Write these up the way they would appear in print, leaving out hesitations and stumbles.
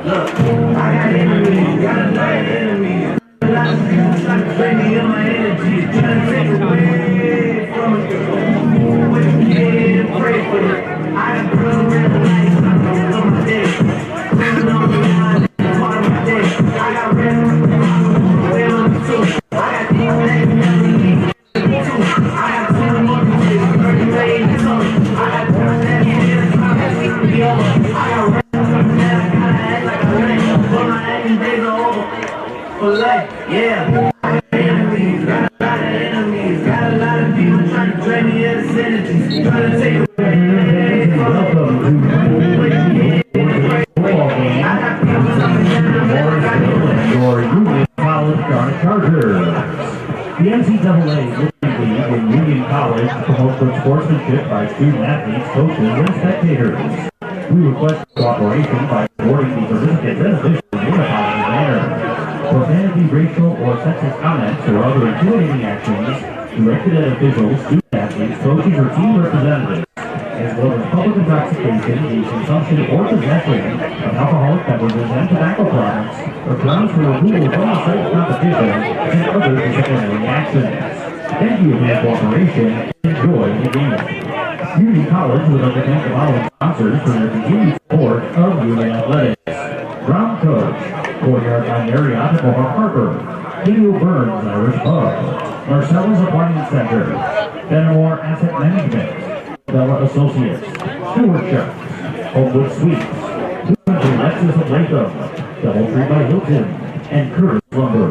Look, I got enemies, got a lot of enemies. A lot of people trying to drain me of my energy, trying to take away from it. What you did and pray for it. I got girls around the lights, on my day. Pulling on the line, part of my day. I got red on the way on the two. I got these things that we need. I got 20 more pieces, 30 days to come. I got girls that need it, time to be over. I got red on the line, I gotta act like a man. But my acting days are over. For life, yeah. I got enemies, got a lot of enemies. Got a lot of people trying to drain me of this energy. Trying to take away from your Union College Chargers. The NCAA Little League in Union College promotes good sportsmanship by student athletes, coaches, and spectators. We request cooperation by supporting the participants and officials in a positive manner. Profanity, racial, or sexist comments or other intimidating actions directed at officials, student athletes, coaches, or team representatives, as well as public intoxication, the consumption or possession of alcoholic beverages and tobacco products, or grounds for removal from the site of competition, and other disciplinary actions. Thank you for your cooperation and enjoy the game. Union College would like to thank the following sponsors for their continued support of Union Athletics. Ground Coach, Courtyard by Marriott at Mohawk Harbor, Video Burns Irish Pub, Marcella's Appointment Center, Benamore Asset Management, Bella Associates, Stewardship, Homewood Suites, 200 Lexus of Latham, Doubletree by Hilton, and Curtis Lumber.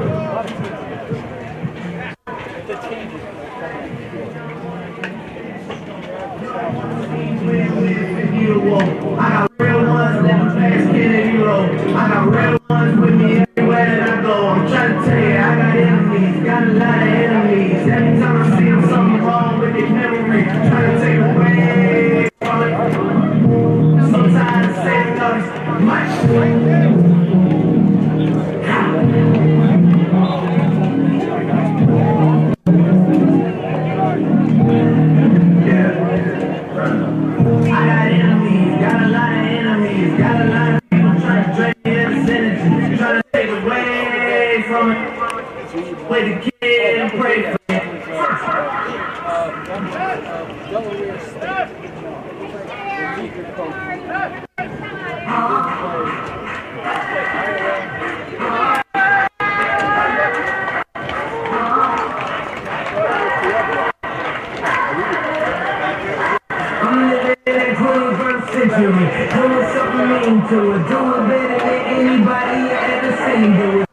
I got real ones, never fast kid a hero. I got real ones with me everywhere that I go. I'm trying to tell you, I got enemies, got a lot of enemies. Every time I see them, something wrong with their memory. Trying to take away from it. Sometimes I say because my play the kid and pray for it. I'm living in the 21st century, doing something mean to it, doing better than anybody you ever seen do it.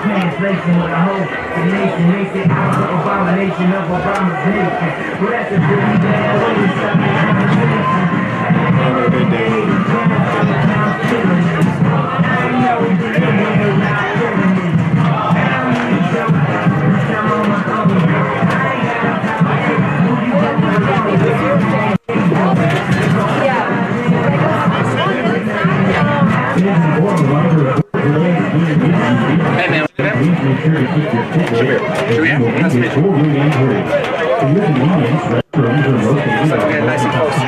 translation with a whole nation makes it out the abomination of Obama's nation. Well, that's a pretty bad way to stop the conversation. At the end of the day, it's time for the town killing me. I know it's the end of the not killing me. I don't need your I'm on my own. I ain't got time to take who you want to know. Hey man, nice and close.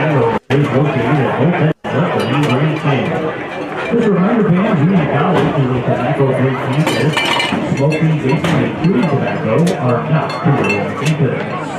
Just a reminder, fans, Union College is a tobacco-free campus. Smoking, vaping, and chewing tobacco are not considered on campus.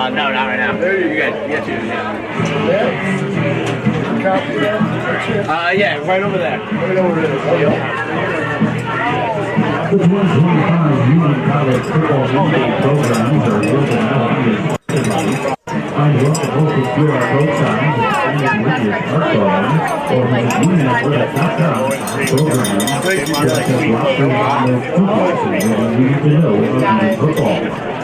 No, not right now. There you go. You got you. Yeah, right over there. Right over there. The 2025 Union College football league programs are working out find what the local QR code signs and with your smartphone or visit UNetwork.com programs that can block the line of football season you need to know about football.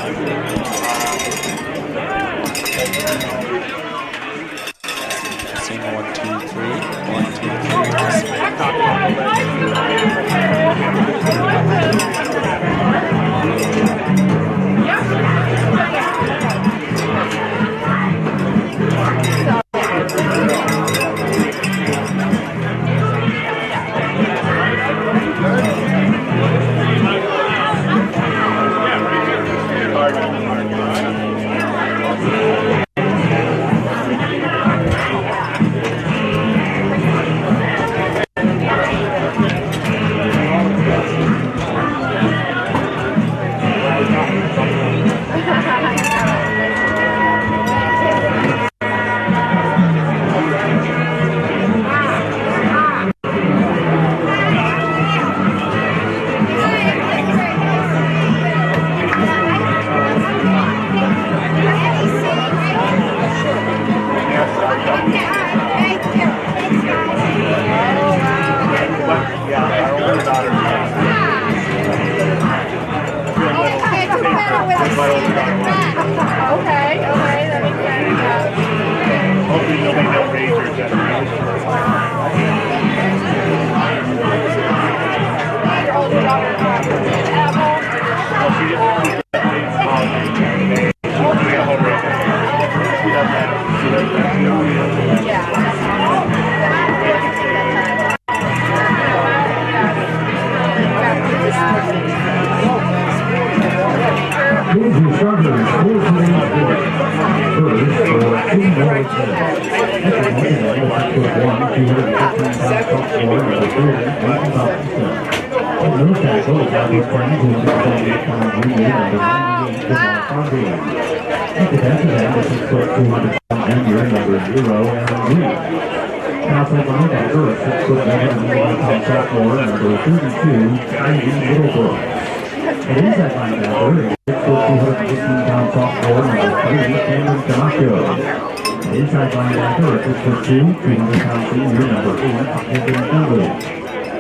Outside linebacker, a 6'11" sophomore, number 32, Kylie Middlebrook. An inside linebacker, a 6'2" sophomore, number 3, Cameron Camacho. An inside linebacker, a 6'2", 200-pound senior, number 8, Anthony Kinley.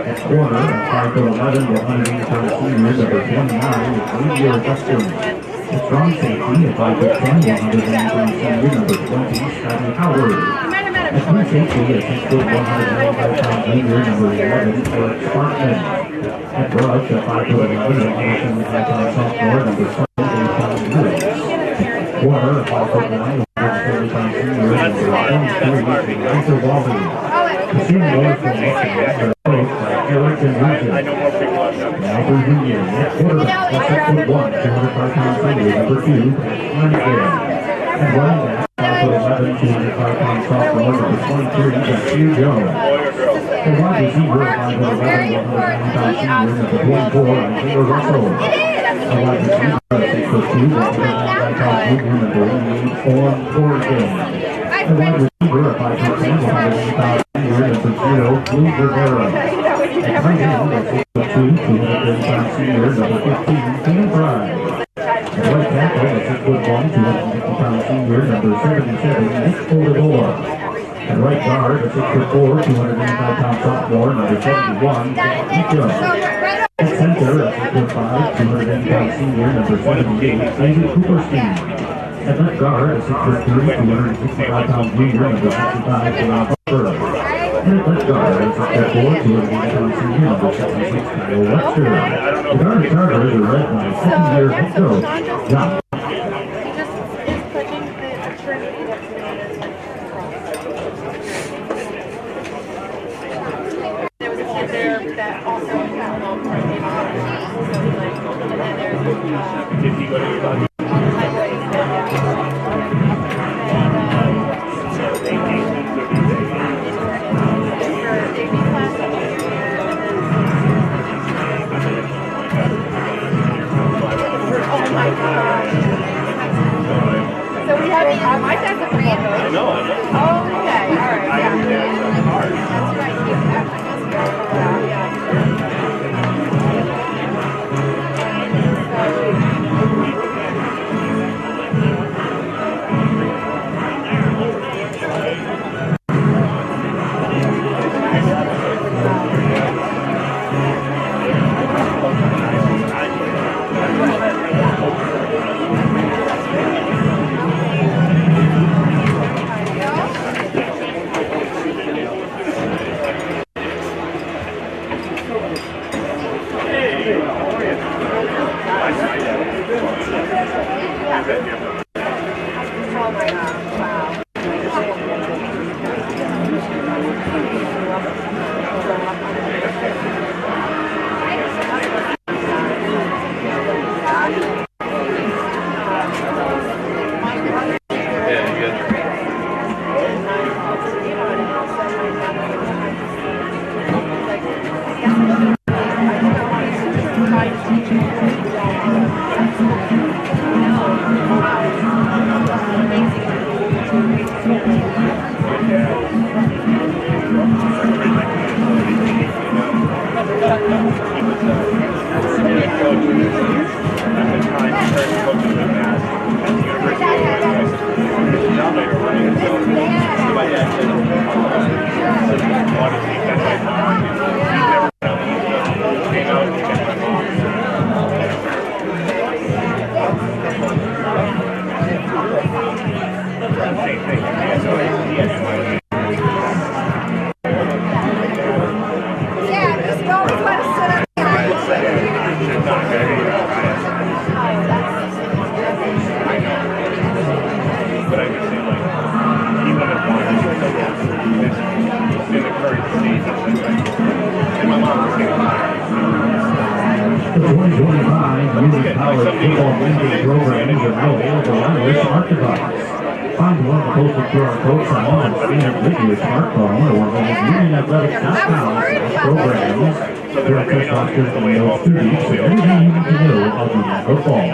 At corner, a 5'11", 180-pound senior, number 29, Xavier Justin. A strong safety, a 5'10", 180-pound senior, number 20, Scotty Howard. At free safety, a 6'1", 195-pound junior, number 11, Eric Sparkman. At rush, a 5'11", 175-pound sophomore, number 7, Dave Lewis. Corner, a 5'9", 170-pound senior, number 23, Lisa Walby. The senior from Michigan, coached by Eric and Regis. Now for junior, at quarterback, a 6'1", 205-pound senior, number 2, Pat and running back, 5'11", 205-pound sophomore, number 23, Jackie Jones. The wide receiver, 5'11", 190-pound senior, number 24, Isaiah Russell. The wide receiver, 6'2", 195-pound junior, number 88, Owen Corrigan. The wide receiver, 5'10", 180-pound senior, number 0, Blue Rivera. At tight end, a 6'2", 230-pound senior, number 15, Tim Fry. At right tackle, a 6'1", 250-pound senior, number 77, Nick Olador. At right guard, a 6'4", 295-pound sophomore, number 71, Jack Nico. At center, a 6'5", 280-pound senior, number 78, David Cooperstein. At left guard, a 6'3", 265-pound junior, number 65, Rob Butler. And at left guard, a 6'4", 280-pound senior, number 76, Kyle Webster. The Garden Chargers are led by second-year head coach, John. So we have my dad's a Randall. I know. Oh, okay. All right. Yeah. That's right. find one of the posted QR code sign and scan it with your smartphone or visit UnionAthletics.com/programs to access rosters and notes to reach and everything you need to know about Union football.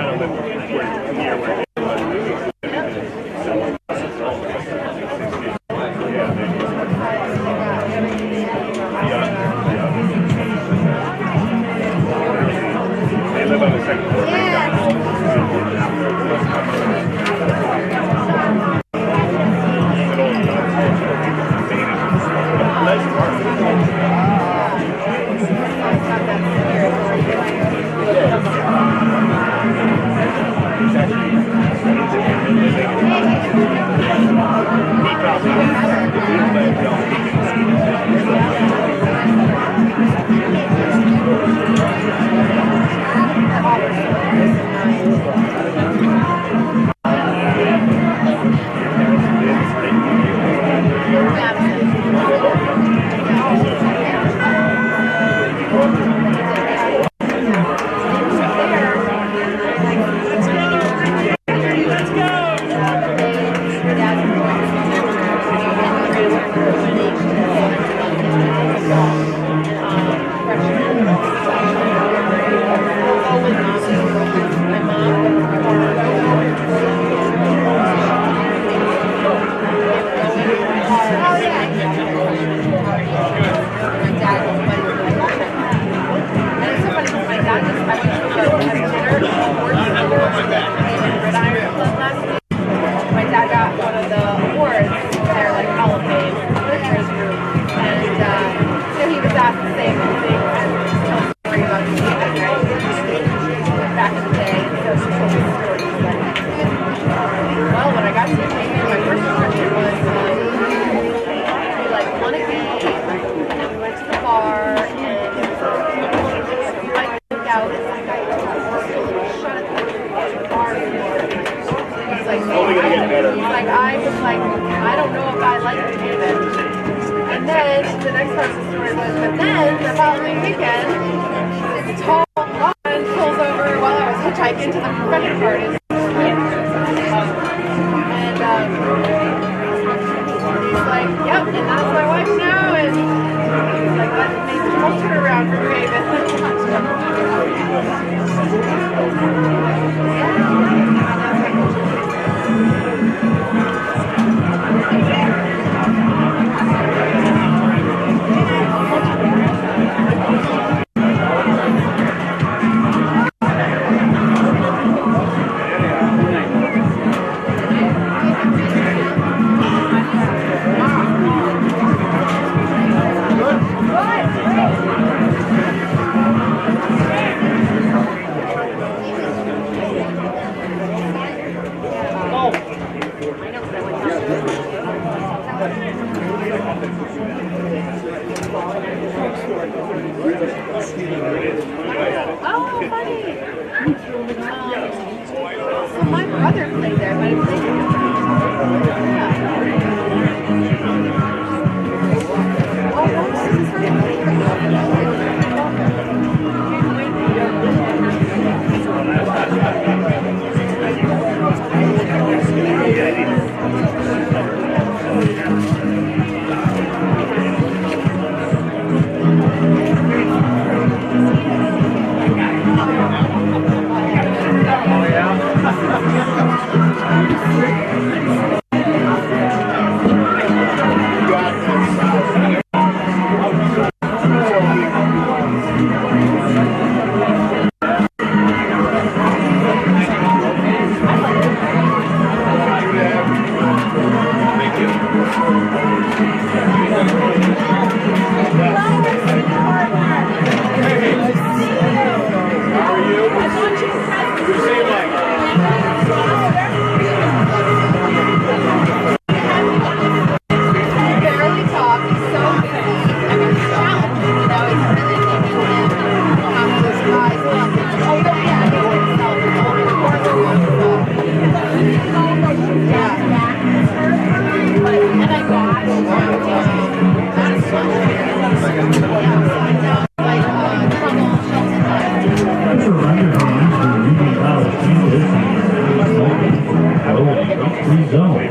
zone.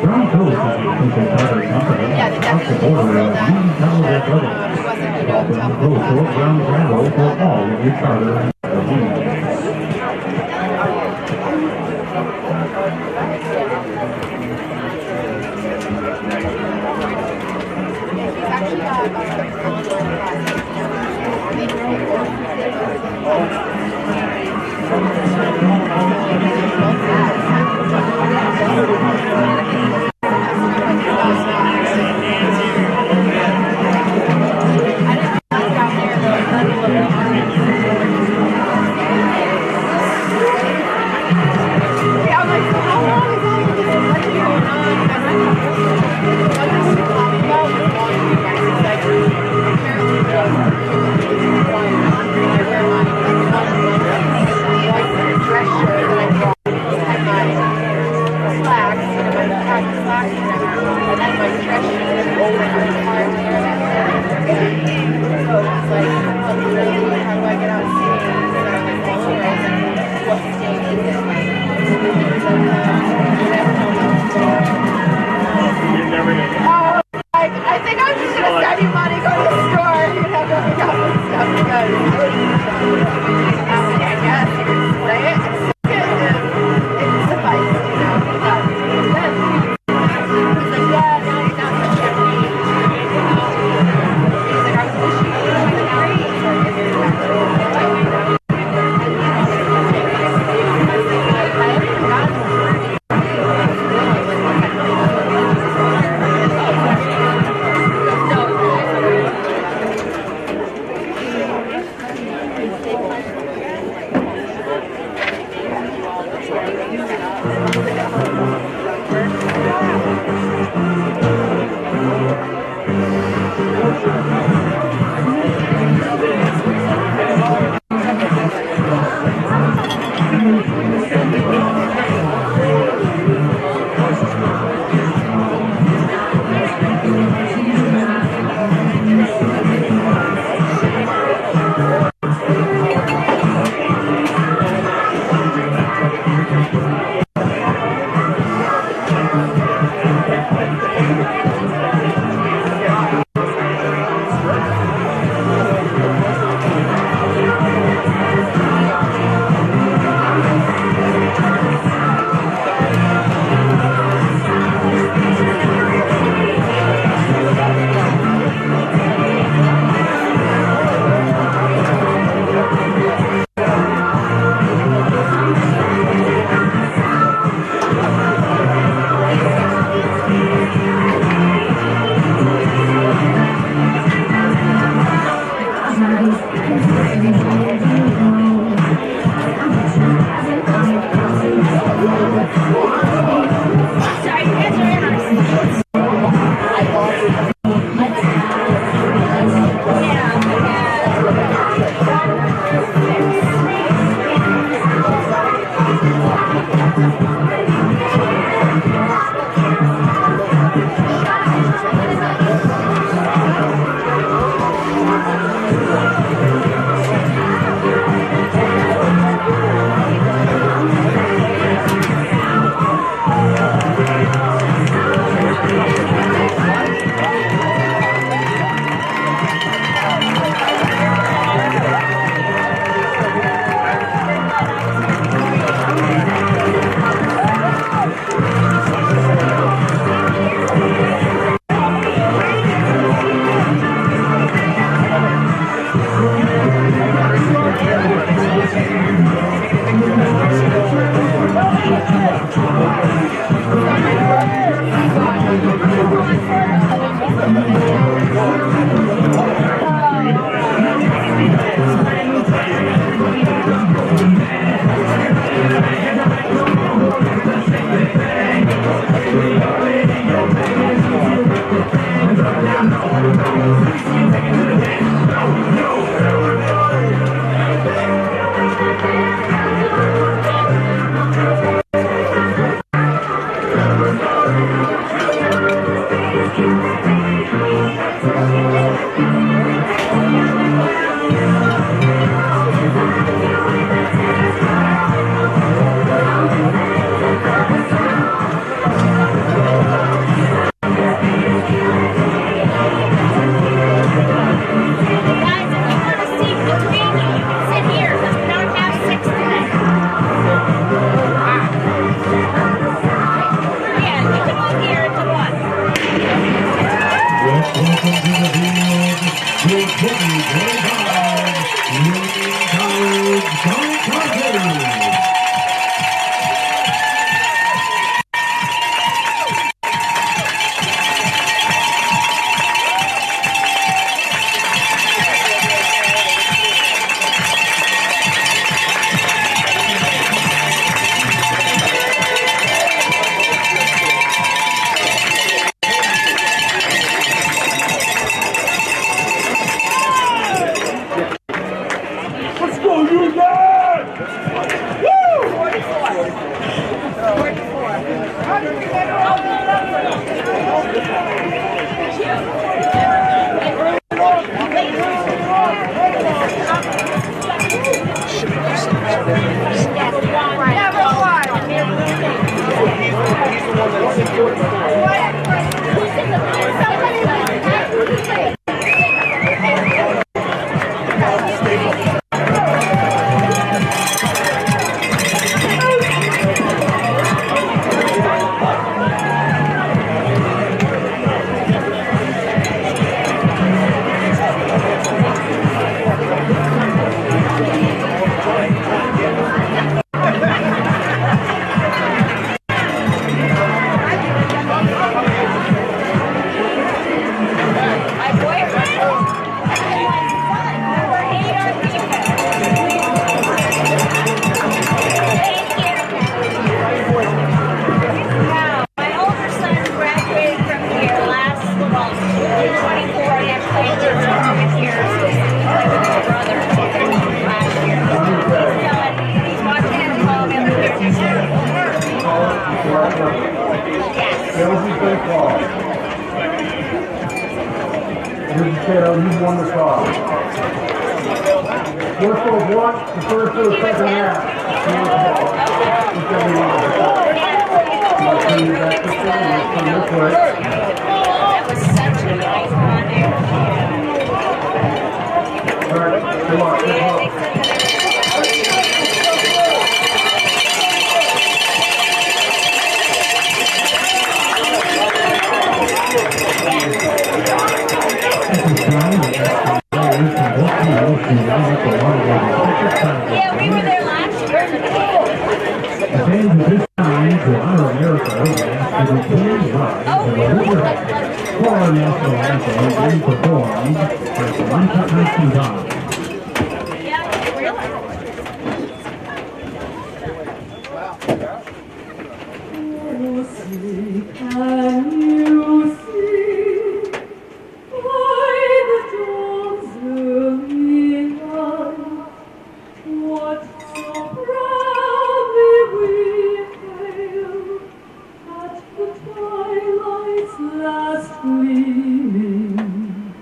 Brown Coast is the official covering company across the border of Union College Athletics. Dolphins will short ground travel for all of your charter and teams. You won the call. Morrisville won the first or the second half. That was such a nice run there. All right, good luck. Good luck. Yeah, we were there last year. The fans of this time to honor America were asked to return rise Oh, of the really? river for our national anthem being performed by the Bertagna-Class. Yeah, really? Can you see by the dawn's early light what so proudly we hailed at the twilight's last gleaming,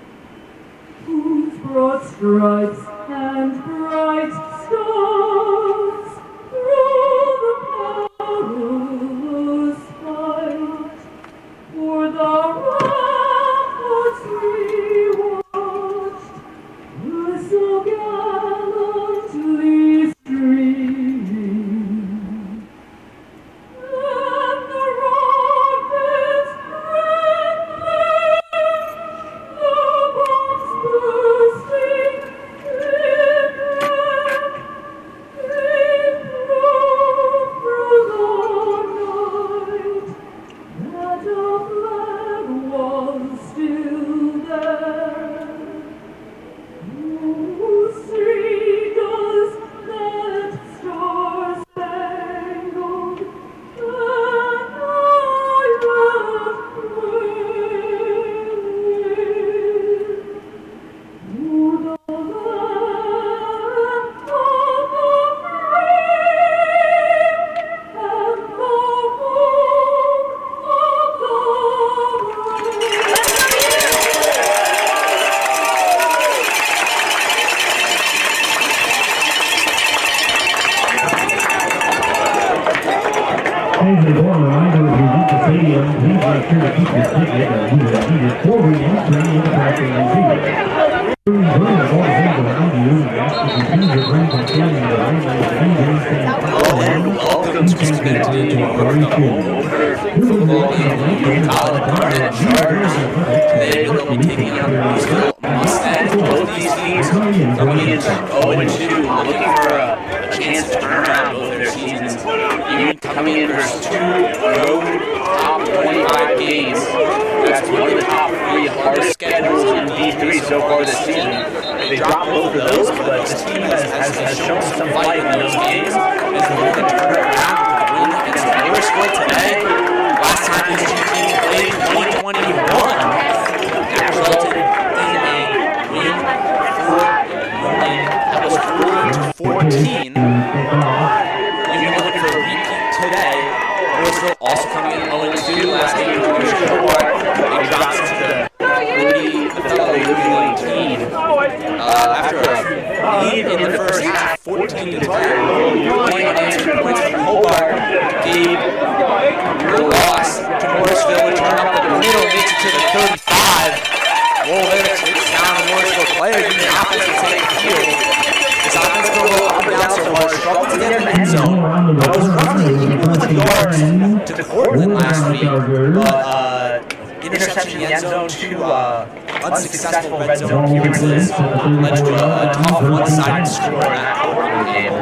whose broad stripes and bright stars through the perilous fight for the ramparts we watched were so gallantly streaming. And the rockets trembling, the bombs bursting in air, they proved through the night that our flag was still there. Whose seagulls that star-spangled and I left with the land of the free and the home of the As a born reminder, if you leave the stadium, please make sure to keep your ticket as you will need it for re-entry into practice and field. Bring all the things around you and ask if you please refrain from standing in the line like the engine stand Welcome to very soon. Football game, Morrisville Chargers. They will be taking on Morrisville Mustang. Both these teams coming in 0-2, looking for a chance to turn around both their seasons. Even coming in versus two road top 25 games. That's one of the top three hardest schedules in D3 so far this season. They dropped both of those, but this team has shown some fight in those games. Is looking to turn it around with a win against Morrisville today. Last time this team played in 2021, that resulted in a win that was 4-14. You're looking for a repeat today. Morrisville also coming in 0-2. Last game was against Hobart. They dropped to the fellow Louis 19 after a lead in the first half, 14-10. Playing unanswered points from Hobart gave the loss to Morrisville. to the 35. Whoa, there it's down the Morrisville player. Union offense will take the field. This offense will go up and down so far. Struggled to get in the end zone. But it was roughly equal yards to Portland last week. Interception in the end zone, 2 unsuccessful red zone appearances led to a tough one-sided score in that Portland game.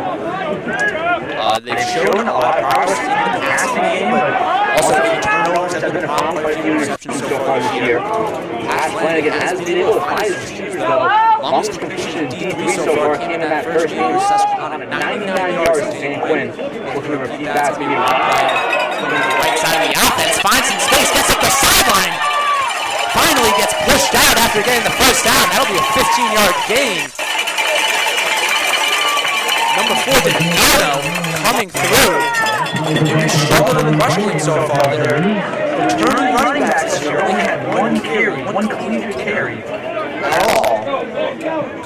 They've shown a lot of progress in the passing game, but also the turnovers have been a problem. Quite a few interceptions so far this year. Pat Flanagan has been able to find his receivers, though. Longest completion in D3 so far came in that first game with Susquehanna, 99 yards to Danny Quinn. Looking to repeat that, maybe one play. Looking to the right side of the offense, finds some space, gets up the sideline. Finally gets pushed out after getting the first down. That'll be a 15-yard gain. Number 4, Donato, coming through. They've struggled in the rush game so far. They're returning running backs this year. Only had one clean carry at all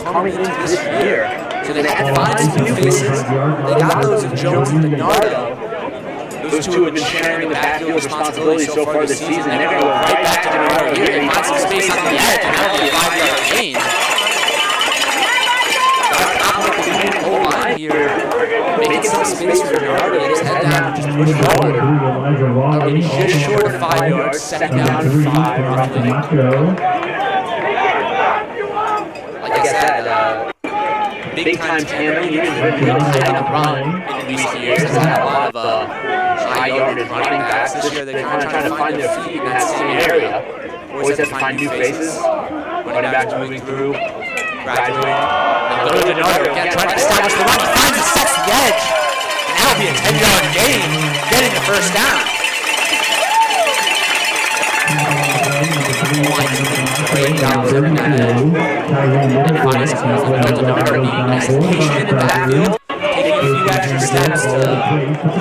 coming into this year. So they had to find some new faces. They got those of Jones and Donato. Those two have been sharing the backfield responsibility so far this season. They're going to go right back to Donato here. They find some space on the edge, and that'll be a 5-yard gain. Line here, making some space for Donato. They just head down and just push forward. That'll be just short of 5 yards, second down and 5, roughly. Like I said, big-time tandem, even really high on the run in recent years. Has had a lot of high-yarded running backs. This year they're kind of trying to find their feet in that same area. Always have to find new faces. Running backs moving through, graduating. They'll go to Donato again, trying to establish the run. He finds and sets the edge. And that'll be a 10-yard gain, getting the first down. Great job serving that edge. And finds Donato being nice and patient in the backfield, taking a few extra steps to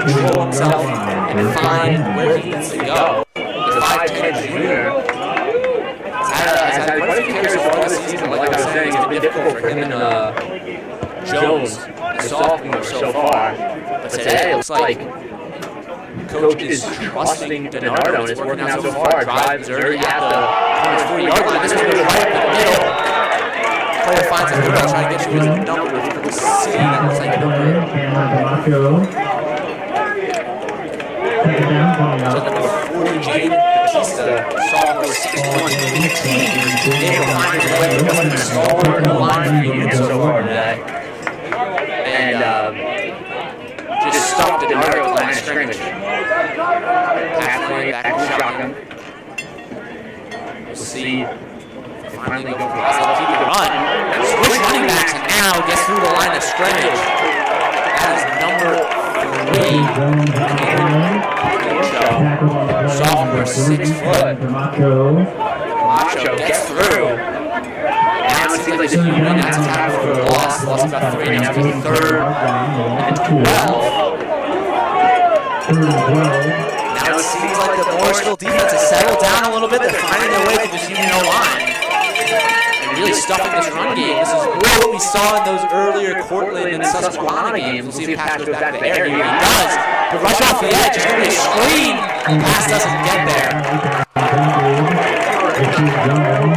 control himself and find where he needs to go. The 5'10" junior has had quite a few carries so far this season. Like I was saying, it's been difficult for him and Jones, the sophomore, so far. But today, it looks like Coach is trusting Donato, and it's working out so far. Drives early at the 40-yard line. This one goes right in the middle. Player finds a girl trying to get you his number. If you can see, that looks like a number. So number 40, Jaden Batista, sophomore, 6'1", 15. Able to find his way to the smaller line for Union so far today. And just stopped Donato at the line of scrimmage. Pass play back to shotgun. We'll see if they finally go for the keep the run. Switch running backs and now gets through the line of scrimmage. That is number 3. Sophomore, 6 foot. Macho gets through. Now it seems like the Union has a tackle for a loss. Lost about 3. Now it's 3rd and 12. Now it seems like the Morrisville defense has settled down a little bit. They're finding their way to this Union line. They're really stuffing this run game. This is what we saw in those earlier Cortland and Susquehanna games. We'll see if Pass goes back to the air. He does. To rush off the edge, it's going to be a screen. Pass doesn't get there.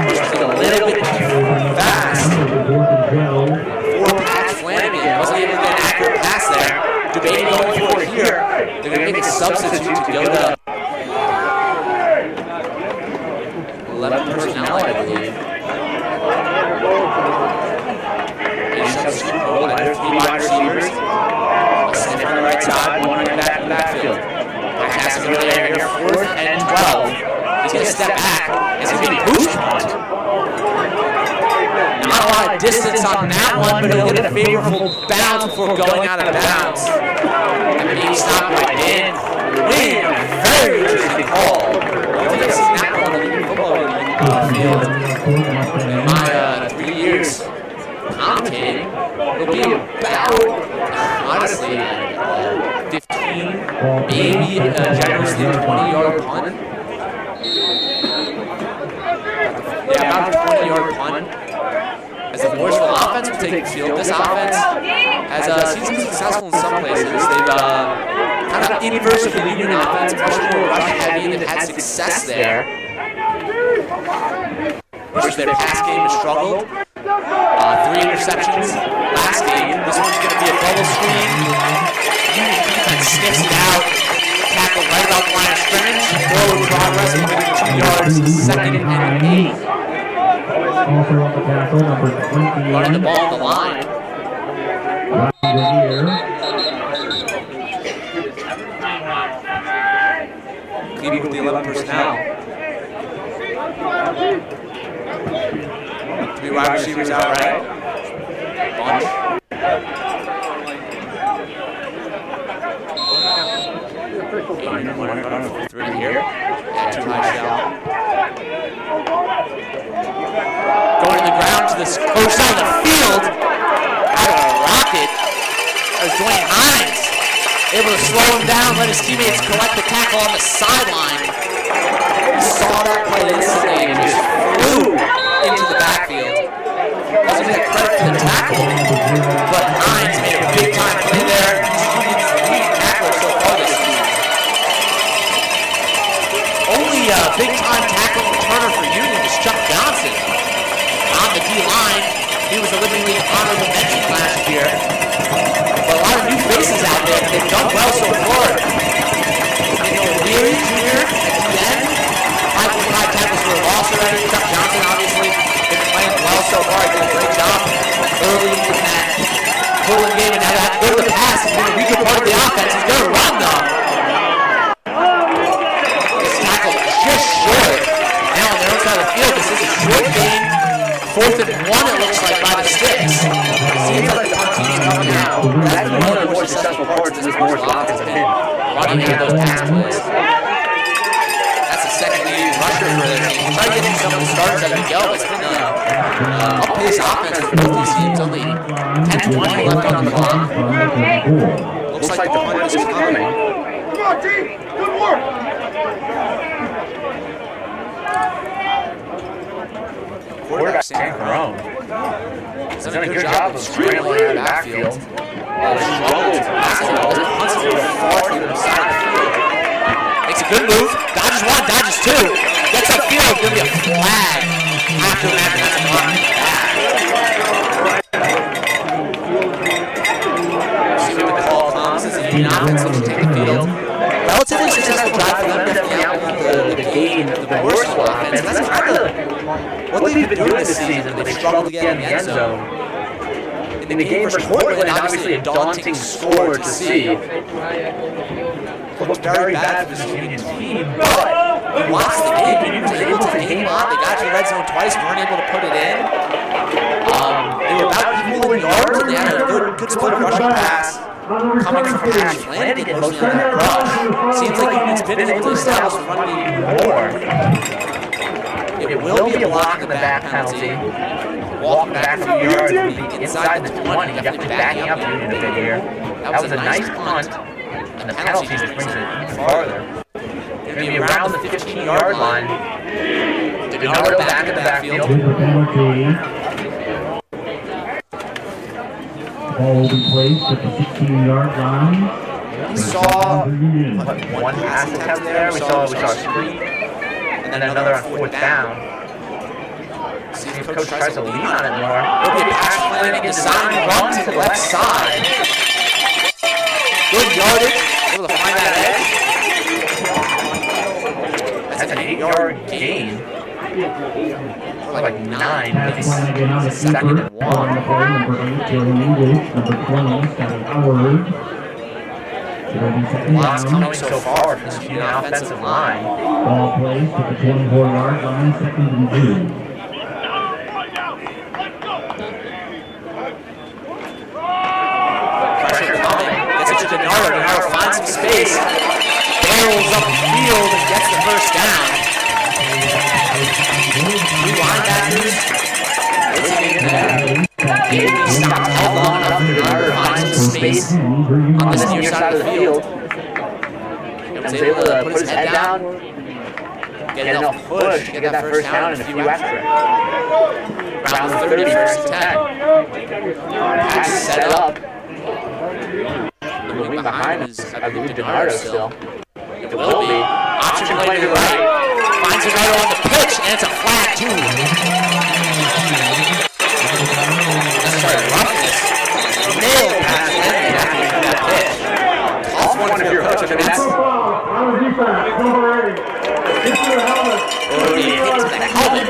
Just a little bit too fast for Pat Flanagan. Wasn't able to get an accurate pass there. Debating going for it here. They're going to make a substitute to go to 11 personnel, I believe. A substitute role by their 3 wide receivers. A sniff on the right side, 1 running back in the backfield. Pass is over there here, 4th and 12. He's going to step back. It's going to be a boost punt. Not a lot of distance on that one, but he'll get a favorable bounce before going out of bounds. And being stopped by Dan Quinn. Very interesting call. I don't think I've seen that one in the football field in my 3 years commentating. It'll be about, honestly, 15, maybe generously a 20-yard punt. Yeah, about a 20-yard punt. As the Morrisville offense will take the field, this offense has seen some successful in some places. They've kind of inverse of the Union offense, much more rush heavy, and they've had success there. Which their pass game has struggled. 3 interceptions last game. This one's going to be a bubble screen. Union defense sniffs it out. Tackle right about the line of scrimmage. Forward progress moving 2 yards. 2nd and 8. Also on the tackle, number 28. Running the ball on the line. Keeping with the 11 personnel. 3 wide receivers out right. Bunch. Through here. Yeah, 2 high shell. Going to the ground to the coach side of the field. Out of a rocket. There's Dwayne Hines. Able to slow him down, let his teammates collect the tackle on the sideline. He saw that play instantly and just flew into the backfield. Doesn't get credit for the tackle, but Hines made a big time play there. He's the lead tackler so far this season. Only a big time tackling returner for Union is Chuck Johnson. On the D-line, he was a Living League honorable mention last year. But a lot of new faces out there. They've done well so far. Leary Jr. at the end. 5 tackles for a loss already. Chuck Johnson, obviously, been playing well so far. He did a great job early in that Portland game. And now they have to go to the pass. He's going to weaken part of the offense. He's going to run, though. This tackle just short. Now on their own side of the field, this is a short game. 4th and 1, it looks like, by the sticks. Seems like the punt team's coming out. That's one of the more successful parts of this Morrisville offense has been running into those pass plays. That's the second lead rusher for their team. Try to get through some of the starters as we go. It's been an up-paced offense for both these teams. Only 10-20 left on the clock. Looks like the punt is coming. Come on, team. Good work. Quarterback Sam Carone has done a good job of scrambling in the backfield. Struggled massively. Hunts it far to the side of the field. Makes a good move. Dodges 1, dodges 2. Gets upfield. Going to be a flag after that. That's a block back. See what the call comes as the Union offense looks to take the field. Relatively successful drive for them, definitely out the gain of the Morrisville offense. That's kind of what they've been doing this season. They've struggled to get in the end zone. In the game versus Portland, obviously a daunting score to see. It looks very bad for this Union team, but we watched the game. Union was able to hang on. They got to the red zone twice, weren't able to put it in. They were about equal in yards, and they had a good split rushing pass. Coming from Patrick Flanagan, mostly on that rush. Seems like Union's been able to establish the run game more. It will be a block in the back penalty. Walking back a few yards, being inside the 20, definitely backing up Union a bit here. That was a nice punt, and the penalty just brings it farther. It's going to be around the 15-yard line. DiNardo back in the backfield. Ball will be placed at the 16-yard line. We saw one pass attempt there. We saw a screen, and then another on 4th down. See if Coach tries to lean on it more. It'll be a pass Flanagan design run to the left side. Good yardage. Able to find that edge. That's an 8-yard gain. Like 9. It's 2nd and 1. Lots coming so far from this Union offensive line. Ball placed at the 24-yard line, 2nd and 2. Pressure coming. Gets it to DiNardo. DiNardo finds some space. Barrels up the field and gets the first down. 2 linebackers. Daly stopped held long enough for DiNardo to find some space on this near side of the field. He was able to put his head down, get enough push to get that first down and a few extra. Around the 30, 1st and 10. Pass set up. The wing behind is, I believe, DiNardo still. It will be. Option play to the right. Finds There's another on the pitch, and it's a flag, too. That's right, roughness. Nailed past Henry after he threw that pitch. Toss one for your coach. I mean, that's... On the defense, number 8. Get to the helmet. Or he hit to the helmet.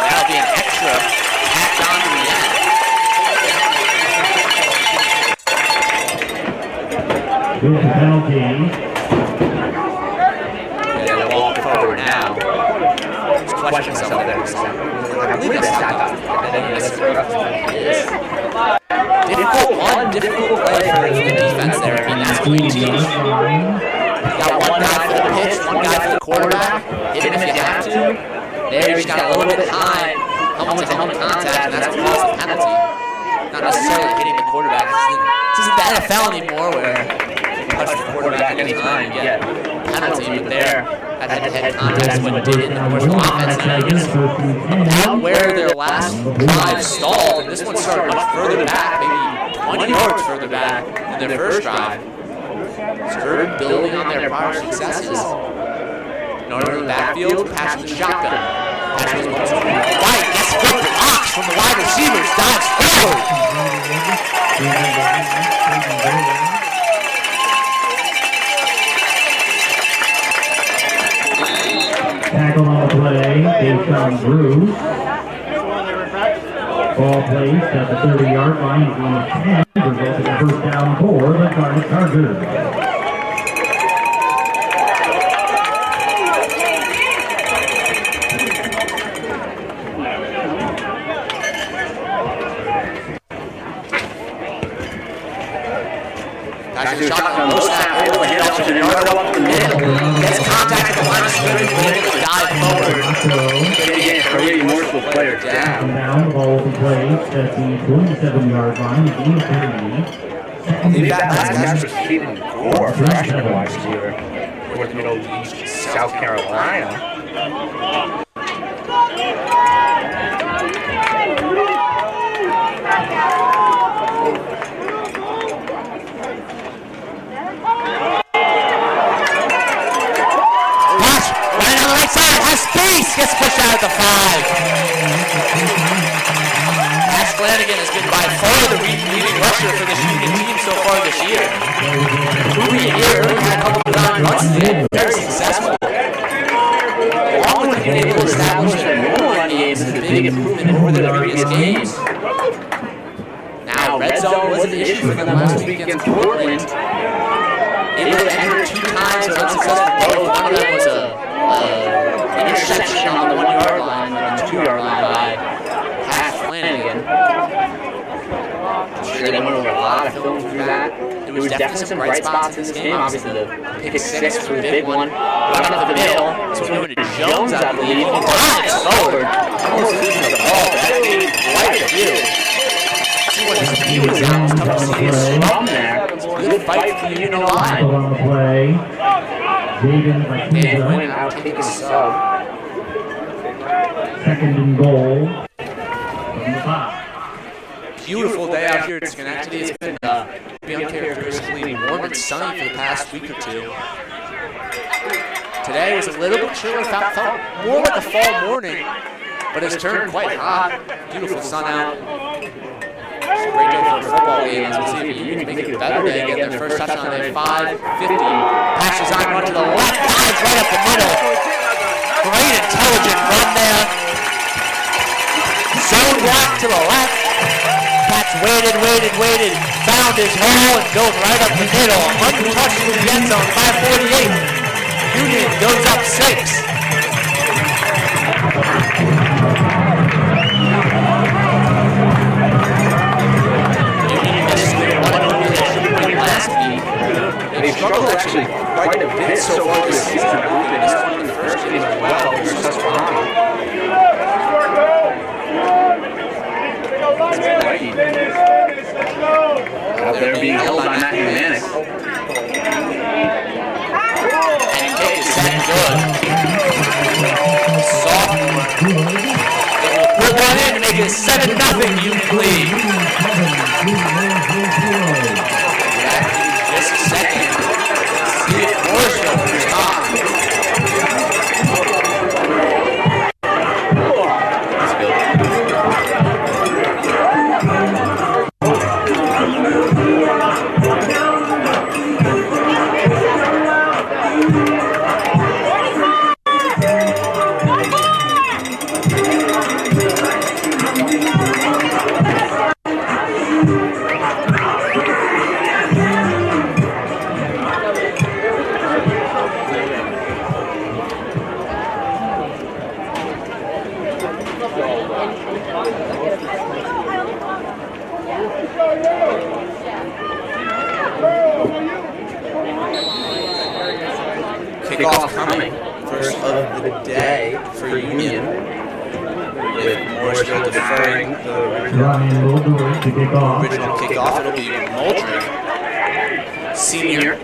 That'll be an extra tacked on to the end. With the penalty. Yeah, they'll walk forward now. Just question himself there. I believe that's tacked on. Difficult play for the defense there. I mean, that's what you teach. You got one guy for the pitch, one guy for the quarterback. Hit him if you have to. There, you just got a little bit high. Helmet to helmet contact, and that's what caused the penalty. Not necessarily hitting the quarterback. This isn't the NFL anymore where you touch the quarterback any time, you get a penalty. But there, that head-to-head contact is what did it in the Morrisville offense. About where their last drive stalled, and this one started much further back, maybe 20 yards further back than their first drive. Started building on their prior successes. Northern backfield, pass to the shotgun. Pass was right, gets good blocks from the wide receivers, dives forward. Tackle on the play, based on Drew. Ball placed at the 30-yard line, on 10, resulting in first down for the Garnet Chargers. Shotgun, low snap, able to hit off to the yard, up the middle. Gets contact at the line of scrimmage, but able to dive forward. Getting a career Morrisville player down. Down, the ball will be placed at the 27-yard line, gain of 30. They've got last catch receiving core freshman wide receiver. North Middle East, South Carolina. Space gets pushed out at the 5. Ash Flanagan has been by far the leading rusher for this Union team so far this year. Moving here, had a couple of design runs today, very successful. Along with being able to establish their normal run games is a big improvement over their previous games. Now, red zone was an issue for them last week against Portland. Able to enter 2 times, but unsuccessful both. One of them was interception on the 1-yard line, on the 2-yard line by Ash Flanagan. I'm sure they went over a lot of film through that. There was definitely some bright spots in this game. Obviously, the pick 6 was a big one. Got up the middle. So we went to Jones, I believe. He dives forward. Almost loses the ball. That made quite a few. See what his view is now. It's tough to see his scrum there. Good fight for the Union line. On the play. Dan went out taking a sub. Second and goal. From the 5. Beautiful day out here at Schenectady. It's been uncharacteristically warm and sunny for the past week or two. Today was a little bit chilly, felt more like a fall morning, but it's turned quite hot. Beautiful sun out. It's a great day for a football game. As we see if you can make it a better day, get their first touchdown today, 5:50. Pass design run to the left, dives right up the middle. Great intelligent run there. Zone block to the left. Pat's waited, found his hole and goes right up the middle. Untouched in the end zone, 5:48. Union goes up 6. They struggled actually quite a bit so far this season. I believe they missed one in the first game as well. Out there being held by Matthew Manick. And kick is set good. Sophomore. They will put one in to make it 7-0 Union lead. Just a second. See it Morrisville for Tom. That's good. Kickoff coming, first of the day for Union, with Morrisville deferring the Ryan Mulder to kick off. original kickoff. It'll be Muldrick, senior,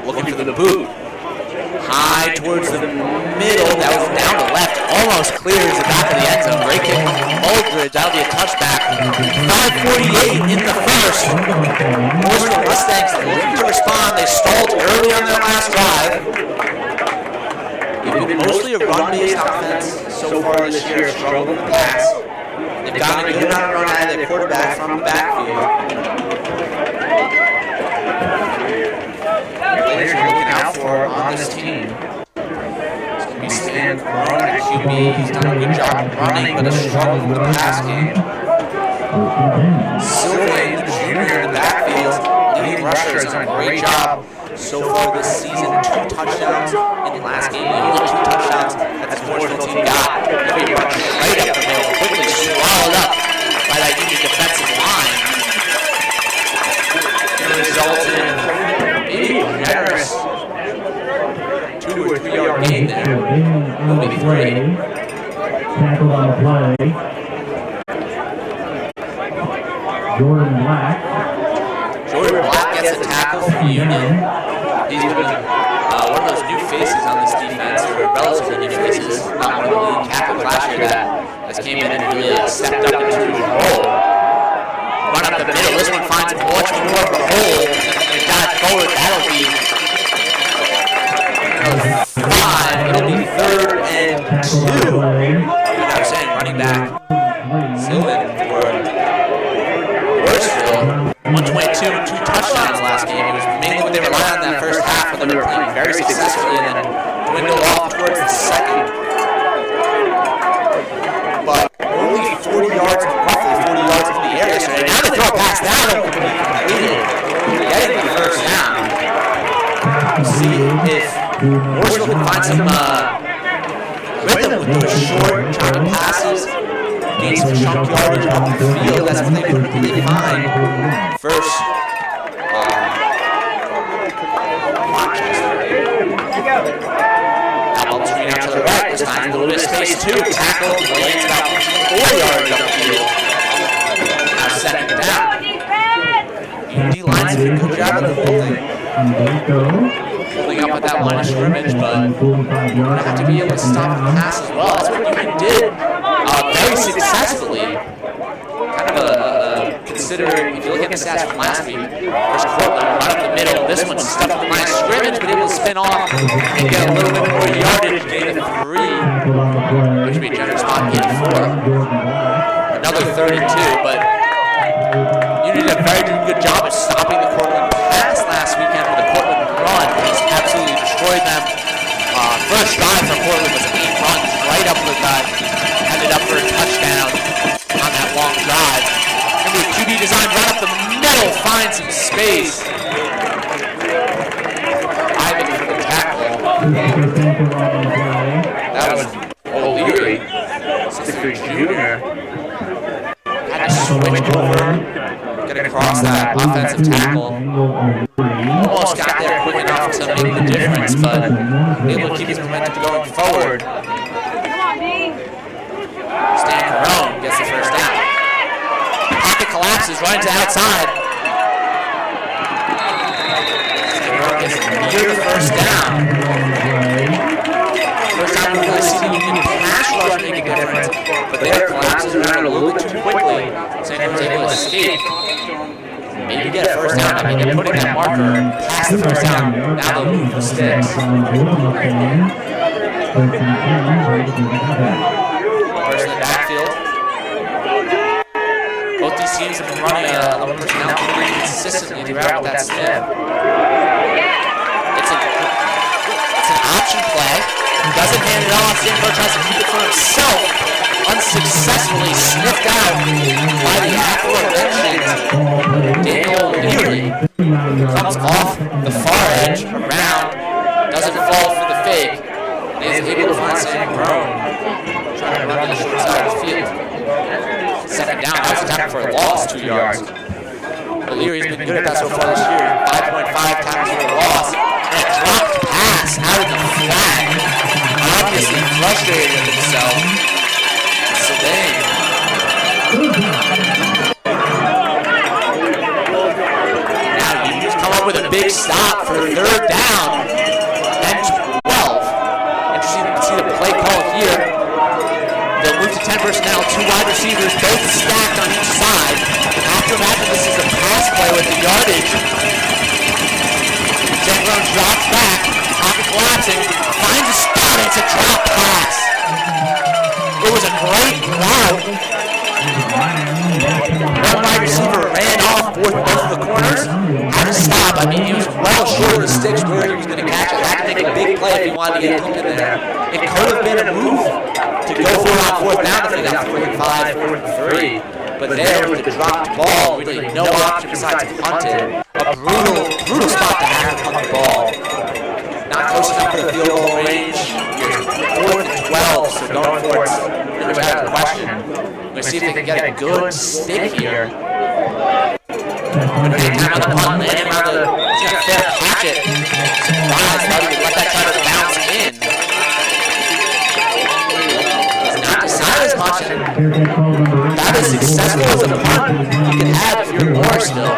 looking for the boot. High towards the middle, that was down to left, almost clears the back of the end zone. Great kick from Muldridge, that'll be a touchback. 5:48 in the first. Morrisville Mustangs looking to respond. They stalled early on their last drive. They've been mostly a run-based offense so far this year, struggled in the pass. They've gotten a good amount of run out of their quarterback from the backfield. Players you're looking out for on this team. It's going to be Stan Barone at QB. He's done a good job running, but has struggled with the pass game. Sylvain, the junior in the backfield, leading rusher, has done a great job so far this season. 2 touchdowns in the last game. The only 2 touchdowns that this Morrisville team got. He'll be running right up the middle, quickly swallowed up by that Union defensive line. It results in generous 2 or 3 yard gain there. Will be 3. Tackled on the play. Jordan Black gets a tackle for Union. He's been one of those new faces on this defense, or relatively new faces, not one of the leading tackles last year that has came in and really stepped up into his role. Run up the middle, this one finds much more of a hole, and got it forward, that'll be 5, it'll be 3rd and 2. Like I was saying, running back Sylvan for Morrisville. 122 and 2 touchdowns last game. It was mainly what they relied on that first half, but they were playing very successfully and then dwindled off towards the second. But only 40 yards, roughly 40 yards in the air yesterday. Now they throw a pass down and completed. Getting the first down. See if Morrisville can find some rhythm with those short, chunky passes. Gain some chunk yardage up the field. That's what they quickly find. First, now ball screen out to the right. This time a little bit of space too. Tackle lands about 4 yards up the field. Now 2nd down. UD lines did a good job of the whole thing. Pulling up at that line of scrimmage, but you're going to have to be able to stop the pass as well. That's what Union did very successfully. Kind of considering, if you look at the stats from last week, there's Cortland right up the middle. This one's stuck at the line of scrimmage, but able to spin off and get a little bit more yardage, gain of 3. Which would be a generous spot, gain of 4. Another 32, but Union did a very good job of stopping the Cortland pass last weekend with the Cortland run. Just absolutely destroyed them. First drive for Portland was 8 runs right up the gut. Ended up for a touchdown on that long drive. Remember, QB design right up the middle, find some space. Diving for the tackle. That was O'Leary, 6'3" junior. Had to switch over, get across that offensive tackle. Almost got there quick enough to make the difference, but able to keep his momentum going forward. Stan Carone gets the first down. Pocket collapses right to outside. Stan Carone gets near the first down. First time we've really seen the Union pass rush make a difference, but there collapses around a little bit too quickly. Stan Carone's able to escape. maybe get a first down. I mean, they're putting that marker past the first down. Now they'll move the sticks. First in the backfield. Both these teams have been running a personnel pretty consistently throughout with that snip. It's an option play. Doesn't hand it off. Stanford tries to keep it for himself. Unsuccessfully sniffed out by the aforementioned Daniel Leary. Comes off the far edge, around, doesn't fall for the fake, and is able to find Sam Crone trying to run to the short side of the field. Second down, that was a tackle for a loss, 2 yards. Leary's been good at that so far this year. 5.5 tackles for a loss. And a dropped pass out of the flat. Obviously frustrated with himself. Sylvain. Now you just come up with a big stop for third down and 12. Interesting to see the play call here. They'll move to 10 personnel, 2 wide receivers, both stacked on each side. Have to imagine this is a pass play with the yardage. Zengrone drops back, pocket collapsing, finds a spot, it's a drop pass. It was a great route. One wide receiver ran off both of the corners. Had to stop. I mean, he was well short of the sticks where he was going to catch it. Had to make a big play if he wanted to get hooked in there. It could have been a move to go for it on fourth down if they got 4th and 5, 4th and 3. But there with the dropped ball, really no option besides to punt it. A brutal spot to have to punt the ball. Not close enough for the field goal range. 4th and 12, so going for it's really without a question. We're going to see if they can get a good stick here. Good time on the punt, landing around the, he's going to fair catch it. Surprised, thought he would let that try to bounce in. He's not decided as much, and that is successful as a punt you can have if you're more still.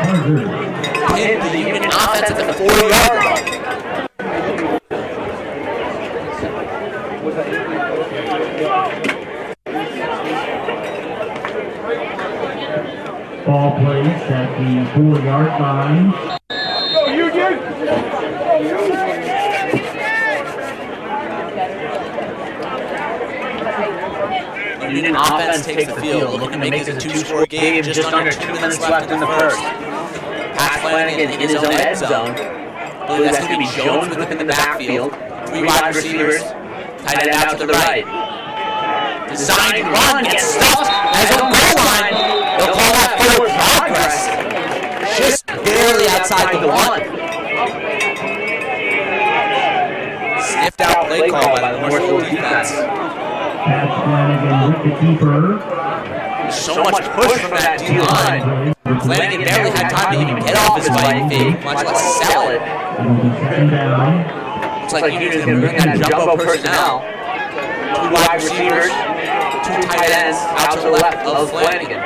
Hit the Union offense at the 4-yard line. Ball placed at the 4-yard line. Go, Union! Union offense takes the field, looking to make this a 2-score game, just under 2 minutes left in the first. Pass Flanagan in his own end zone. I believe that's going to be Jones with him in the backfield. 3 wide receivers, tight end out to the right. Designed run, gets stuffed as on goal line. They'll call that forward progress. Just barely outside the 1. Sniffed out play call by the Morrisville defense. Pass Flanagan with the keeper. So much push from that D-line. Flanagan barely had time to even get off his fighting fake, much less sell it. Second down. Looks like Union's going to bring that jumbo personnel. 2 wide receivers, 2 tight ends out to the left of Flanagan.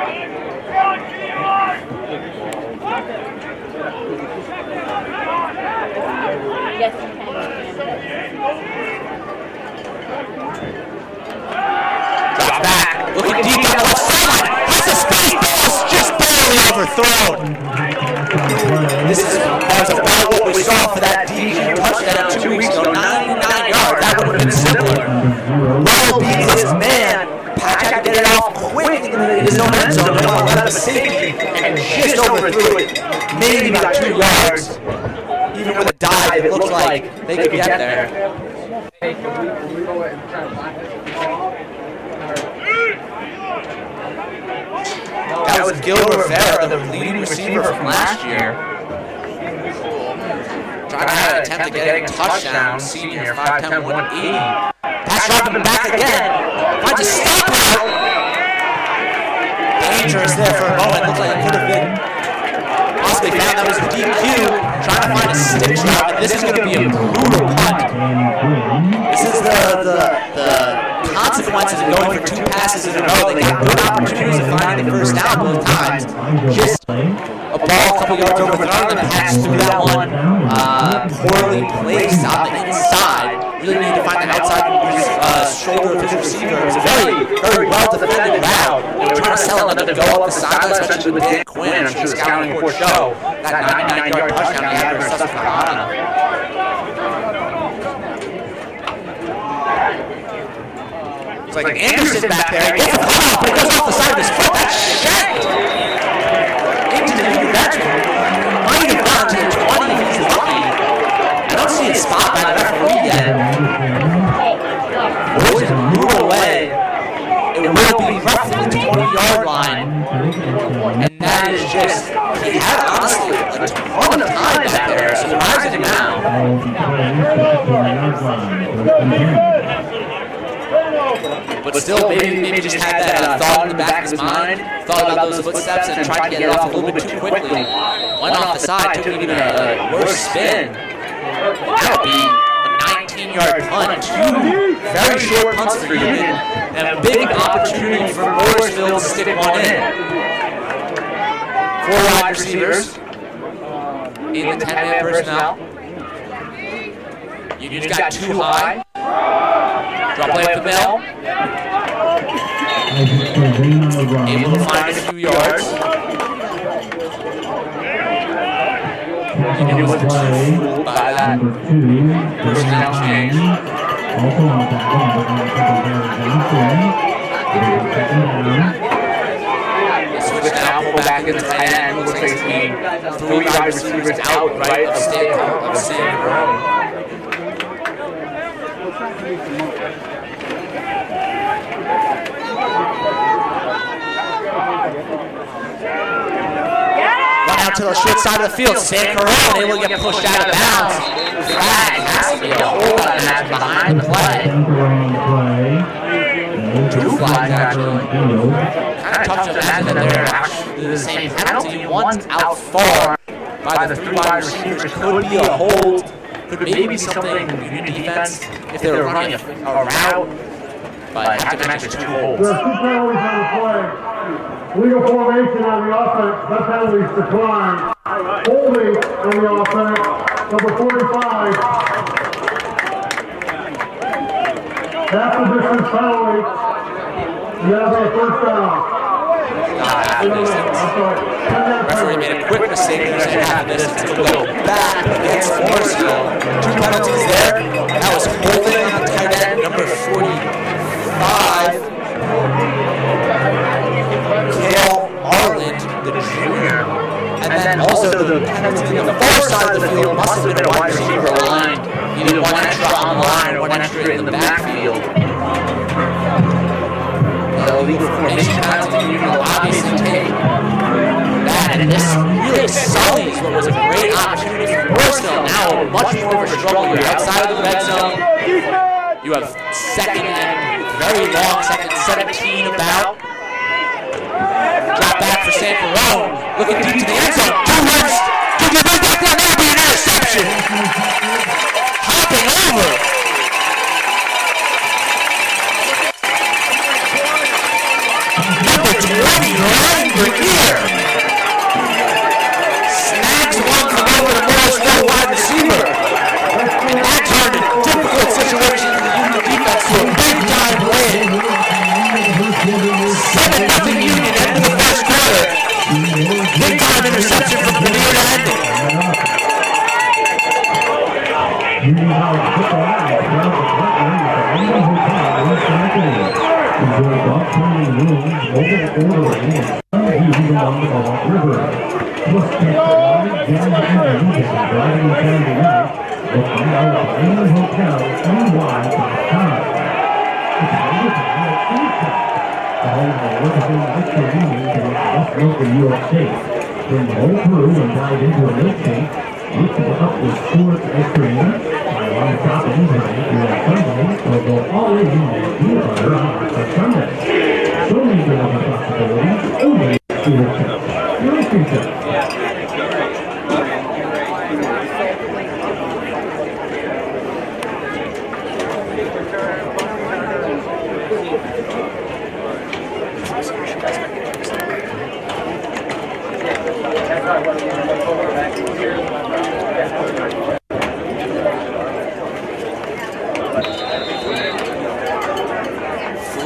Yes, you can. Drop back, looking deep on the left sideline. Has a space pass, just barely overthrown. This is about what we saw for that DG touchdown 2 weeks ago, 99 yards. That would have been similar. Well beats his man. Patrick get it off quick in his own end zone. Let up a safety and just overthrew it. Maybe about 2 yards. Even with a dive, it looked like they could get there. That was Gil Rivera, the leading receiver from last year. Trying to have an attempt at getting a touchdown, senior, 5'10", 180. Pass drop him back again. Finds a stop route. Dangerous there for a moment. Looked like it could have been possibly found. That was the DQ. Trying to find a stick shot. And this is going to be a brutal punt. This is the consequences of going for 2 passes in a row. They got good opportunities of finding the first down both times. Just a ball a couple yards overthrown and patched through that one. Poorly placed on the inside. Really need to find the outside shoulder of his receiver. It was a very, very well defended route. They were trying to sell him to go up the sideline, especially with Dan Quinn. I'm sure the scouting report show that 99-yard touchdown he had versus Susquehanna. It's like Anderson back there. He gets the ball, but it goes off the side of his foot. That's shanked into the new veteran. Might have gone to the 20 if he's lucky. I don't see a spot by the referee yet. Boys move away. It will be roughly the 20-yard line. And that is just, he had honestly a ton of time back there. Surprising him now. But still, maybe just had that thought in the back of his mind, thought about those footsteps and tried to get it off a little bit too quickly. Went off the side, took even a worse spin. That would be a 19-yard punt, two very short punts for Union, and a big opportunity for Morrisville to stick one in. 4 wide receivers in the 10-man personnel. Union's got 2 high. Drop play up the middle. Able to find a few yards. Union wasn't too fooled by that personnel change. Switch now, pull back in the tight end. Looks like it's being 3 wide receivers out right of State College. Run out to the short side of the field. San Corona able to get pushed out of bounds. Flag has to be a hold on that behind the play. 2 flags actually. Kind of tough to imagine that they're actually the same penalty. One's out far by the 3 wide receivers. Could be a hold. Could maybe be something in Union defense if they were running a route. But I have to mention 2 holds. There are 2 penalties on the play. Legal formation on the offense, that penalty is declined. Holding on the offense, number 45. Half the distance penalty. You have a first down. Referee made a quick mistake and said half the distance. It'll go back against Morrisville. 2 penalties there. That was holding on tight end, number 45. Cale Arland, the junior. And then also the penalty on the far side of the field must have been a wide receiver line. Either 1 extra on the line or 1 extra in the backfield. The illegal formation penalty you will obviously take that, and this really sullies what was a great opportunity for Morrisville. Now much more of a struggle. You're outside of the red zone. You have second and very long, second 17 about. Drop back for San Corona. Looking deep to the end zone. 2 runs. To the back down. That would be an interception. Hopping over. Number 20, Ryan Bertagna. Snags one from over the Morrisville wide receiver. And that turned a difficult situation for the Union defense to a big-time win. 7-0 Union end of the first quarter. Big-time interception from Bertagna to end it. New York State. Bring the whole crew and dive into a milkshake. Mixing up with Stewart's ice cream. On top of tonight, you have Sunday, will go all in on peanut butter on for Sunday. So many different possibilities, only Stewart's Ice Cream Shop.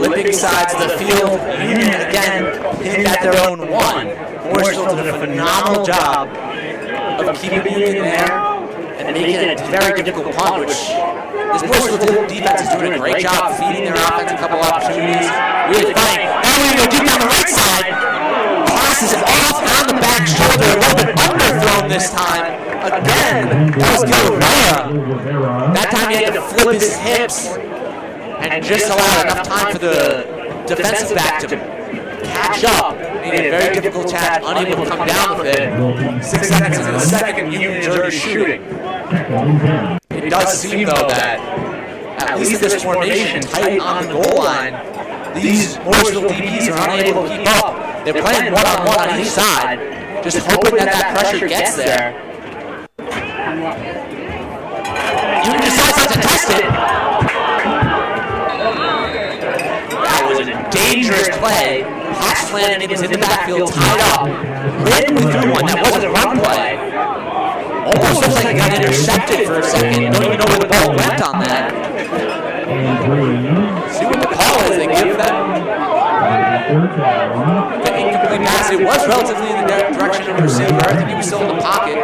flipping sides of the field. Union, again, pinned at their own 1. Morrisville did a phenomenal job of keeping Union there and making it a very difficult punt, which this Morrisville defense is doing a great job feeding their offense a couple opportunities. Really fighting. Now we're going to go deep down the right side. Passes off on the back shoulder, a little bit underthrown this time. Again, that was Rivera. That time he had to flip his hips and just allow enough time for the defensive back to catch up. Made it a very difficult catch, unable to come down with it. 6 seconds into the second, Union Jersey shooting. It does seem, though, that at least this formation tight on the goal line, these Morrisville DBs are unable to keep up. They're playing one-on-one on each side, just hoping that pressure gets there. Union decides not to test it. That was a dangerous play. Pass landed was in the backfield, tied up. Randomly threw one that wasn't a run play. Almost looks like it got intercepted for a second. Don't even know where the ball went on that. See what the call is. They give them the incomplete pass. It was relatively in the direction of the receiver. I think he was still in the pocket.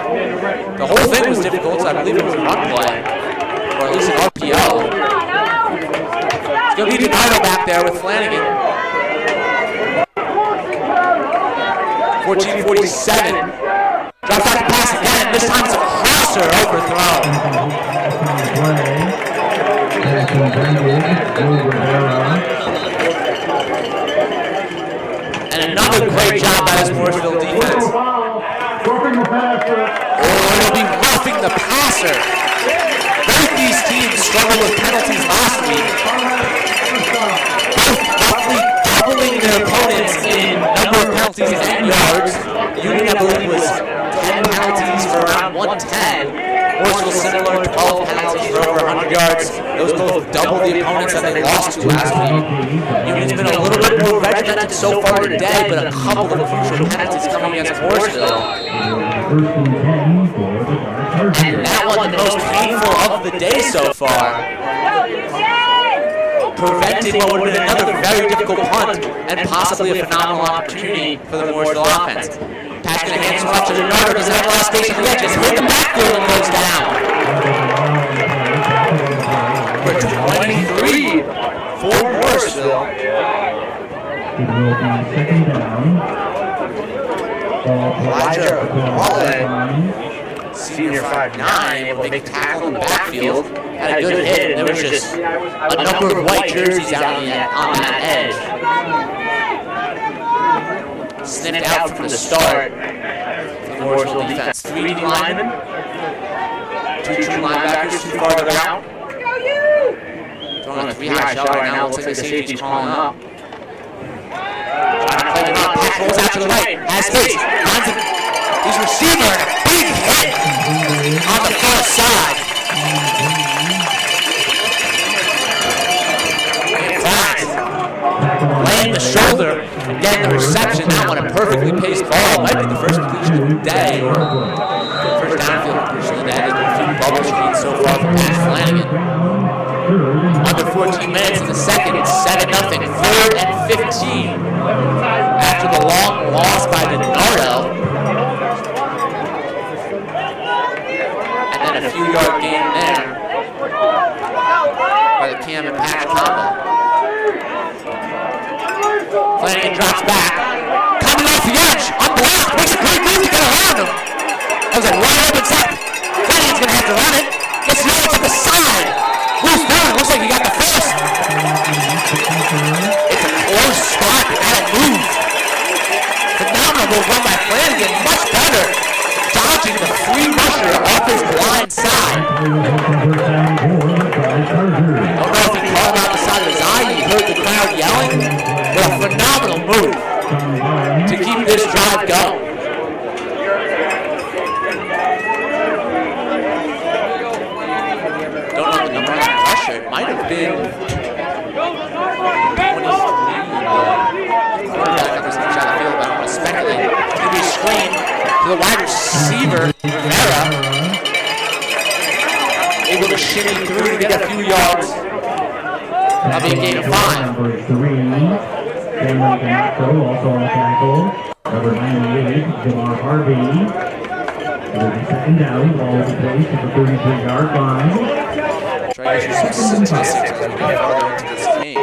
The whole thing was difficult, so I believe it was a run play. Or at least an RPO. It's going to be Donato back there with Flanagan. 14:47. Drops back to pass again. This time it's a crosser overthrown. And another great job by this Morrisville defense. Oh, it'll be roughing the passer. Both these teams struggled with penalties last week. Both roughly doubling their opponents in number of penalties and yards. Union, I believe, was 10 penalties for around 110. Morrisville similar, 12 penalties for over 100 yards. Those both double the opponents that they lost to last week. Union's been a little bit more regimented so far today, but a couple of crucial penalties coming against Morrisville. And that one, the most painful of the day so far. Preventing what would have been another very difficult punt and possibly a phenomenal opportunity for the Morrisville offense. Pass going to hand off to the runner. Does that last station yet? Just hit the backfield and goes down. For 23 for Morrisville. It will be second down. Elijah Mullen, senior 5'9", able to make a tackle in the backfield. Had a good hit, and there was just a number of white jerseys out on that edge. Snipped out from the start for the Morrisville defense. 3 D linemen, 2 true linebackers, 2 farther out. Throwing a 3 high shot right now. Looks like the safety's calling up. Trying to play the run. Pass rolls out to the right. Has space. Finds his receiver. Big hit on the far side. Laying the shoulder. Again, the reception. That one a perfectly paced ball. Might be the first completion of the day, or first downfield completion of the day. There's been a few bubble screens so far from Pat Flanagan. Under 14 minutes in the second, it's 7-0. 3rd and 15. After the long loss by Donato. And then a few yard gain there by the Cam and Pat combo. Flanagan drops back. Coming off the edge. Unblocked. Makes a great move to get around him. That was a wide open set. Flanagan's going to have to run it. Gets it to the side. Who's down? Looks like he got the first. It's a close spot. That'll move. Phenomenal run by Flanagan. Much better. Dodging the free rusher off his blind side. I don't know if he called out the side of his eye. He heard the crowd yelling. But a phenomenal move to keep this drive going. Don't know the number on the pressure. It might have been 23. Quarterback on the side of the field, but I'm going to speculate. It's going to be a screen to the wide receiver, Rivera. Able to shimmy through to get a few yards. That'll be a gain of 5. Number 3, Cameron Canaco, also on the tackle. Number 98, Jamar Harvey. It'll be second down, ball will be placed at the 33-yard line. Try to use some statistics as we get further into this game.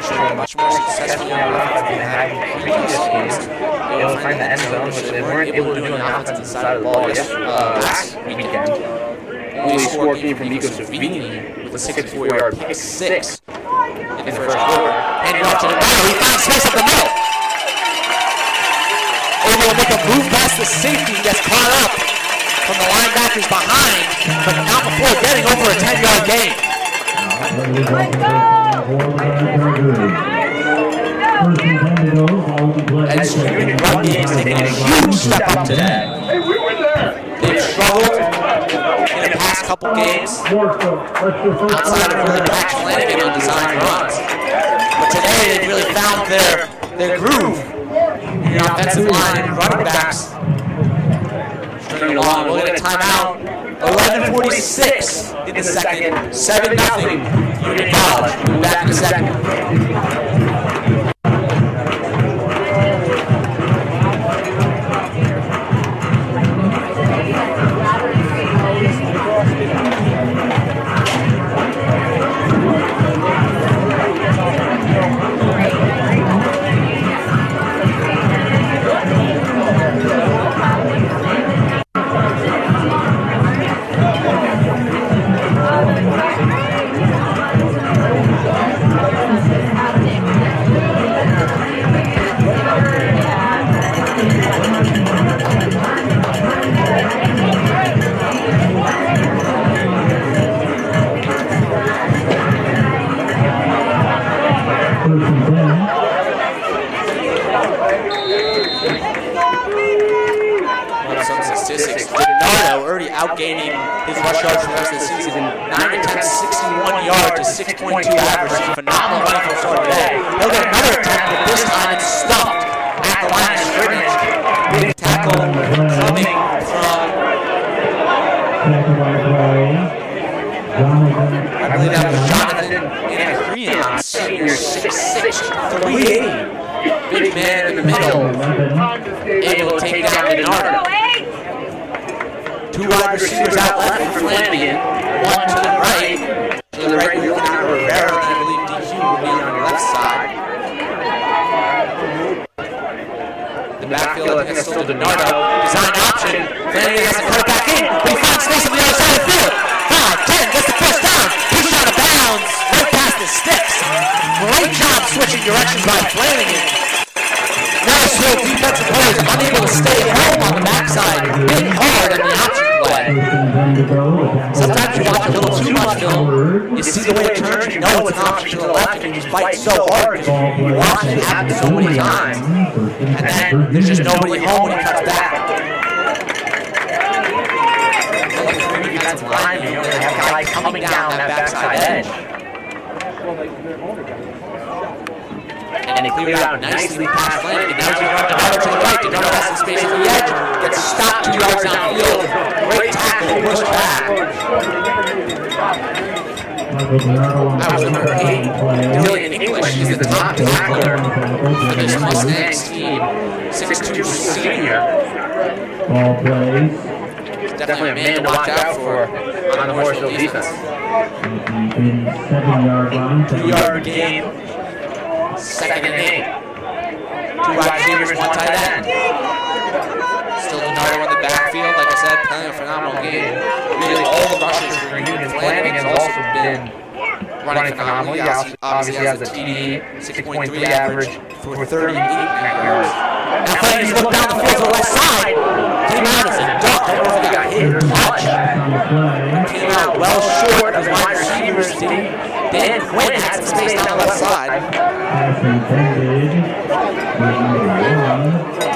Showing much more successful on offense than they had in previous games. They will find the end zone, which they weren't able to do on the offensive side of the ball last weekend. Only scored game from Nico Savini with a 64-yard pick 6 in the first quarter. And you're watching it now. He finds space up the middle. Able to make a move past the safety. He gets caught up from the linebackers behind, but not before getting over a 10-yard gain. And Union run game is taking a huge step up today. Hey, we were there. They've struggled in the past couple games outside of really Max Flanagan on design runs. But today they really found their groove in the offensive line and running backs. Stringing along. We'll get a timeout. 11:46 in the second. 7-0 Union College. We'll be back in a second. Outgaining his rush yards for the rest of the season. 9 attempts, 61 yards to 6.2 average. Phenomenal running from start today. He'll get another attempt, but this time it's stuffed at the line of scrimmage. Big tackle coming from, I believe that was Jonathan Anacreon, senior, 6'6", 380. Big man in the middle, able to take down Bernardo. 2 wide receivers out left for Flanagan, 1 to the right. To the right, we're looking at Rivera, and I believe DQ will be on your left side. The backfield, I think it's still Donardo. Design option. Flanagan has to cut it back in, but he finds space on the other side of the field. 5, 10, gets the first down. Pushed out of bounds, right past the sticks. Great job switching directions by Flanagan. Morrisville defensive players unable to stay at home on the backside, hitting hard on the option play. Sometimes you watch a little too much film, you see the way it turns, you know it's an option to the left, and you fight so hard because you watch it happen so many times, and then there's just nobody home when he cuts back. Like the 3 defensive linemen, you know, they have guys coming down that backside edge. And they clear it out nicely past Flanagan. Now he's going to run Donardo to the right. Donardo has some space on the edge. Gets stopped 2 yards downfield. Great tackle, push back. That was number 8. Dillian English is the top tackler for this Mustangs team. 6'2" senior. Ball plays. Definitely a man to watch out for on the Morrisville defense. 7-yard line. 2-yard gain. 2nd and 8. 2 wide receivers, 1 tight end. Still Donardo on the backfield. Like I said, playing a phenomenal game. Really, all the rushes for Union Flanagan has also been running phenomenally. Obviously has a TD, 6.3 average for 38 yards. Now Flanagan's looked down the field to the left side. Came out as a duck. I don't know if he got hit much. Came out well short of wide receivers. Dan Quinn had some space down the left side.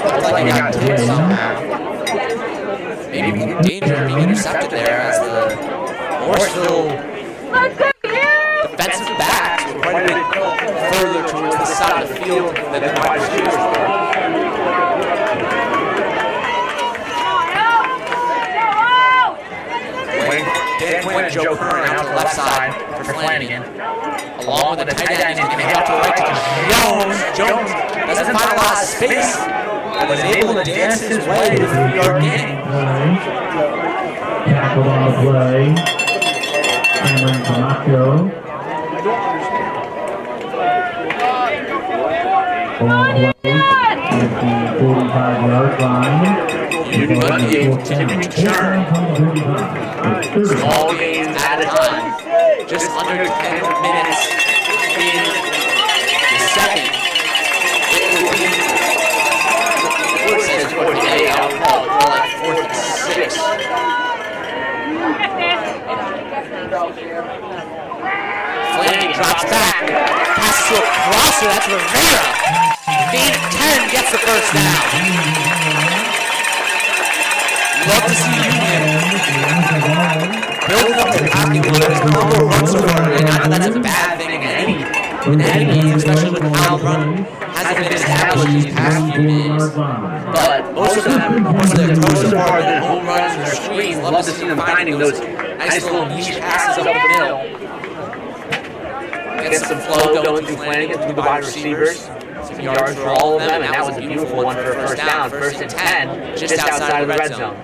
Looks like he got tipped somehow. Maybe in danger of being intercepted there as the Morrisville defensive backs were quite a bit further towards the side of the field than the wide receivers were. Dan Quinn and Joe Curran out to the left side for Flanagan. Along with the tight end, he's going to head out to the right to Jones. Jones doesn't find a lot of space, but was able to dance his way to the 3-yard gain. Tackle on the play. Cameron Camacho. Ball play at the 45-yard line. Run game continuing to churn. Small gains at a time. Just under 10 minutes in the second. It will be, it says 48, I'll call it more like 46. Flanagan drops back. Passes to a crosser, that's Rivera. Gain of 10 gets the first down. Love to see Union building up the passing game. There's no more runs to run, and I know that's a bad thing in any game, especially when Kyle Run hasn't been established these past few days. But most of them, most of their approaches are their home runs and their screens. Love to see them finding those nice little niche passes up the middle. Get some flow going through Flanagan, through the wide receivers. Some yards for all of them, and that was a beautiful one for a first down. First and 10, just outside of the red zone.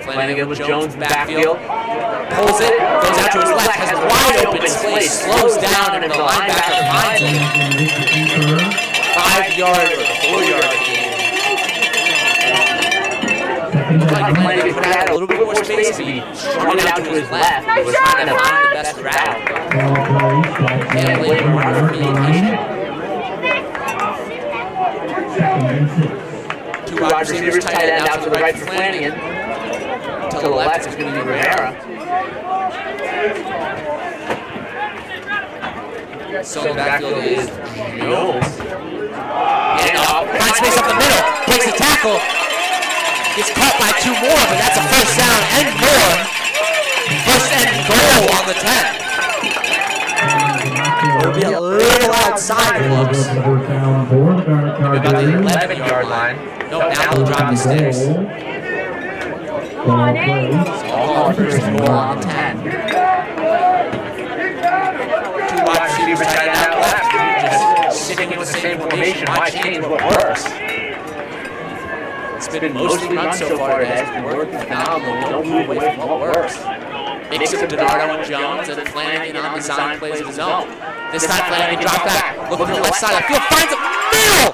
Flanagan with Jones in the backfield. Pulls it, goes out to his left, has a wide open space, slows down, and the linebacker finds him. 5-yard or 4-yard gain. Flanagan could have had a little bit more space to be strung out to his left. He was trying to find the best route. And later, runner being patient. Two wide receivers, tight end out to the right for Flanagan. To the left is going to be Rivera. So the backfield is Jones. And finds space up the middle. Breaks the tackle. Gets caught by 2 more, but that's a first down and more. First and goal on the 10. It'll be a little outside, it looks. About the 11-yard line. No, now they'll drop the sticks. All first and goal on 10. 2 wide receivers tight end out left. Just sticking with the same formation. Why change what works? It's been mostly run so far today. It's been working phenomenal. Don't move away from what works. Mix of DiNardo and Jones, and Flanagan on design plays of his own. This time Flanagan dropped back. Looking to the left side of the field. Finds a middle!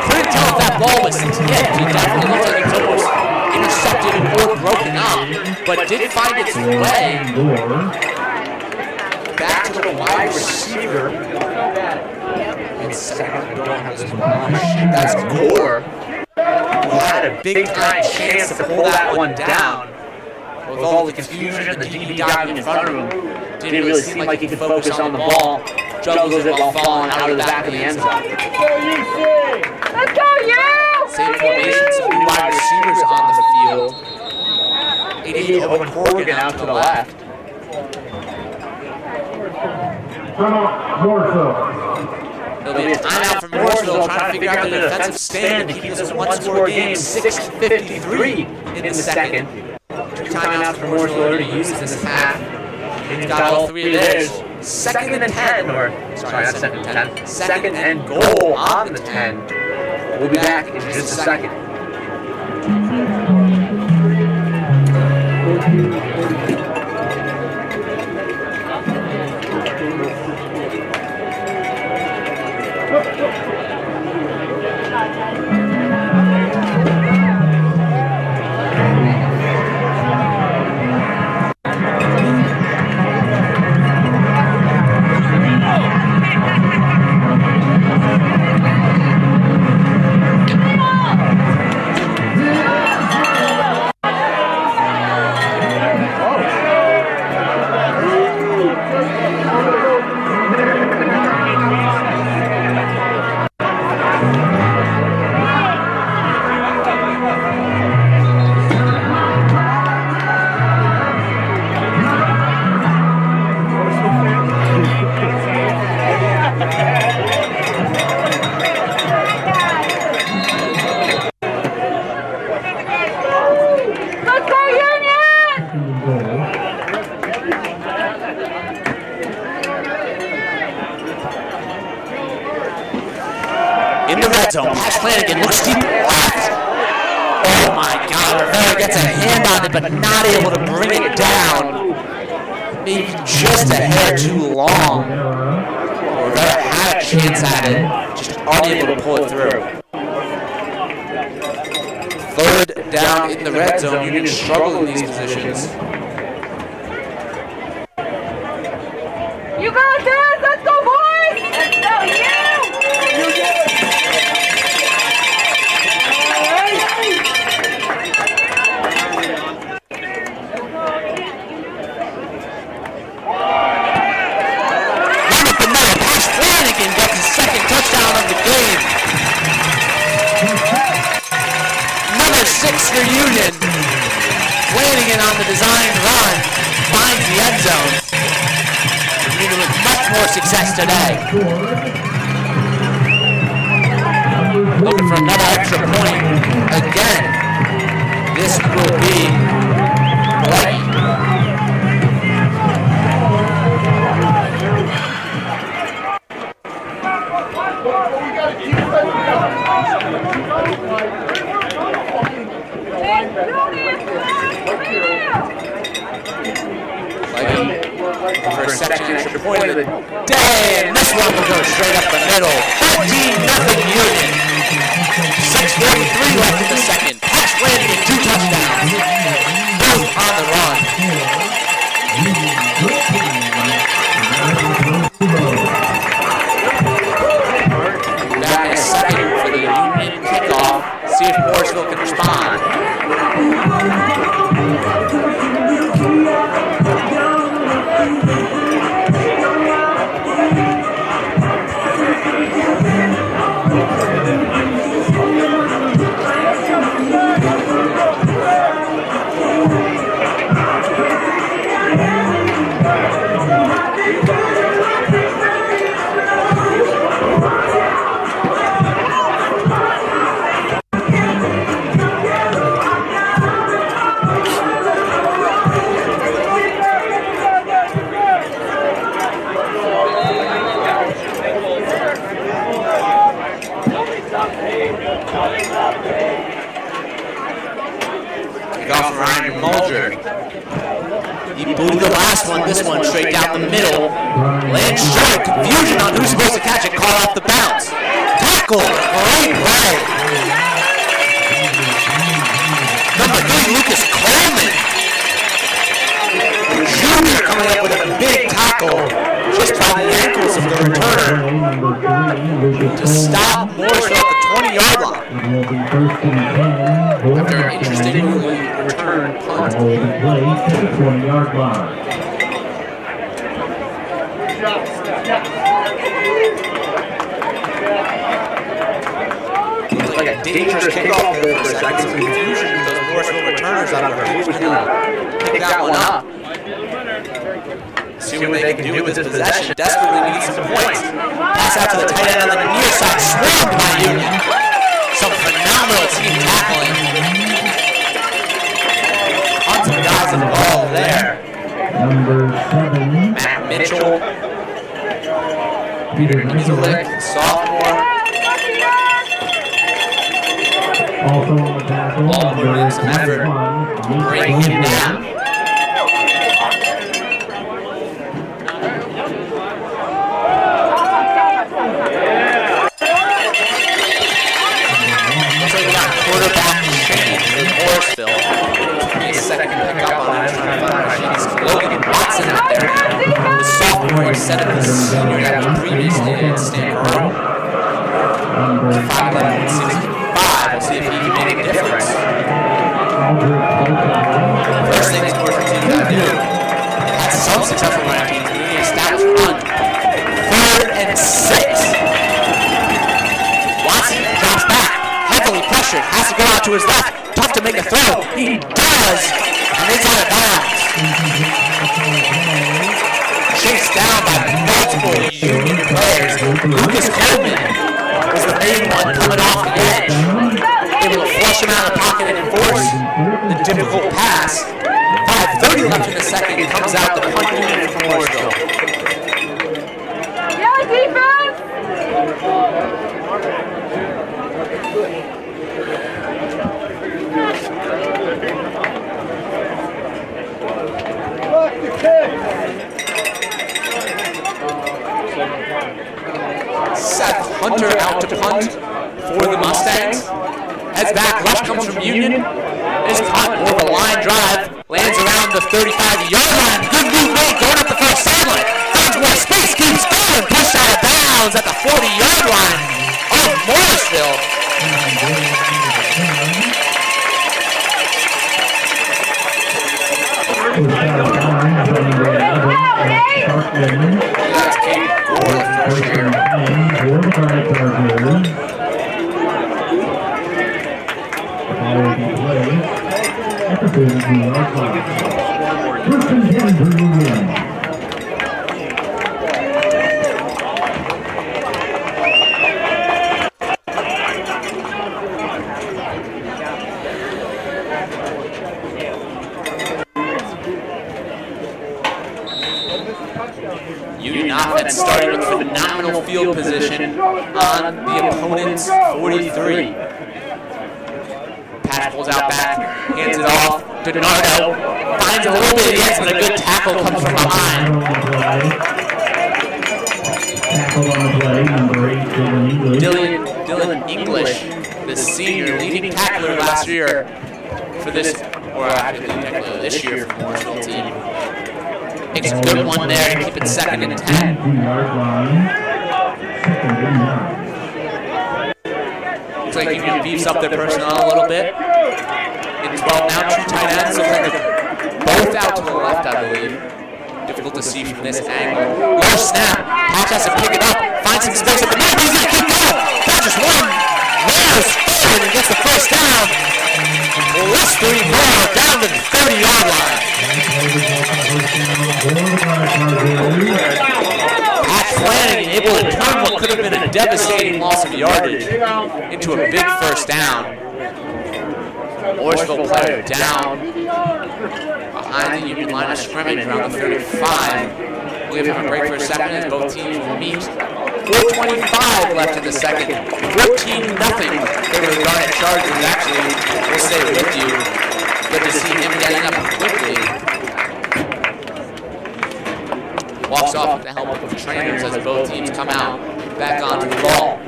Couldn't tell if that ball was hit. It definitely looked like it was almost intercepted or broken up, but did find its way back to the wide receiver. I don't have this one. That's Gore, who had a big time chance to pull that one down. With all the confusion and the DB diving in front of him, didn't really seem like he could focus on the ball. Juggles it while falling out of the back of the end zone. Let's go, you! Same formation, some new wide receivers on the field. 88 Owen Corrigan out to the left. Morrisville. There'll be a timeout from Morrisville trying to figure out their defensive stand to keep this a one-score game. 6:53 in the second. 2 timeouts for Morrisville already used in this half. They've got all 3 of theirs. Second and 10, or sorry, not second and 10. Second and goal on the 10. We'll be back in just a second. red zone. Pass Flanagan looks deep left. Oh my God, Rivera gets a hand on it, but not able to bring it down. Maybe just a hair too long. Rivera had a chance at it, just unable to pull it through. Third down in the red zone. Union struggle in these positions. You got this! Let's go, boys! Let's go, you! Pass Flanagan gets his second touchdown of the game. Number 6 for Union. Flanagan on the design run finds the end zone. Union with much more success today. Looking for another extra point. Again, this will be Blake. For a second extra point of the day, and this one will go straight up the middle. 14-0 Union. 6:43 left in the second. Pass Flanagan, 2 touchdowns. Both on the run. Back in a second for the Union kickoff. See if Morrisville can respond. He booed the last one, this one straight down the middle. Land short, confusion on who's supposed to catch it, call off the bounce. Tackle, great play. Number 3, Lucas Coleman. Junior coming up with a big tackle just by the ankles of the returner to stop Morrisville at the 20-yard line. After an interesting return punt. 20-yard line. Looked like a dangerous kickoff there for a second. Some confusion with those Morrisville returners out of there. Who's going to pick that one up? See what they can do with this possession. Desperately needs some points. Pass out to the tight end on the near side. Swarmed by Union. Some phenomenal team tackling. Tons of guys involved there. Number 7. Matt Mitchell. Peter Nizulik, sophomore. Also on the tackle. All putting in some effort. Breaking it down. Quarterback change in Morrisville. A second pick up on that. Logan Watson out there. The sophomore instead of the senior that was previously in Stanford. 5'11", 65. We'll see if he can make a difference. First thing this Morrisville team got to do. Had some successful running teams. We need a established run. 3rd and 6. Watson drops back. Heavily pressured, has to go out to his left. Tough to make a throw. He does, and it's out of bounds. Chased down by multiple Union players. Lucas Coleman was the main one coming off the edge, able to flush him out of the pocket and enforce the difficult pass. 5:30 left in the second. Comes out the punt unit from Morrisville. Yeah, defense! punter out to punt for the Mustangs. Heads back, rush comes from Union. This punt, more of a line drive, lands around the 35-yard line. Good movement, going up the far sideline. Finds more space, keeps going, pushed out of bounds at the 40-yard line of Morrisville. That's Kate Gore, the first year. At the 32-yard line. First and 10 for Union. Union offense starting with phenomenal field position on the opponent's 43. Pat pulls out back, hands it off. Donardo finds a little bit of the end, but a good tackle comes from behind. Tackle on the play, number 8, Dylan English, the senior leading tackler last year for this, or actually leading tackler this year for the Morrisville team. Makes a good one there to keep it 2nd and 10. 2-yard line. 2nd and 9. Looks like Union beefs up their personnel a little bit. In 12 now, 2 tight ends. Looks like they're both out to the left, I believe. Difficult to see from this angle. Low snap. Patch has to pick it up. Finds some space at the middle. He's going to keep going. Patch just one. Rares forward and gets the first down. Less 3 more down to the 30-yard line. Pat Flanagan able to turn what could have been a devastating loss of yardage into a big first down. Morrisville player down behind the Union line of scrimmage around the 35. We'll give him a break for a second as both teams will meet. 4:25 left in the second. 14-0 favor the Garnet Chargers. Actually, we'll stay with you. Good to see him getting up quickly. Walks off with the help of the trainers as both teams come out back onto the ball.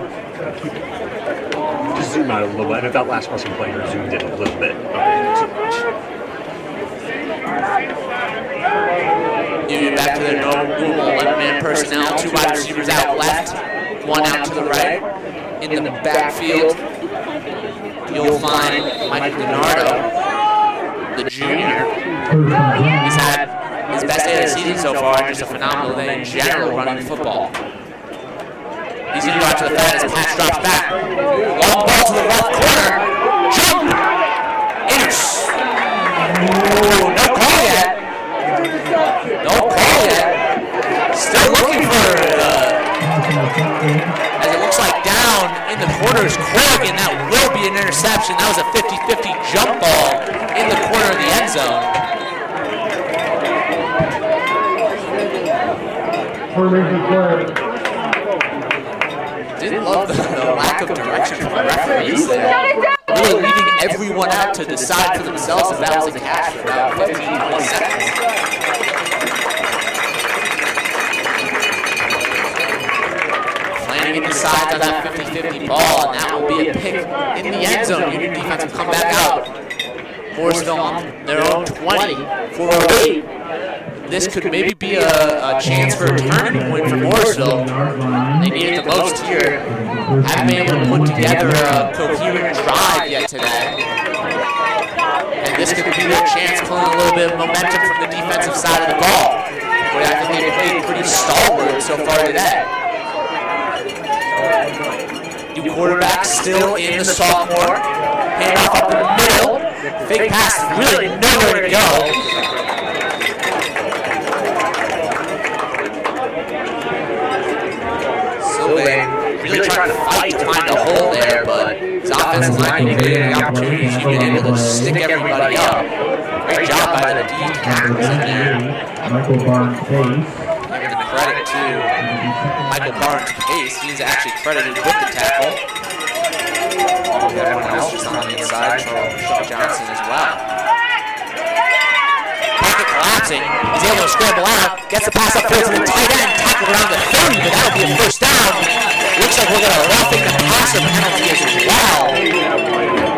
Just zoom out a little bit. If that last crossing player zoomed in a little bit. Union back to their normal 11-man personnel. 2 wide receivers out left, 1 out to the right. In the backfield, you'll find Michael Donardo, the junior. He's had his best day of the season so far, and just a phenomenal day in general running football. He's going to go out to the flat as Patch drops back. Long ball to the left corner. Jump! Inch. Oh, no call yet. No call yet. Still looking for as it looks like down in the corner is Corrigan. That will be an interception. That was a 50-50 jump ball in the corner of the end zone. Didn't love the lack of direction from the referees there. Really leaving everyone out to decide for themselves if that was a catch for about 15-20 seconds. Flanagan decides on that 50-50 ball, and that will be a pick in the end zone. Union defense will come back out. Morrisville on their own 20 for a lead. This could maybe be a chance for a turning point for Morrisville. They need it the most here. Haven't been able to put together a coherent drive yet today. And this could be their chance, pulling a little bit of momentum from the defensive side of the ball. But I think they've played pretty stalwart so far today. New quarterback still in the sophomore. Hand off up the middle. Fake pass, really nowhere to go. Really trying to fight to find a hole there, but his offensive line created the opportunities. You've been able to stick everybody up. Great job by the D tackles in there. Michael Barnes Pace. Giving the credit to Michael Barnes Pace. He's actually credited with the tackle. Everyone else just on the inside. Charles Johnson as well. Pocket collapsing. He's able to scramble out. Gets the pass up field to the tight end. Tackled around the 30, but that'll be a first down. Looks like we're going to roughing the passer penalty as well.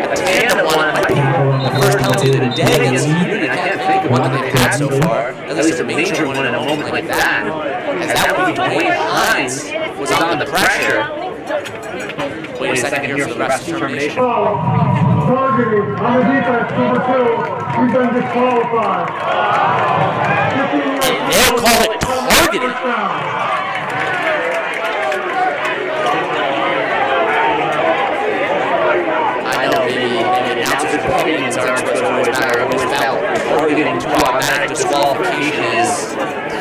A tandem one might be the first penalty of the day against Union. I can't think of one that they've had so far. At least a major one in a moment like that. As that would be Dwayne Hines was on the pressure. Wait a second here for the rest of termination. Targeting on the defense, number 2. He's been disqualified. They'll call it targeting. I know maybe announcers' opinions aren't supposed to always matter. I've always felt targeting to automatic disqualification is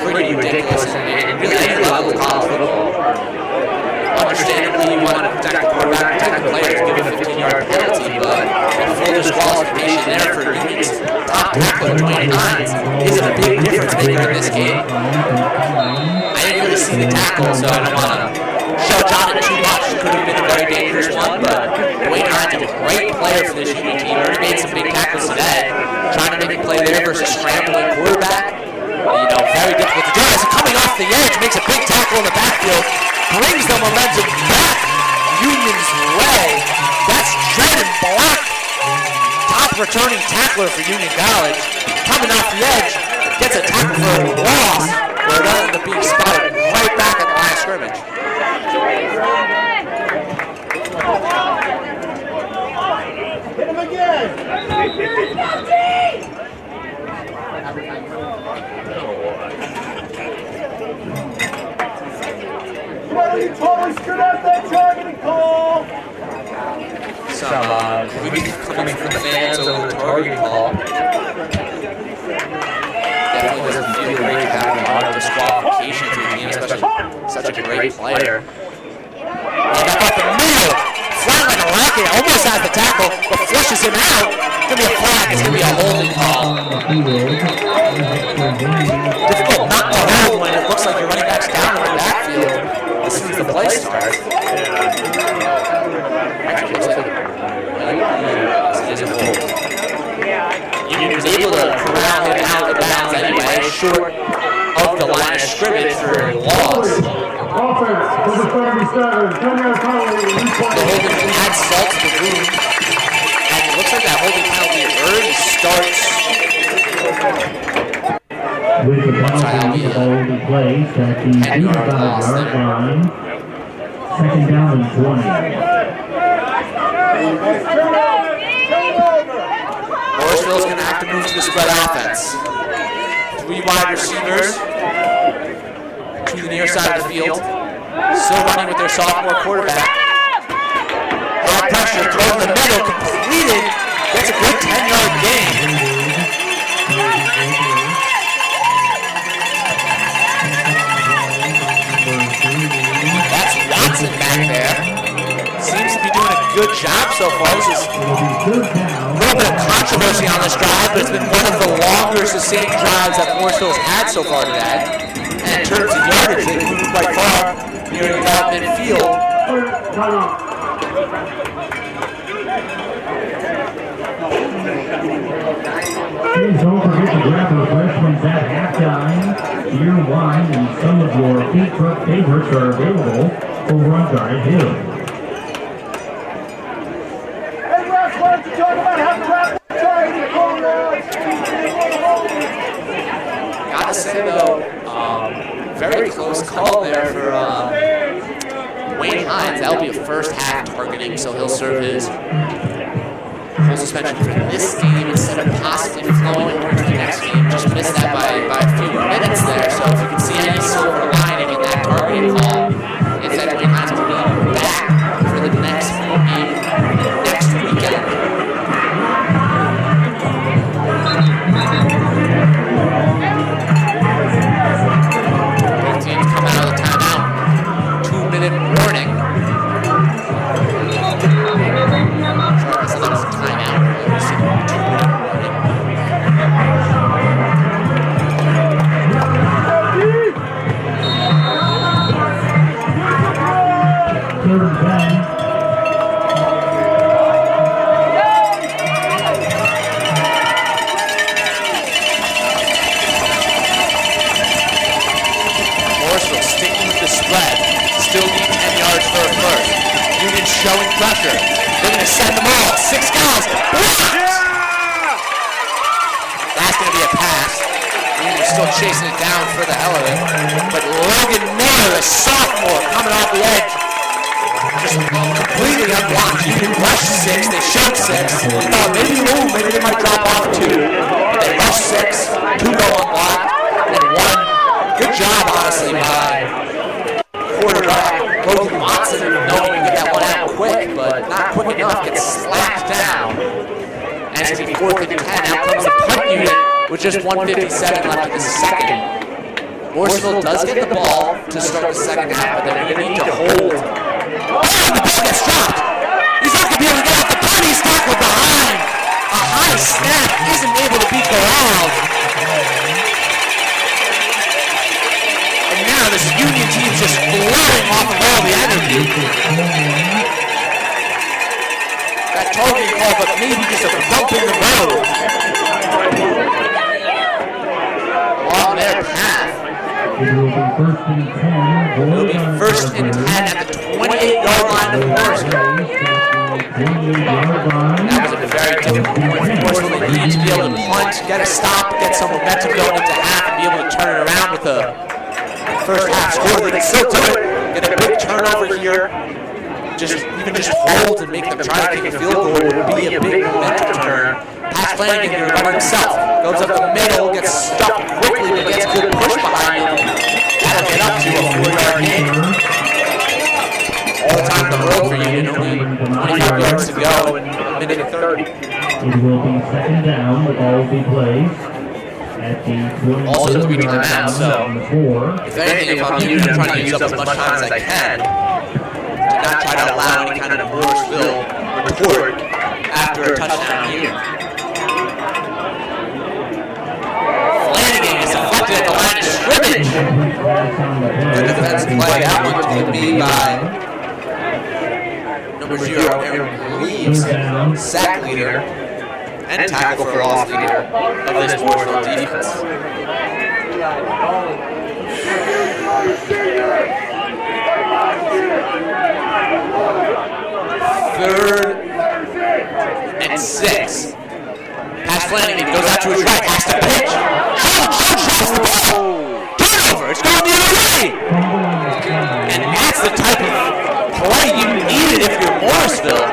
pretty ridiculous and really any level of college football. Understandably, you want to protect the quarterback, protect the players, give a 15-yard penalty, but a full disqualification there for Union's top tackler, Dwayne Hines, isn't a big difference making in this game. I didn't really see the tackle, so I don't want to shout on it too much. Could have been a very dangerous one, but Dwayne Hines is a great player for this Union team. He made some big tackles today, trying to make a play there versus scrambling quarterback. You know, very difficult to do. As coming off the edge, makes a big tackle in the backfield, brings the momentum back Union's way. That's Jordan Black, top returning tackler for Union College. Coming off the edge, gets a tackle for a loss, where it ends up being spotted right back at the line of scrimmage. Hit him again. Well, you totally screwed up that targeting call. Some grief coming from the fans over the targeting call. Definitely doesn't feel great to have a lot of disqualification for the team, especially such a great player. Back up the middle, flat like a rocket, almost has the tackle, but flushes him out. It's going to be a flag, it's going to be a holding call. Difficult not to hold when it looks like your running back's down in the backfield as soon as the play starts. Actually, looks like it is a hold. Union was able to corral him out of bounds anyway, short of the line of scrimmage for a loss. Offense, number 77, 10-yard penalty. The holding adds salt to the wound, and it looks like that holding penalty already starts. With the penalty, the ball will be placed at the 85-yard line. Second down and 20. Morrisville's going to have to move to the spread offense. 3 wide receivers to the near side of the field. Still running with their sophomore quarterback. High pressure, throw in the middle, completed. Gets a good 10-yard gain. That's Watson back there. Seems to be doing a good job so far. This is a little bit of controversy on this drive, but it's been one of the longer sustained drives that Morrisville's had so far today. And in terms of yardage, they moved quite far near about midfield. Please don't forget to grab refreshments at halftime. Beer, wine, and some of your food truck favorites are available over on Drive Hill. Hey, Russ, why don't you talk about how crap the targeting call was? Gotta say though, very close call there for Wayne Hines. That'll be a first half targeting, so he'll serve his full suspension for this game instead of possibly flowing over to the next game. Just missed that by a few minutes there. So if you can see any silver lining in that targeting call, it's that Wayne Hines will be back for the next game next weekend. Both teams come out of the timeout. 2-minute warning. Sorry, I thought it was a timeout. pressure. They're going to send them all. 6 guys. That's going to be a pass. Union's still chasing it down for the hell of it. But Logan Miller, a sophomore, coming off the edge. Just completely unblocked. Union rushed 6. They showed 6. We thought maybe they might drop off 2. But they rushed 6. 2 go unblocked. And 1. Good job, honestly, by quarterback Logan Watson, knowing to get that one out quick, but not quick enough. Gets slapped down. And it's going to be 4th and 10. Out comes the punt unit with just 1:57 left in the second. Morrisville does get the ball to start the second half, but they're going to need to hold. Oh, the ball gets dropped. He's not going to be able to get off the punt. He's tackled behind. A high snap isn't able to beat corralled. And now this Union team's just flowing off of all the energy. That targeting call, but maybe just a bump in the road. Along their path. It will be 1st and 10. It'll be 1st and 10 at the 28-yard line of Morrisville. That was a very difficult point for Morrisville. They need to be able to punt, get a stop, get some momentum going into half, and be able to turn it around with a first half score. They can still do it. Get a big turnover here. Just hold and make them try to kick a field goal would be a big momentum turner. Pat Flanagan here by himself. Goes up the middle, gets stuck quickly, but gets a good push behind him. That'll get up to a 4-yard gain. All the time in the world for Union, only 25 yards to go in a minute and 30. It will be 2nd down. The ball will be placed at the Also tweaking them out, so if if anything, if I'm Union, I'm trying to use up as much time as I can to not try to allow any kind of Morrisville retort after a touchdown here. Flanagan is deflected at the line of scrimmage. Good defensive play. That one's going to be by number 0, Aaron Reeves, sack leader and tackle for loss leader of this Morrisville defense. 3rd and 6. Pass Flanagan goes out to his right, has to pitch. Turnover, it's going the other way. And that's the type of play you needed if you're Morrisville.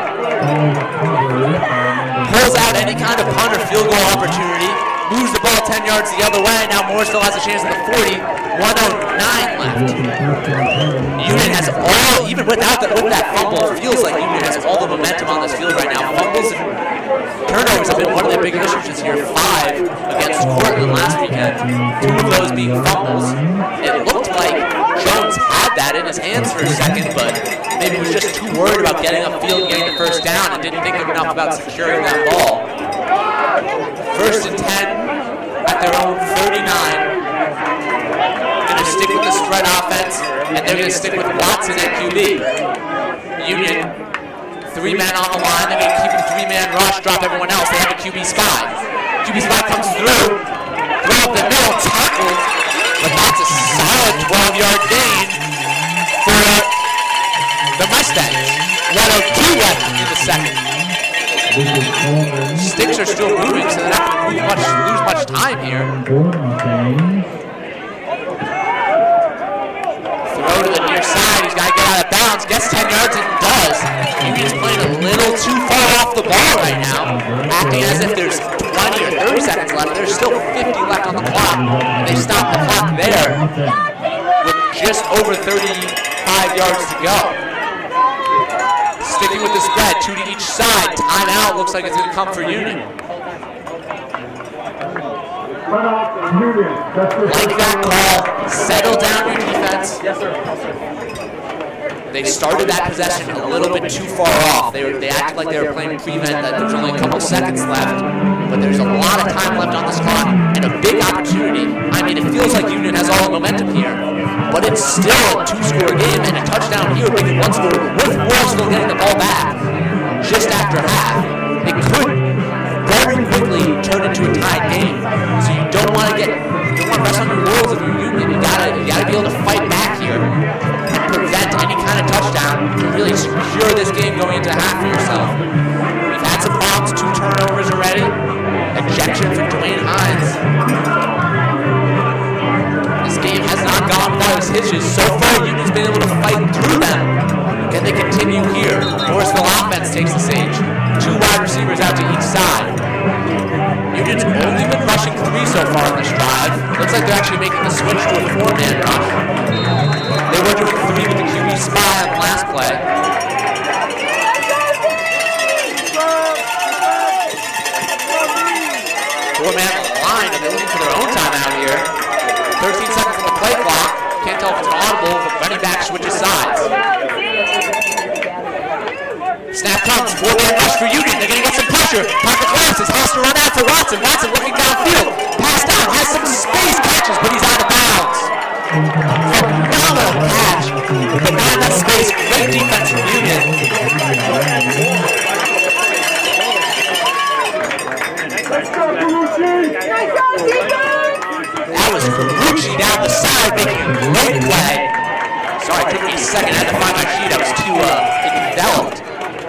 Pulls out any kind of punt or field goal opportunity. Moves the ball 10 yards the other way. Now Morrisville has a chance at the 40. 1:09 left. Union has all, even with that fumble, feels like Union has all the momentum on this field right now. Fumbles and turnovers have been one of their big issues this year. 5 against Portland last weekend. 2 of those being fumbles. It looked like Jones had that in his hands for a second, but maybe was just too worried about getting upfield, getting the first down, and didn't think enough about securing that ball. 1st and 10 at their own 39. Going to stick with the spread offense, and they're going to stick with Watson at QB. Union, 3-man on the line. They're going to keep the 3-man rush, drop everyone else. They have a QB spy. QB spy comes through, throw up the middle, tackled, but that's a solid 12-yard gain for the Mustangs. 1:02 left in the second. Sticks are still moving, so they're not going to lose much time here. Throw to the near side. He's got to get out of bounds. Gets 10 yards and does. Union's playing a little too far off the ball right now, acting as if there's 20 or 30 seconds left. There's still 50 left on the clock, and they stop the clock there with just over 35 yards to go. Sticking with the spread, 2 to each side. Timeout looks like it's going to come for Union. Like that call. Settle down your defense. Yes, sir. They started that possession a little bit too far off. They acted like they were playing prevent, that there's only a couple seconds left. But there's a lot of time left on this clock and a big opportunity. I mean, it feels like Union has all the momentum here. But it's still a 2-score game, and a touchdown here would make it 1 score with Morrisville getting the ball back just after half. It could very quickly turn into a tied game. So you don't want to rest on your laurels if you're Union. You gotta be able to fight back here and prevent any kind of touchdown to really secure this game going going into half for yourself. We've had some problems, 2 turnovers already. Ejection from Dwayne Hines. This game has not gone without its hitches. So far, Union's been able to fight through them. Can they continue here? Morrisville offense takes the stage. 2 wide receivers out to each side. Union's only been rushing 3 so far in this drive. Looks like they're actually making the switch to a 4-man rush. They were doing 3 with the QB spy on the last play. 4-man line, and they're looking for their own timeout here. 13 seconds on the play clock. Can't tell if it's audible, but running back switches sides. Snap comes, 4-man rush for Union. They're going to get some pressure. Bertagna-Class has to run out for Watson. Watson looking downfield. Pass down, has some space, catches, but he's out of bounds. Phenomenal catch, but not enough space. Great defense from Union. That was Ferrucci down the side making a great play. Sorry, it took me a second. I had to find my sheet. I was too enveloped.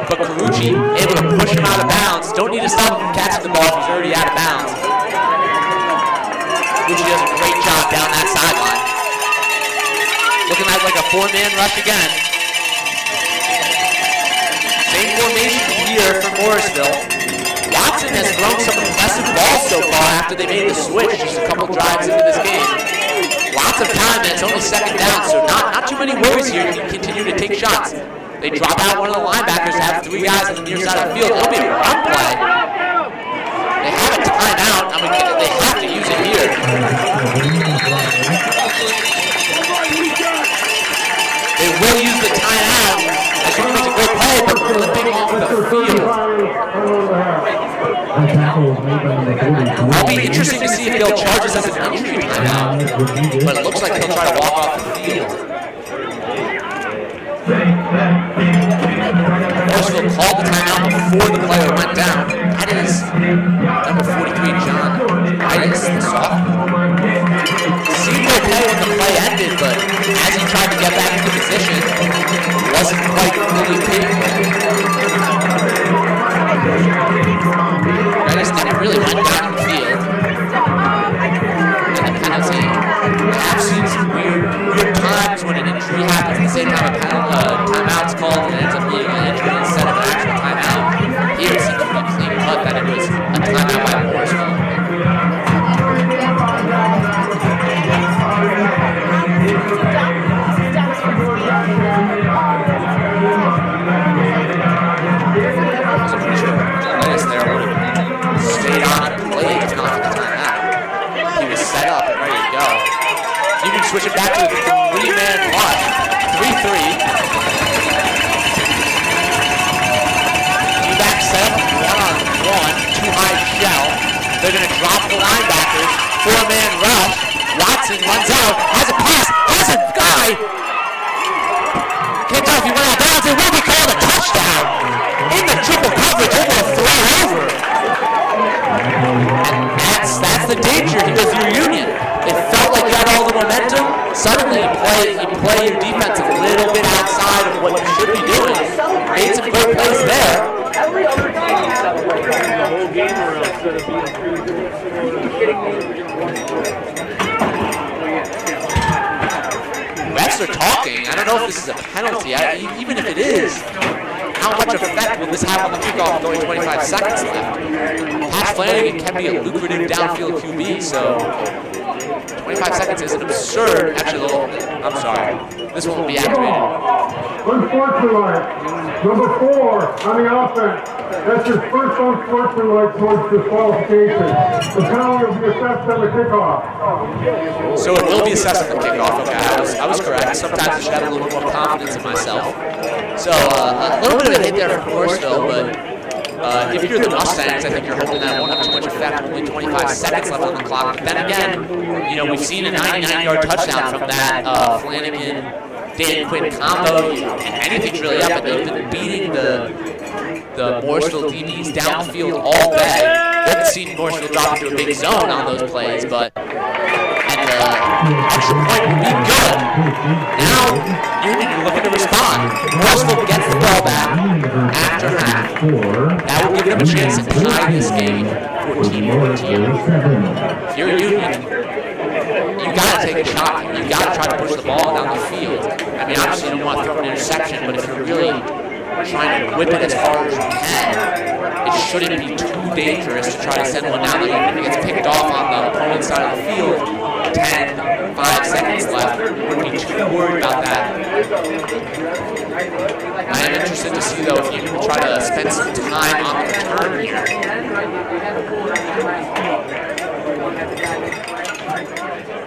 But Ferrucci able to push him out of bounds. Don't need to stop him from catching the ball if he's already out of bounds. Ferrucci does a great job down that sideline. Looking like a 4-man rush again. Same formation here for Morrisville. Watson has thrown some impressive balls so far after they made the switch just a couple drives into this game. Lots of time, and it's only 2nd down, so not too many worries here. You can continue to take shots. They drop out one of the linebackers to have 3 guys on the near side of the field. It'll be a run play. They have a timeout. I mean, they have to use it here. They will use the timeout. As you make a great play, but flipping off the field. It'll be interesting to see if they'll charge this as an injury timeout, but it looks like he'll try to walk off the field. Morrisville called the timeout before the player went down. That is number 43, John Titus, the sophomore. Seemed okay when the play ended, but as he tried to get back into position, wasn't quite fully capable. Titus never really went down the field. And the penalty. I've seen some weird times when an injury happens at the same time a timeout's called and it ends up being an injury instead of an actual timeout. Here it seems to be clean cut that it was a timeout by Morrisville. I'm pretty sure Titus there would have stayed on and played if not for the timeout. He was set up and ready to go. You can switch it back to the 3-man rush. 3-3. Back set up, 1-on-1, too high shell. They're going to drop the linebackers. 4-man rush. Watson runs out, has a pass, has a guy. Can't tell if he went out of bounds. It will be called a touchdown. In the triple coverage, able to throw over. And that's the danger here with your Union. It felt like you had all the momentum. Suddenly you play your defense a little bit outside of what you should be doing. Made some great plays there. Every other team celebrating the whole game around instead of being 3 Refs are talking. I don't know if this is a penalty. Even if it is, how much effect will this have on the kickoff with only 25 seconds left? Pat Flanagan can be a lucrative downfield QB, so 25 seconds is an absurd. Actually, I'm sorry. This won't be activated. Unsportsmanlike. Number 4 on the offense. That's his first unsportsmanlike towards disqualification. The penalty will be assessed on the kickoff. So it will be assessed at the kickoff. Okay, I was correct. Sometimes I should have a little more confidence in myself. So a little bit of a hit there from Morrisville, but if you're the Mustangs, I think you're hoping that it won't have too much effect. Only 25 seconds left on the clock. But then again, we've seen a 99-yard touchdown from that Flanagan Dan Quinn combo, and anything's really up, and they've been beating the Morrisville DBs down the field all day. We haven't seen Morrisville drop into a big zone on those plays, but and extra point would be good. Now, Union are looking to respond. Morrisville gets the ball back after half. That will give them a chance to tie this game 14-14. If you're Union, you gotta take a shot. You gotta try to push the ball down the field. I mean, obviously you don't want to throw an interception, but if you're really trying to whip it as hard as you can, it shouldn't be too dangerous to try to send one down. Even if it gets picked off on the opponent's side of the field, 5 seconds left. Wouldn't be too worried about that. I am interested to see, though, if you can try to spend some time on the return here.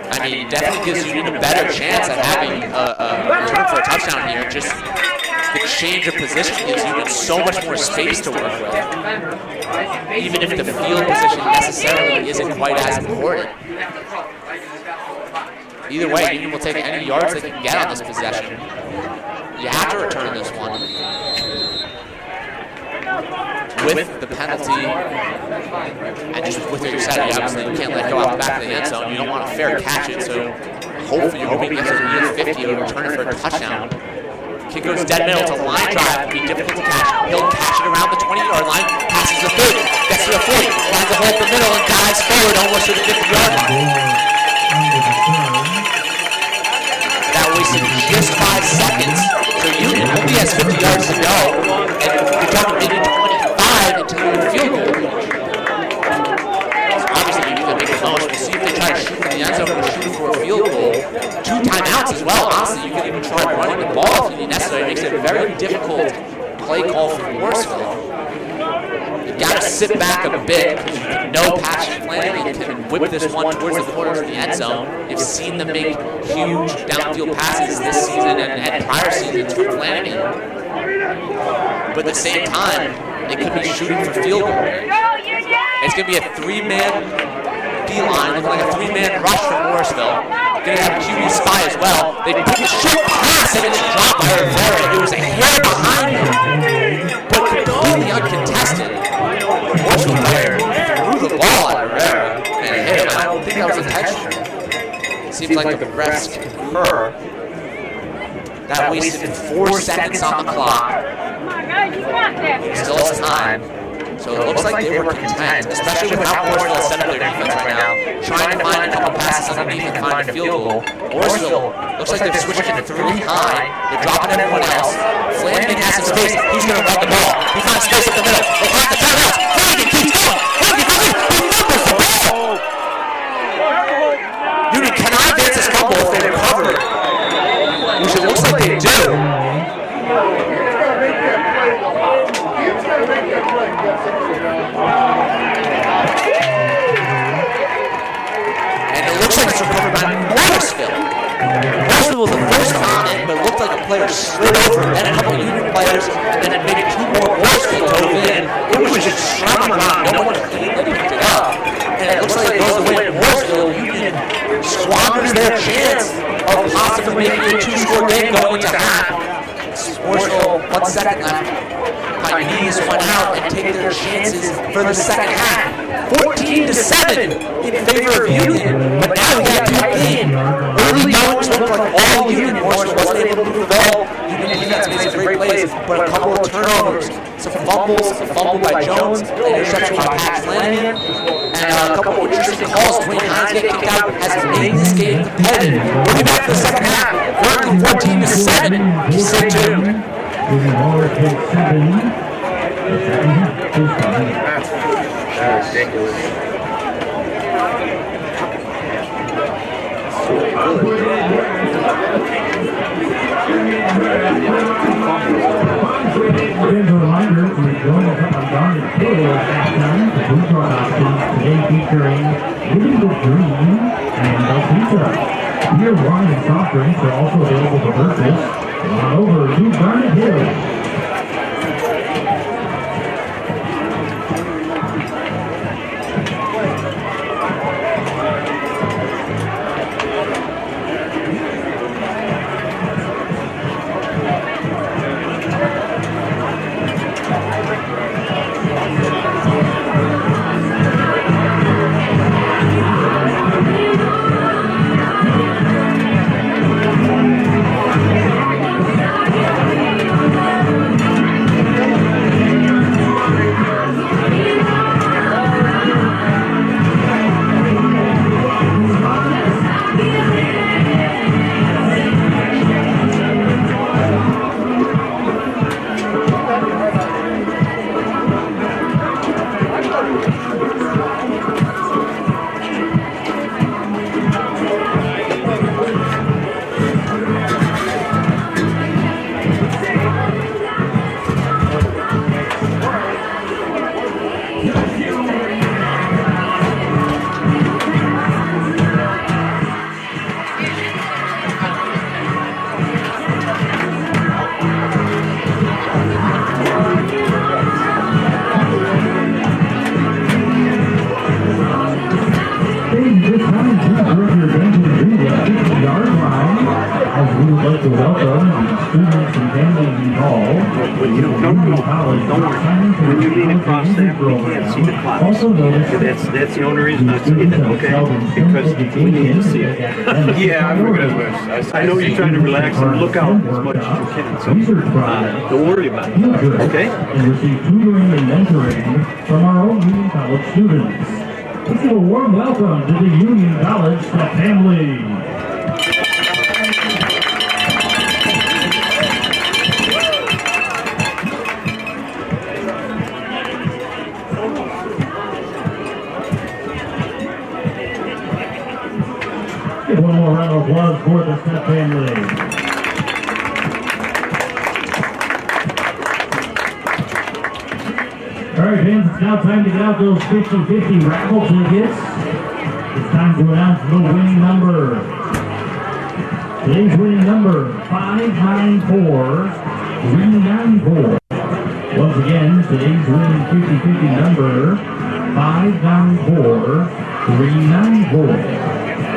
I mean, it definitely gives you a better chance at having a return for a touchdown here. Just the change of position gives you so much more space to work with. Even if the field position necessarily isn't quite as important. Either way, Union will take any yards they can get on this possession. You have to return this one. With the penalty, and just with what you said, obviously you can't let go out the back of the end zone. You don't want to fair catch it, so hopefully you're hoping to get to the 50 or return it for a touchdown. Kick goes dead middle. It's a line drive. It'll be difficult to catch. He'll catch it around the 20-yard line, passes the 30, gets to the 40, finds a hole in the middle, and dives forward almost to the 50-yard line. That wasted just 5 seconds. So Union only has 50 yards to go, and you're talking maybe 25 until you're in field goal range. So obviously you need to make the most. We'll see if they try to shoot from the end zone or shoot for a field goal. 2 timeouts as well. Honestly, you can even try running the ball if you need necessary. It makes it a very difficult play call for Morrisville. You've got to sit back a bit because you know Patrick Flanagan can whip this one towards the corners of the end zone. You've seen them make huge downfield passes this season and prior seasons for Flanagan. But at the same time, they could be shooting for field goal. It's going to be a 3-man D-line, looking like a 3-man rush from Morrisville. Going to have a QB spy as well. They put the short pass and it's dropped by Rivera. It was a hair behind him, but completely uncontested. Morrisville player threw the ball at Rivera and hit him. I don't think that was intentional. It seems like the refs concur. That wasted 4 seconds on the clock. Still has time. So it looks like they were content, especially with how Morrisville has set up their defense right now, trying to find a couple passes underneath and find a field goal. Morrisville looks like they're switching to 3 high. They're dropping everyone else. Flanagan has some space. He's going to run the ball. He finds space up the middle. They find the timeouts. Flanagan keeps going. Flanagan numbers the ball. Union cannot advance this fumble if they recover it, which it looks like they do. And it looks like it's recovered by Morrisville. Morrisville was the first on it, but it looked like a player slid over, and a couple Union players, and then maybe 2 more Morrisville dove in. It was just shot around. No one cleanly picked it up. And it looks like it goes the way of Morrisville. Union squanders their chance of possibly making a 2-score game going into half. Morrisville, 1 second left. Might knees one out and take their chances for the second half. 14-7 in favor of Union, but now we got a tight game. Early goings looked like all Union. Morrisville wasn't able to move the ball. Union defense made some great plays, but a couple of turnovers, some fumbles, a fumble by Jones, an interception by Pat Flanagan, and a couple of interesting calls. Dwayne Hines getting kicked out has made this game competitive. We'll be back for the second half. Currently 14-7. He said 2. That's ridiculous. Here's a reminder, we're going up on Garnet Hill at halftime. The food truck options today featuring Living the Dream and El Pizza. Beer, wine, and soft drinks are also available for purchase. Come on over to Garnet Hill. Union College Don't worry. When you lean across there, you can't see the clouds. Also notice That's the only reason I say that, okay? Because we need to see it. Yeah, I figured as much. I know you're trying to relax and look out as much as you can. So Research projects. don't worry about it. Okay? And receive tutoring and mentoring from our own Union College students. Let's give a warm welcome to the Union College step family. Give one more round of applause for the step family. All right, fans, it's now time to get out those 50-50 raffle tickets. It's time to announce the winning number. Today's winning number, 594-394. Once again, today's winning 50-50 number, 594-394.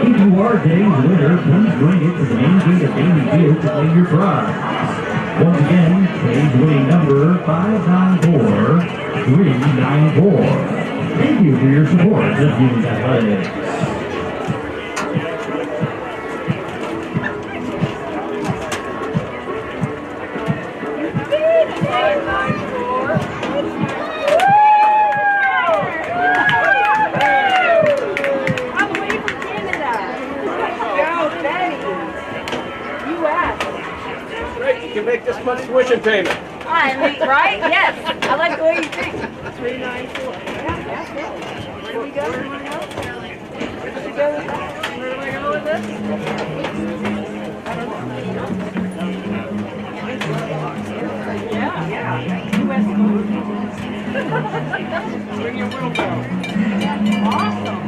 If you are today's winner, please bring it to the main gate of Bailey Field to claim your prize. Once again, today's winning number, 594-394. Thank you for your support of Union Athletics. You can make this much tuition payment. I mean, right? Yes. I like the way you think. 394. Yeah, that's it. Where do we go? Where do we go? Where do we go with that? Where do we go with this? Yeah. US. Bring your wheelbarrow. Awesome.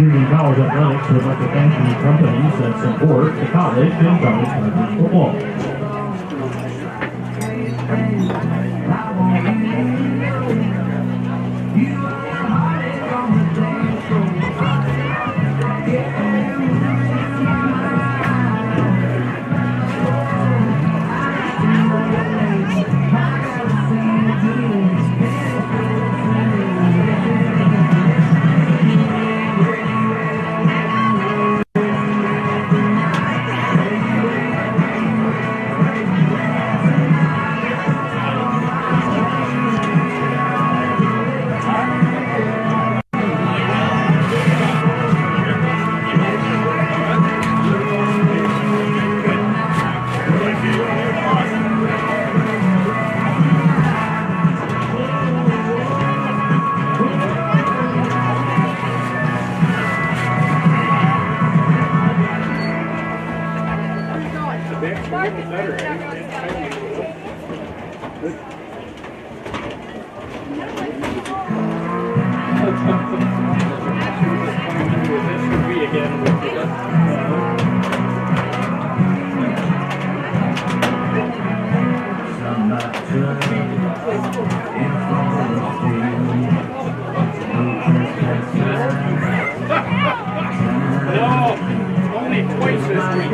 Union College Athletics would like to thank the companies that support the college and college Chargers football. Only twice this week.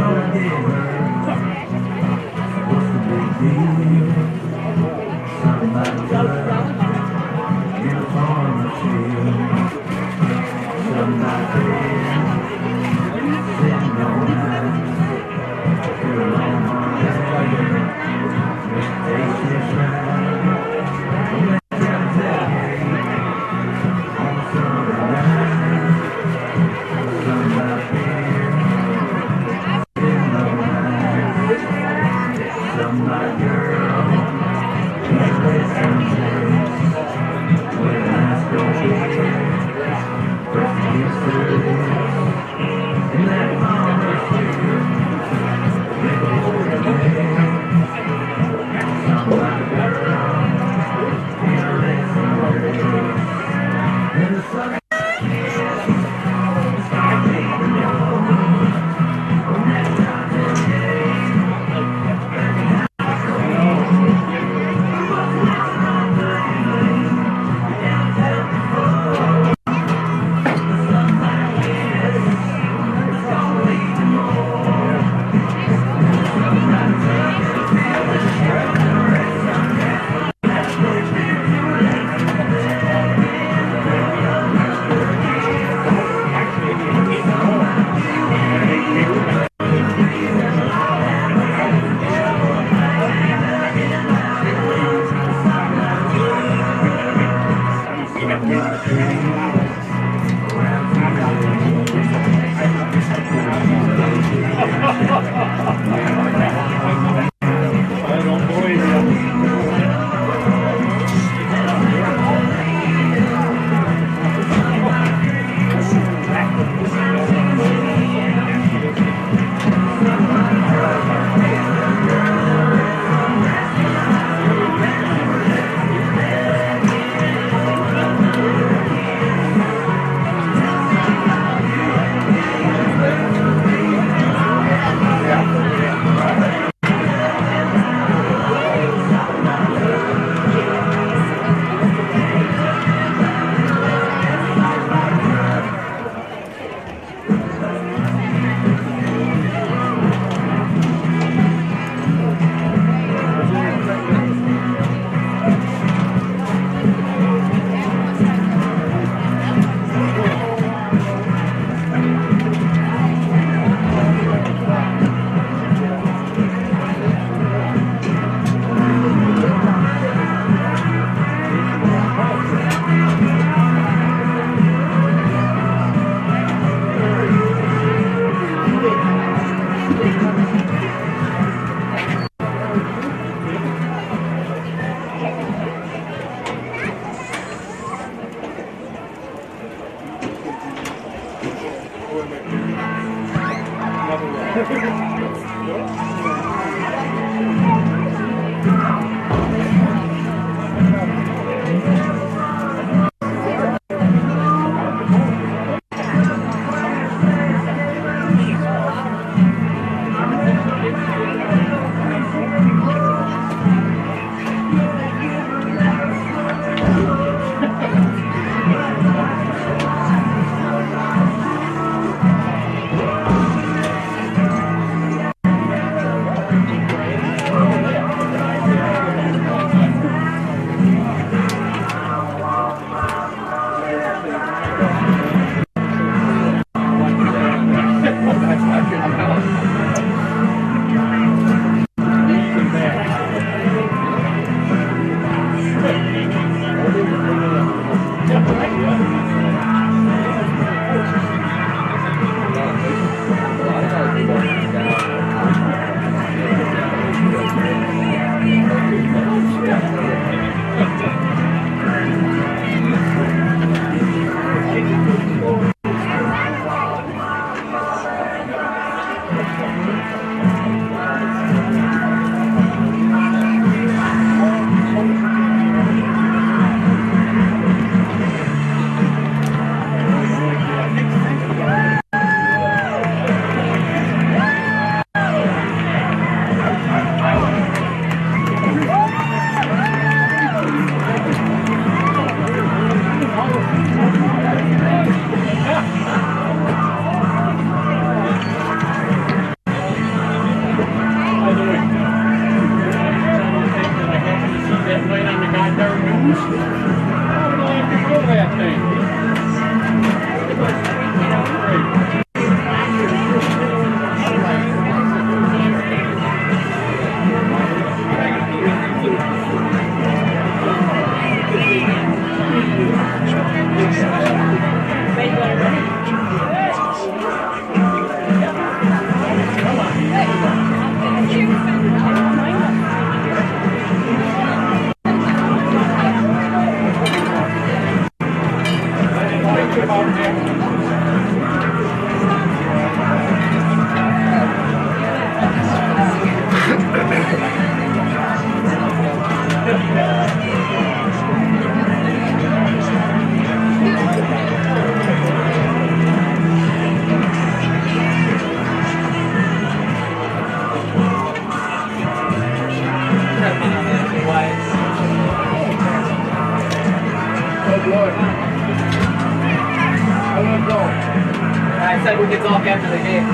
I said we could talk after the game.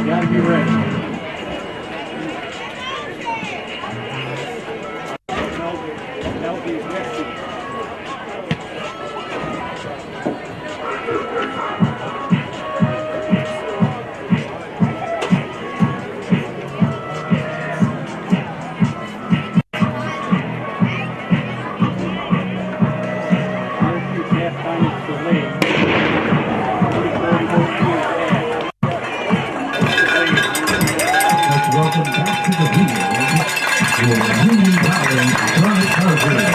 Gotta be ready. Welcome back to the field. Your Union College Chargers.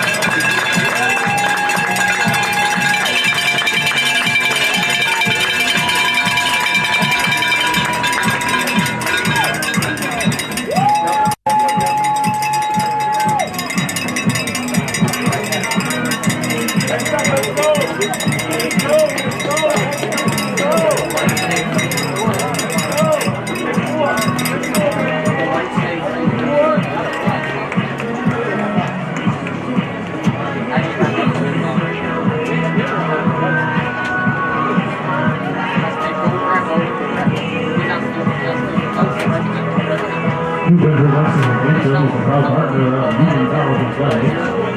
Who represents the winter is a proud partner of Union College Play,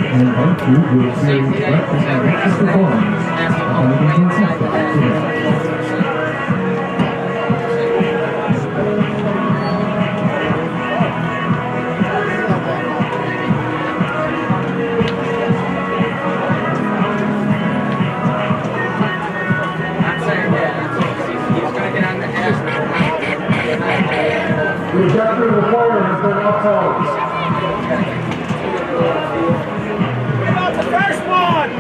and thank you to experience breakfast and breakfast performance on the Union South. I'm saying, yeah, he's going to get on the ass. The ejection of the player has been upheld. The first one!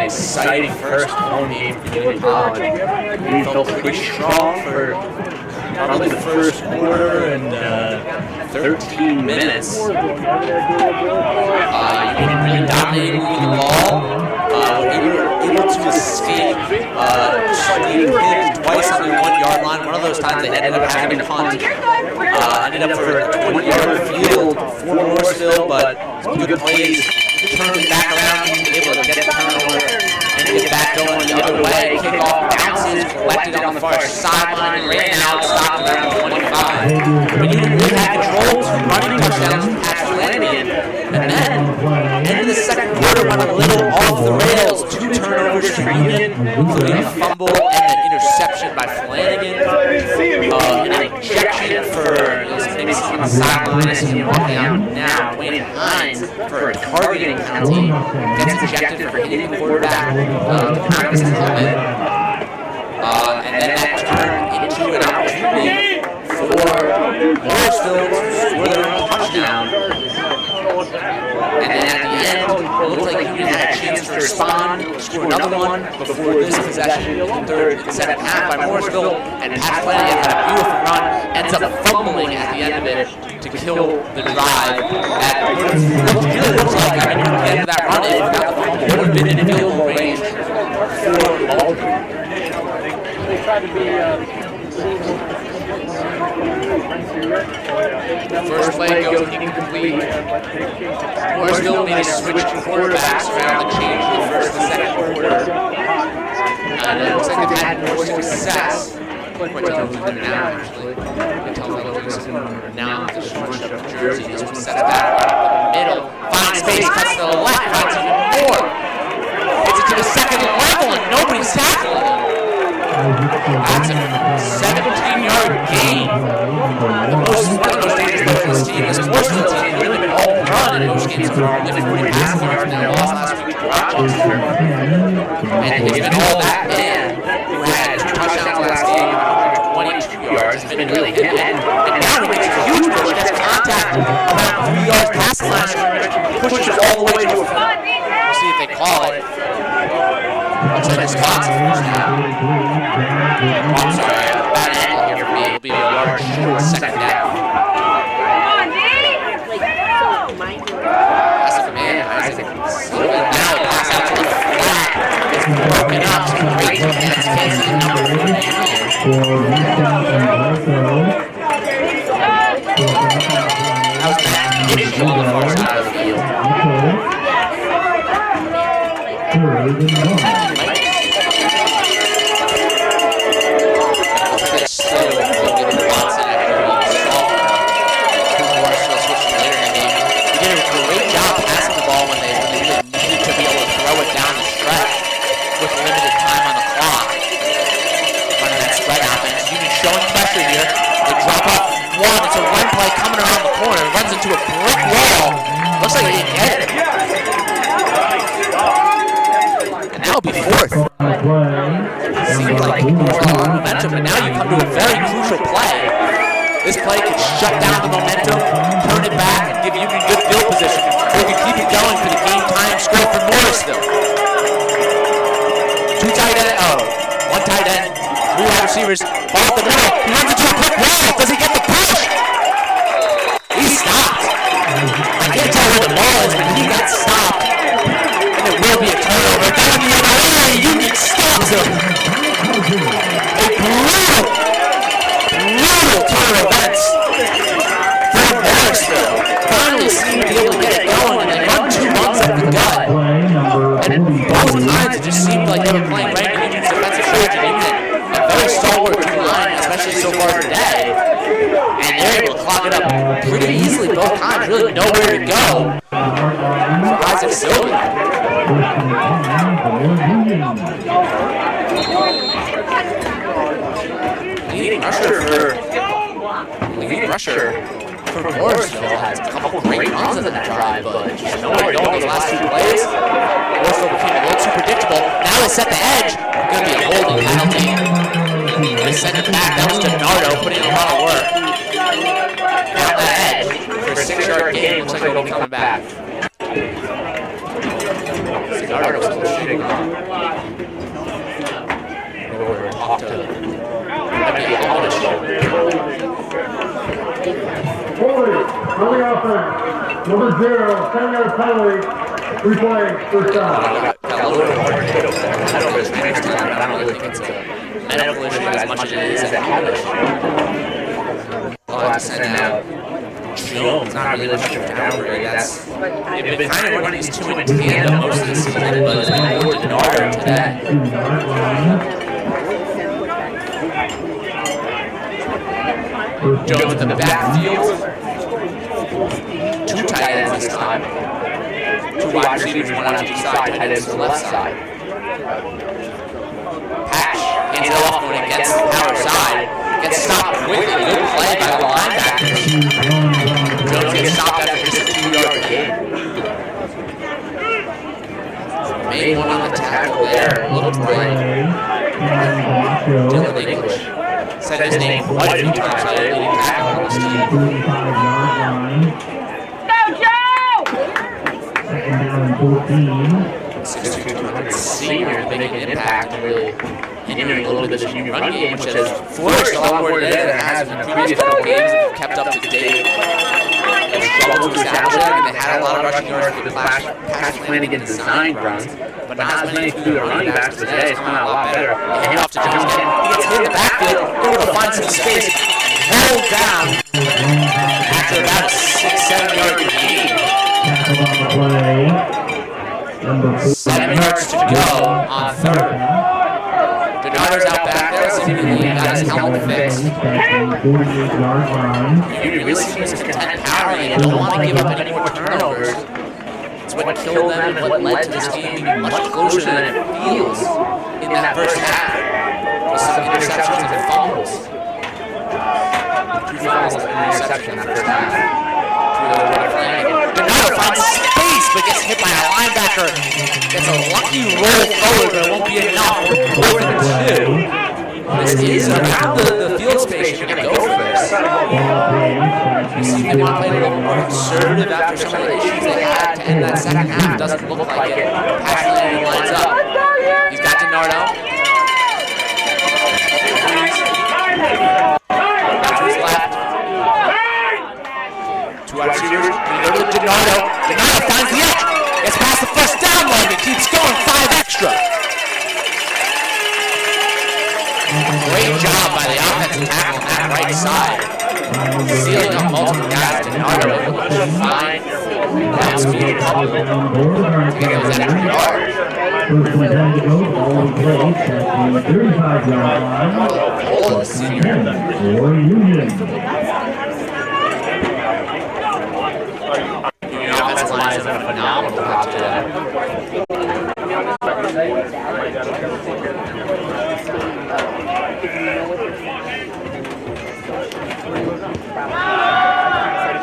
Exciting first home game for Union College. We felt pretty strong for probably the first quarter and 13 minutes. Union really dominated moving the ball. We were able to escape leading kids twice on the 1 yard line. One of those times they ended up having to punt. Ended up for a 20-yard field for Morrisville, but some good plays turned it back around, able to get a turnover and get back going the other way. Kickoff bounces, collected on the far sideline, ran out, stopped around 25. But Union really had control, 2 running touchdowns from Patrick Flanagan. And then, into the second quarter, went a little off the rails. 2 turnovers for Union, including a fumble and an interception by Flanagan. An ejection for maybe on the sideline. I see him walking out now. Wayne Hines for a targeting penalty gets ejected for hitting the quarterback behind his helmet. And then that turned into an opportunity for Morrisville to score their own touchdown. And then at the end, it looked like Union had a chance to respond, score another one before this possession in the third and second half by Morrisville. And Pat Flanagan had a beautiful run, ends up fumbling at the end of it to kill the drive. That really looks like, I mean, at the end of that run, if without the fumble, would have been in field goal range for Baldwin. They tried to be First play goes incomplete. Morrisville made a switch quarterbacks around the change in the first and second quarter. And it looks like they've had more success. Quite tell who's in now, actually. They tell me who's in now with the short up jersey. This one sets back up the middle. Finds space, cuts to the left, finds even more. Gets it to the second level, and nobody's tackling him. That's a 17-yard gain. The most dangerous player on this team is Morrisville team. Really been all run in most games. They've been 40 passing yards in their loss last week to Rochester. And they've been all that man who had 2 touchdowns last game, 122 yards. Has been really hit. And now he makes a huge push, gets contact about 3 yards past the line, pushes all the way to a front. We'll see if they call it. Looks like it's spots in the first half. I'm sorry, bad angle here for me. It'll be a yard short second down. That's a command. Isaac slipping now. Pass out to the flat. It's broken up. Great defense. Casey, number 4. That was bad. It's on the far side of the field. he didn't get it. And that'll be fourth. Seems like more momentum, but now you come to a very crucial play. This play can shut down the momentum, turn it back, and give Union good field position, or you can keep it going for the game-time score for Morrisville. One tight end, 3 wide receivers, ball at the middle, he runs into a quick wall. Does he get the push? He stopped. I can't tell where the ball is, but he got stopped. And it will be a turnover. Down the other way, Union stops him. A brutal turn of events for Morrisville. Finally seemed to be able to get it going, and they run 2 runs up the gut. And both times it just seemed like they were playing right in Union's defensive strategy. Union, a very stalwart line, especially so far today. And they're able to clog it up pretty easily both times, really nowhere to go for Isaac Sylvan. Leading rusher for Morrisville has a couple great runs in that drive, but just nowhere to go in those last 2 plays. Morrisville became a little too predictable. Now they set the edge. Going to be a holding penalty. They send it back. That was DiNardo putting in a lot of work. Down that edge for a 6-yard gain. Looks like they'll be coming back. DiNardo was still shooting. Go over and talk to them. That'd be a bonus. Holding, on the offense, number 0, 10-yard penalty, replay, first down. Got a little bit more to hit over there. I don't really think it's time, but I don't really think it's a medical issue as much as it is a health issue. I'll have to send out Jones, not really much of a downgrade. They've been kind of running these 2 in tandem most of the season, but it's been more than harder today. Jones in the backfield. 2 tight ends this time. 2 wide receivers, 1 on each side, tight ends to the left side. Patch hands it off going against the power side. Gets stopped quickly. Good play by the linebackers. Jones gets stopped after just a 2-yard gain. Made one on the tackle there. A little play. Dylan English said his name quite a few times today. Leading tackle on this team. Go, Joe! 6'2" senior making an impact and really hindering a little bit of this Union run game, which has flourished a lot more today than it has in the previous couple games. They've kept up to date. They've struggled to establish it, and they had a lot of rushing yards for the pass Flanagan designed runs, but not as many through the running backs. But today it's coming out a lot better. They hand off to Jones. He gets hit in the backfield, able to find some space, hold down after about a 6-7 yard gain. 7 yards to go on 3rd. DiNardo's out back there, seemingly got his helmet fixed. Union really seems content powering and don't want to give up any more turnovers. It's what killed them and what led to this game being much closer than it feels in that first half. With some interceptions and fumbles. 2 fumbles and an interception in that first half. DiNardo finds space but gets hit by a linebacker. It's a lucky roll forward, but it won't be enough. 4th and 2. This is around the field space. You're going to go for this. You see they want to play a little more conservative after some of the issues they had to end that second half. Doesn't look like it. Passionately lines up. He's got DiNardo. To his left. 2 wide receivers. DiNardo. DiNardo finds the edge. Gets past the first down line and keeps going. 5 extra. Great job by the offensive tackle on that right side. Sealing up multiple guys. DiNardo able to find that speed to get those extra yards. Hold the senior. Union offensive line has done a phenomenal job today.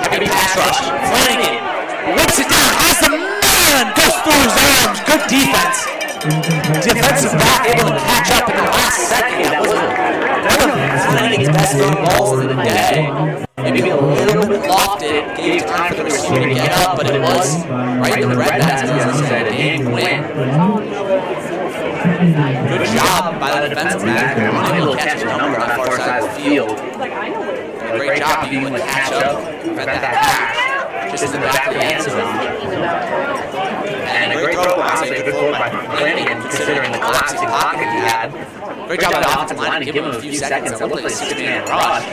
Heavy pass rush. Flanagan whips it down. those arms. Good defense. Defensive back able to catch up in the last second. That wasn't Flanagan's best throwing balls of the day. Maybe a little bit lofted, gave time for the receiver to get up, but it was right in the bread basket, as I said, a game win. Good job by the defensive back. Unable to catch a number on that far side of the field. A great job being able to catch up, prevent that catch, just in the back of the end zone. And a great throw, honestly, a good throw by Flanagan, considering the collapsing pocket he had. Great job by the offensive line to give him a few seconds. It looked like a 6-man rush.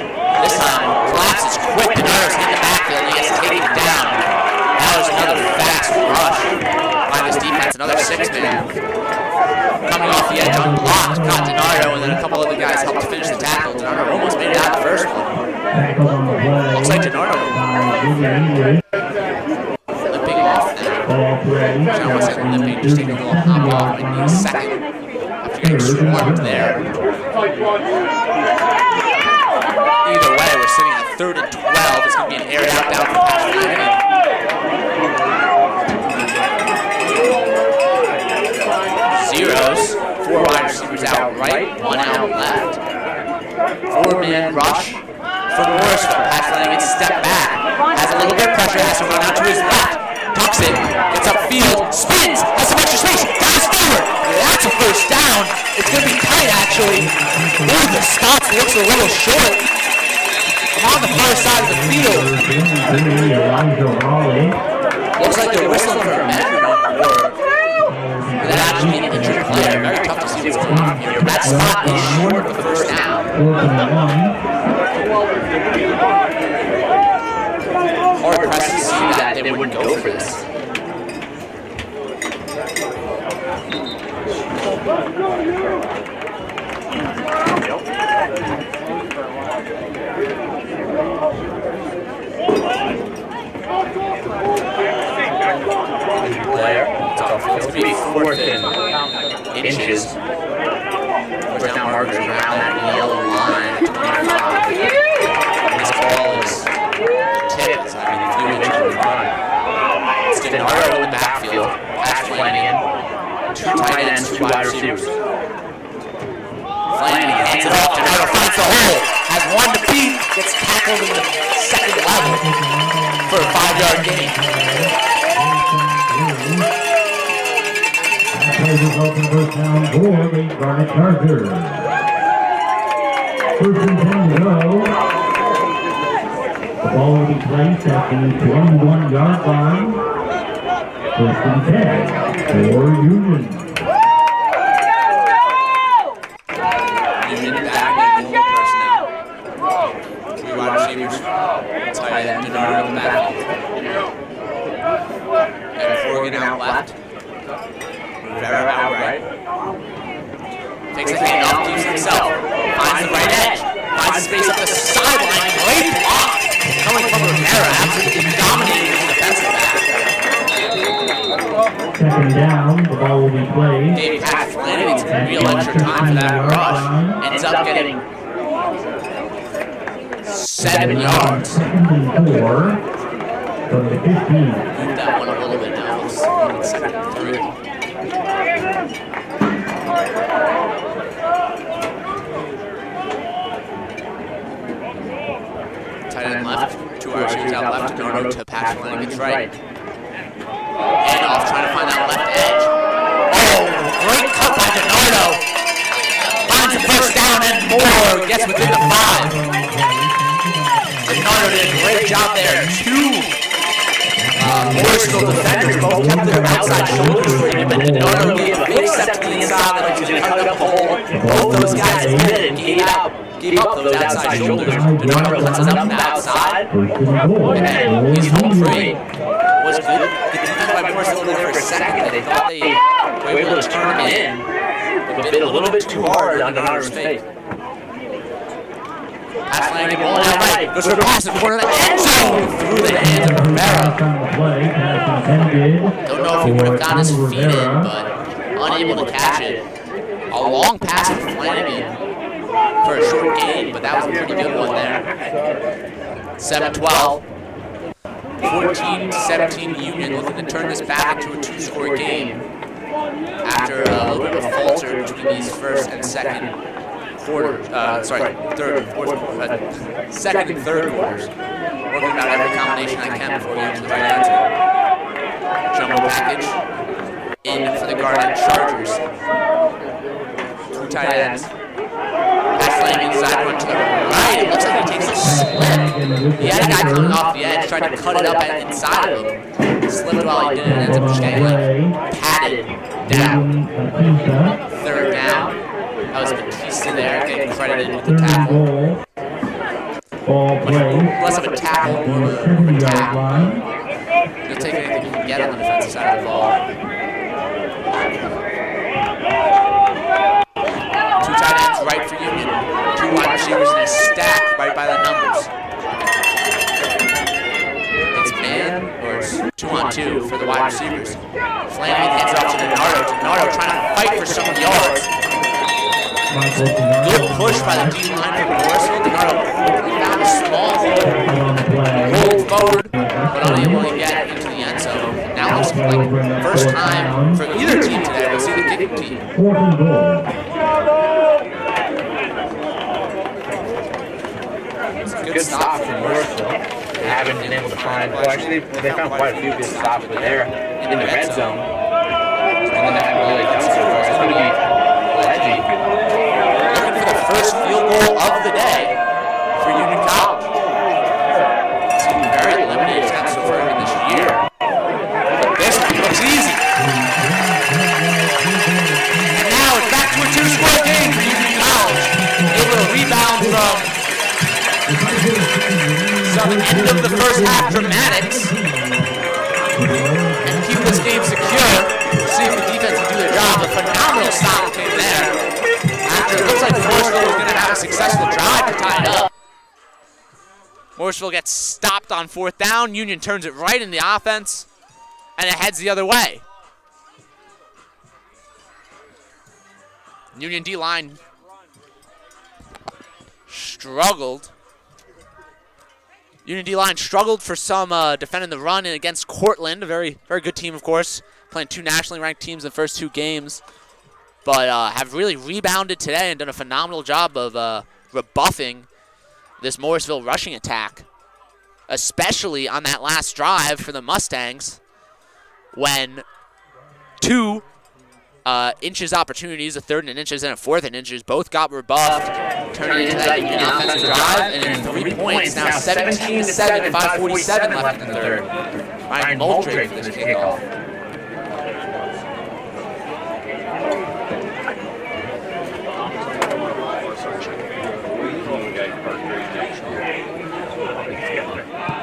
This time, collapses quick. Denardo's in the backfield, and he gets taken down. That was another fast rush by this defense, another 6-man. Coming off the edge on blocks, caught Denardo, and then a couple other guys helped to finish the tackle. Denardo almost made it out the first one. Looks like Denardo limping off now. I don't want to say limping, just taking a little hop off. Might need a second after getting swarmed there. Either way, we're sitting at 3rd and 12. It's going to be an air out down for Pat Flanagan. Zeros. 4 wide receivers out right, 1 out left. 4-man rush for Morrisville. Pat Flanagan step back, has a little bit of pressure, has to run out to his left. Tucks it, gets upfield, spins, has some extra space, dives forward. That's a first down. It's going to be tight, actually. Ooh, the stop looks a little short. On the far side of the field. Looks like they're whistling for a measure or that actually being an injured player. Very tough to see what's going on here. That spot is short of the first down. Hard pressed to see that they wouldn't go for this. Player. It's going to be 4th and inches. First down markers around that yellow line. 25. This ball is tipped. I mean, a few inches in front. It's Denardo in the backfield. Pat Flanagan. 2 tight ends, 2 wide receivers. Flanagan hands it off. Denardo finds the hole. Has 1 to beat. Gets tackled in the second level for a 5-yard gain. Open first down for the Garnet Chargers. 1st and 10 to go. The ball will be placed at the 21-yard line. 1st and 10 for Union. Union back in goal personnel. 3 wide receivers. Tight end, Denardo in the back. And Corrigan out left. Rivera out right. Takes the handoff, keeps it himself. Finds the right edge. Finds space up the sideline. Great block. Coming from Rivera, absolutely dominating the defensive back. 2nd down, the ball will be played. Davey Pat Flanagan's real extra time for that rush. Ends up getting 7 yards. 2nd and 4 from the 15. Move that one a little bit now. It's 2nd and 3. Tight end left, 2 wide receivers out left, Denardo to Pat Flanagan's right. And off trying to find that left edge. Oh, great cut by Denardo. Finds the first down and more. Gets within the 5. Denardo did a great job there. 2 Morrisville defenders both kept their outside shoulders for him, and Denardo gave a big step to the inside like he was going to cut up the hole. Both those guys did it and gave up those outside shoulders. Denardo lets it up on the outside, and he's home free. Was good. The defense by Morrisville there for a second. They thought they were able to turn him in, but bit a little bit too hard on Denardo's face. Pat Flanagan rolling out right. Goes for a pass in the corner of the end zone through the hands of Rivera. Don't know if he would have gotten his feet in, but unable to catch it. A long pass from Flanagan for a short gain, but that was a pretty good one there. 7-12. 14-17 Union, looking to turn this back into a two-score game after a little bit of a falter between these first and second quarter. Second and third quarters. Working about every combination I can before getting to the right answer. Jumbo package in for the Garden Chargers. Two tight ends. Pass lane inside, run to the right. It looks like he takes a slip. He had a guy coming off the edge, tried to cut it up inside of him. Slipped while he did it, and ends up just getting patted down. Third down. That was Batista there, getting credited with the tackle. Less of a tackle, more of a tap. He'll take anything he can get on the defensive side of the ball. Two tight ends right for Union. Two wide receivers in a stack right by the numbers. It's man, or it's 2-on-2 for the wide receivers. Flanagan hands it off to Denardo. Denardo trying to fight for some yards. Good push by the D-line from Morrisville. Denardo found a small hole. Rolled forward, but unable to get into the end zone. Now looks like first time for either team today. We'll see the kicking team. It's a good stop from Morrisville. They haven't been able to find, well actually they found quite a few good stops, but they're in the red zone. And they haven't really done so far. It's going to be edgy. Looking for the first field goal of the day for Union College. It's been very limited attempts so far in this year. But this one looks easy. And now it's back to a two-score game for Union College. Able to rebound from some end of the first half dramatics and keep this game secure. See if the defense can do their job. A phenomenal stop came there. After it looks like Morrisville was going to have a successful drive to tie it up. Morrisville gets stopped on fourth down. Union turns it right in the offense, and it heads the other way. Union D-line struggled. Union D-line struggled for some defending the run against Cortland, a very, very good team, of course, playing two nationally ranked teams in the first two games, but have really rebounded today and done a phenomenal job of rebuffing this Morrisville rushing attack, especially on that last drive for the Mustangs when two inches opportunities, a third and inches and a fourth and inches, both got rebuffed, turning into that Union offensive drive, and in 3 points, now 17-7, 5:47 left in the third. Ryan Moultrie for this kickoff.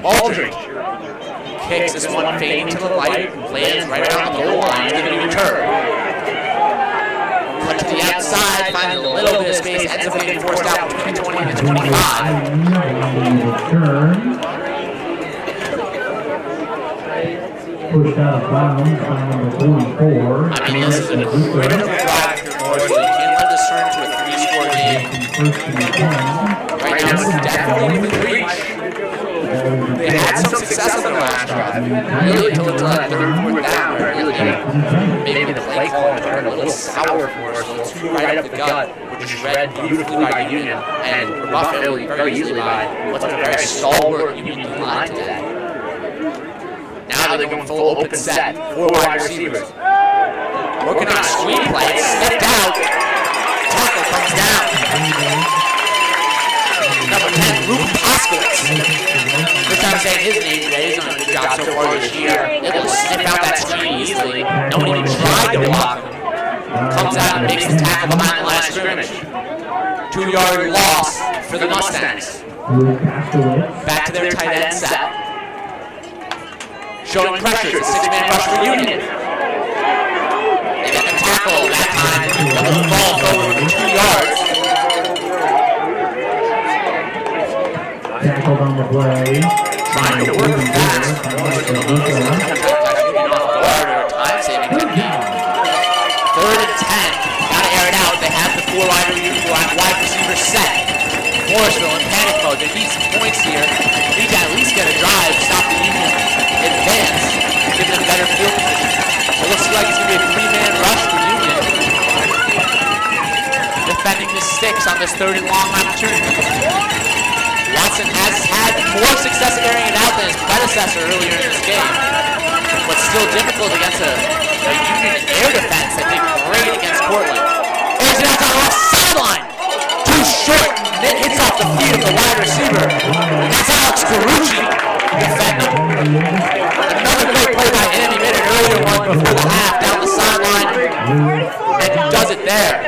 Moultrie kicks this one fading to the light, lands right around the goal line, giving it a return. Cut to the outside, finding a little bit of space, ends up getting forced out between 20 and 25. Pushed out of bounds on number 44. I mean, this is a critical drive for Morrisville. You can't let this turn into a three-score game. Right now, it's definitely within reach. They had some success on their last drive, really until it's that third and fourth down, where really maybe the play call turned a little sour for us, a little too right up the gut, which is read beautifully by Union and rebuffed very easily by what's been a very stalwart Union line today. Now they're going full open set, 4 wide receivers. Working on a screen play, it's snipped out. Tackle comes down. Number 10, Luke Poskowitz. First time saying his name today. He's done a good job so far this year. Able to snip out that screen easily. No one even tried to block him. Comes out and makes the tackle behind the line of scrimmage. 2-yard loss for the Mustangs. Back to their tight end set. Showing pressure. It's a 6-man rush for Union. They get the tackle that time. Double the ball forward for 2 yards. Tackled on the play. Trying to work fast. Time-saving technique. 3rd and 10. Gotta air it out. They have the 4 wide receiver set. Morrisville in panic mode. They need some points here. They need to at least get a drive, stop the Union advance, give them better field position. It looks like it's going to be a 3-man rush for Union. Defending the sticks on this 3rd and long opportunity. Watson has had more success carrying it out than his predecessor earlier in this game, but still difficult against a Union air defense that did great against Portland. There's it out on the left sideline. Too short. It hits off the feet of the wide receiver. That's Alex Carucci defending. Another great play by him. He made an earlier one before the half down the sideline, and he does it there.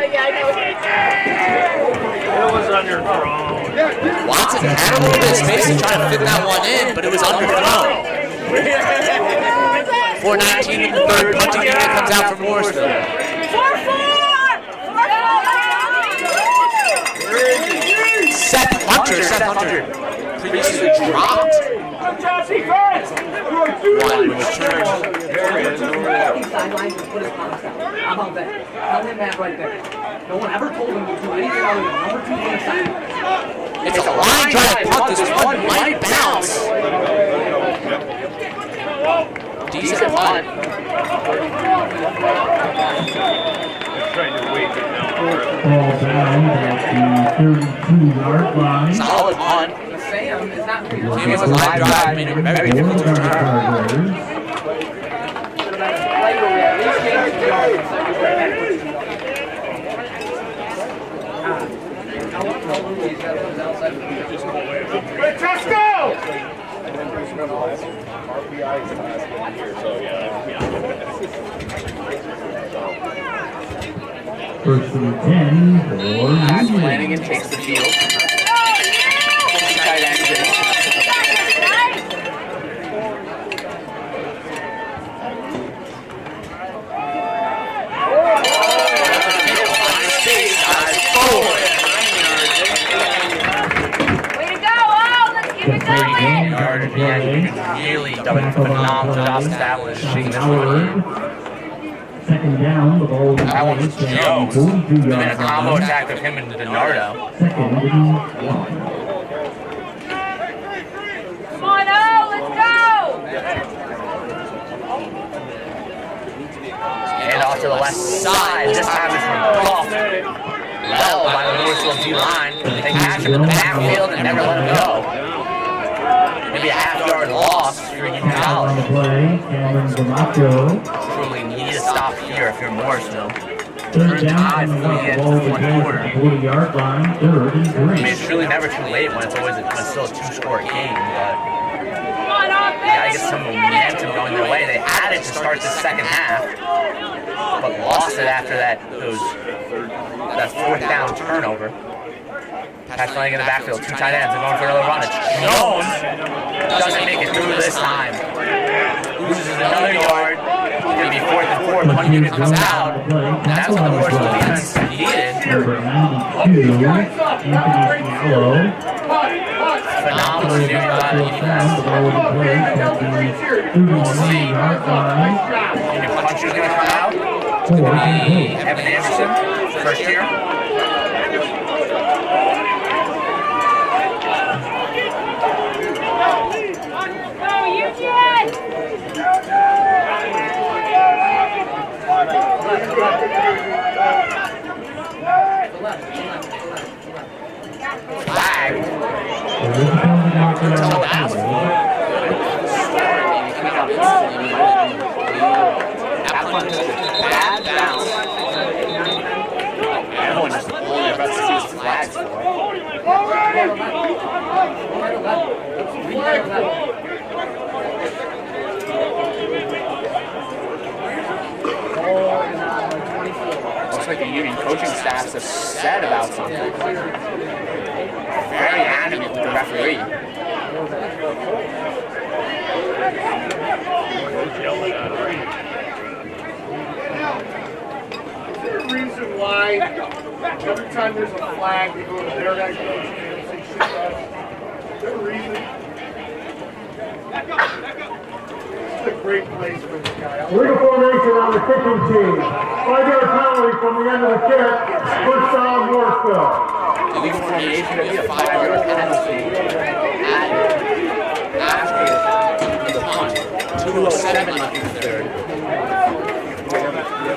Watson had a little bit of space to try to fit that one in, but it was underthrown. 4:19 in the 3rd. Punting unit comes out from Morrisville. Seth Hunter previously dropped. One return. How about that? Tell him that right there. No one ever told him to do anything other than number 2 on the side. It's a line drive punt. This one might bounce. Decent punt. Ball down at the 32-yard line. Solid punt. Sam is not It was a line drive, made it very difficult to return. First and 10 for Union. Flanagan takes the field. Tight end. Way to go, oh, let's keep it going. Really done a phenomenal job establishing this run. Second down, the ball That one was Jones. 42 And a combo attack of him and DiNardo. Second and 1. Come on, oh, let's go. And off to the left side. This time it's from Buff. Well by the Morrisville D-line. They catch him in the backfield and never let him go. Maybe a half-yard loss for Union On College. the play, Cameron D'Amato. Truly need to stop here if you're Morrisville. Third down, and the ball to the 40-yard line. Third and I mean, 3. it's really never too late when it's still a 2-score game, but Come on, they gotta get offense. some momentum going their way. They had it to start the second half, but lost it after that 4th down turnover. Pass Flanagan in the backfield, 2 tight ends, they're going for another run. It's Jones. Doesn't make it through this time. Loses another yard. It's gonna be 4th and 4. One unit comes out. And that's what the Morrisville defense needed. Number 92, Anthony Gallo. Phenomenal unit by the defense. The ball to play at the 31-yard line. Union puncher's gonna come out. Fourth and 8. Evan Anderson, first year. Go, Eugene. Flag. Bad bounce. Everyone just holding their breath to see what the flag's for. Looks like the Union coaching staff's upset about something. Very adamant with the referee. Is there a reason why every time there's a flag, they go to Bertagna-Class and say shit us? Is there a reason? This is a great place for this guy. Legal formation on the kicking team. 5-yard penalty from the end of the kick. First down, Morrisville. They're legal formation, there'd be a 5-yard penalty after the punt. 2:07 left in the third.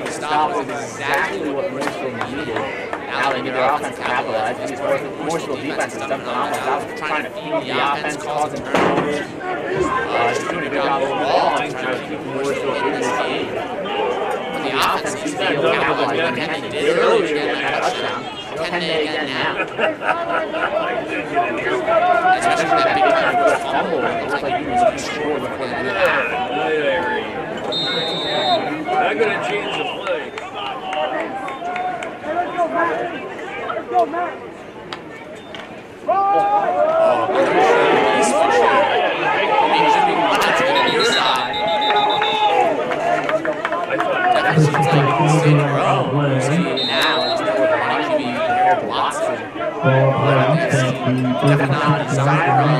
Stop was exactly what Morrisville needed. Now they get their offense capitalized. These Morrisville defense has done phenomenal job trying to feed the offense, causing turnovers. Doing a good job overall and trying to keep Morrisville in this game. But the offense needs to be able to capitalize. They did earlier to get that touchdown. Can they again now? Especially with that big time fumble. It looks like you were looking short before the end of that. Not going to change the play. Let's go, Matt. He's for sure. He's just being one to the near side. That's just like in a row. Now, he's more of a QB compared to Watson. Definitely not a side run.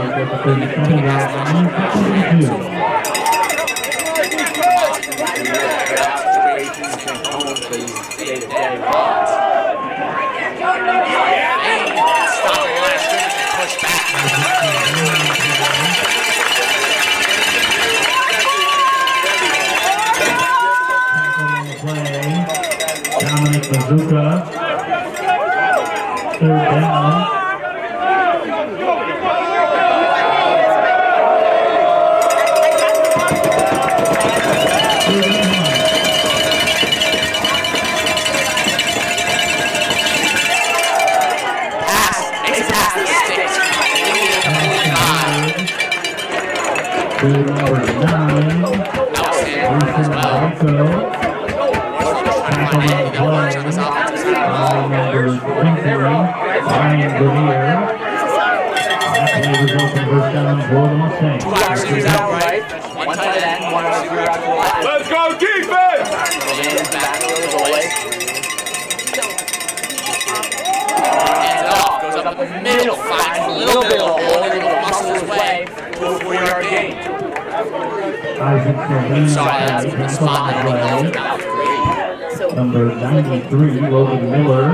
Bazooka. Third down. Number 9. Ryan Grenier. That play results in first down for the Mustangs. Two receivers out right, one tight end, one receiver out to the left. Let's go defense! Hands back a little away. Hands it off, goes up the middle, finds a little bit of a hole, and it'll muscle his way to a 4-yard gain. Sorry, that's the spot that he held. That was great. Number 93, Logan Miller.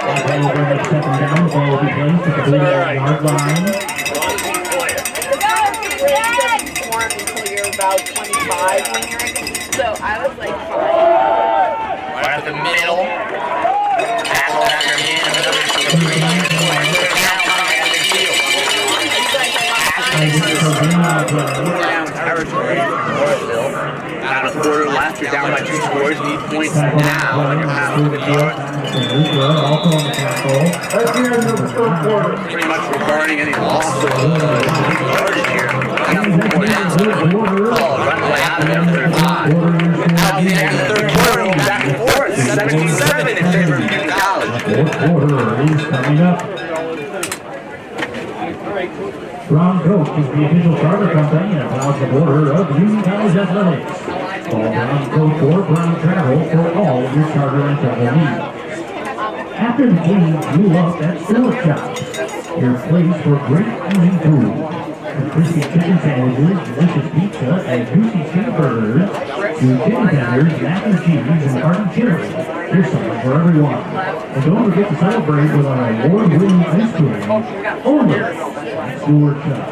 That play will bring up second down. The ball will be placed at the 3-yard line. Form until you're about 25 when you're in. So I was like 5. Right at the middle. Tackle after man. Down territory, Morrisville. About a quarter left, you're down by 2 scores, need points now, and you're half the field. Also on the tackle. That's the end of the third quarter. Pretty much regarding any loss of yardage here. Runaway out of there, 35. Now the end of the third quarter, we'll be back and forth, 17-7 in favor of Bertagna College. Fourth quarter is coming up. Brown Coat is the official charter company and allows the order of Union College Athletics. Call Brown Coat or Brown Travel for all of your charter and travel needs. After the game, you love that Stewart Shop, your place for great eating food. From crispy chicken sandwiches, delicious pizza, and juicy chicken burgers, to chicken tenders, mac and cheese, and hearty chili. There's something for everyone. And don't forget to celebrate with our award-winning ice cream. Only at Stewart Shop.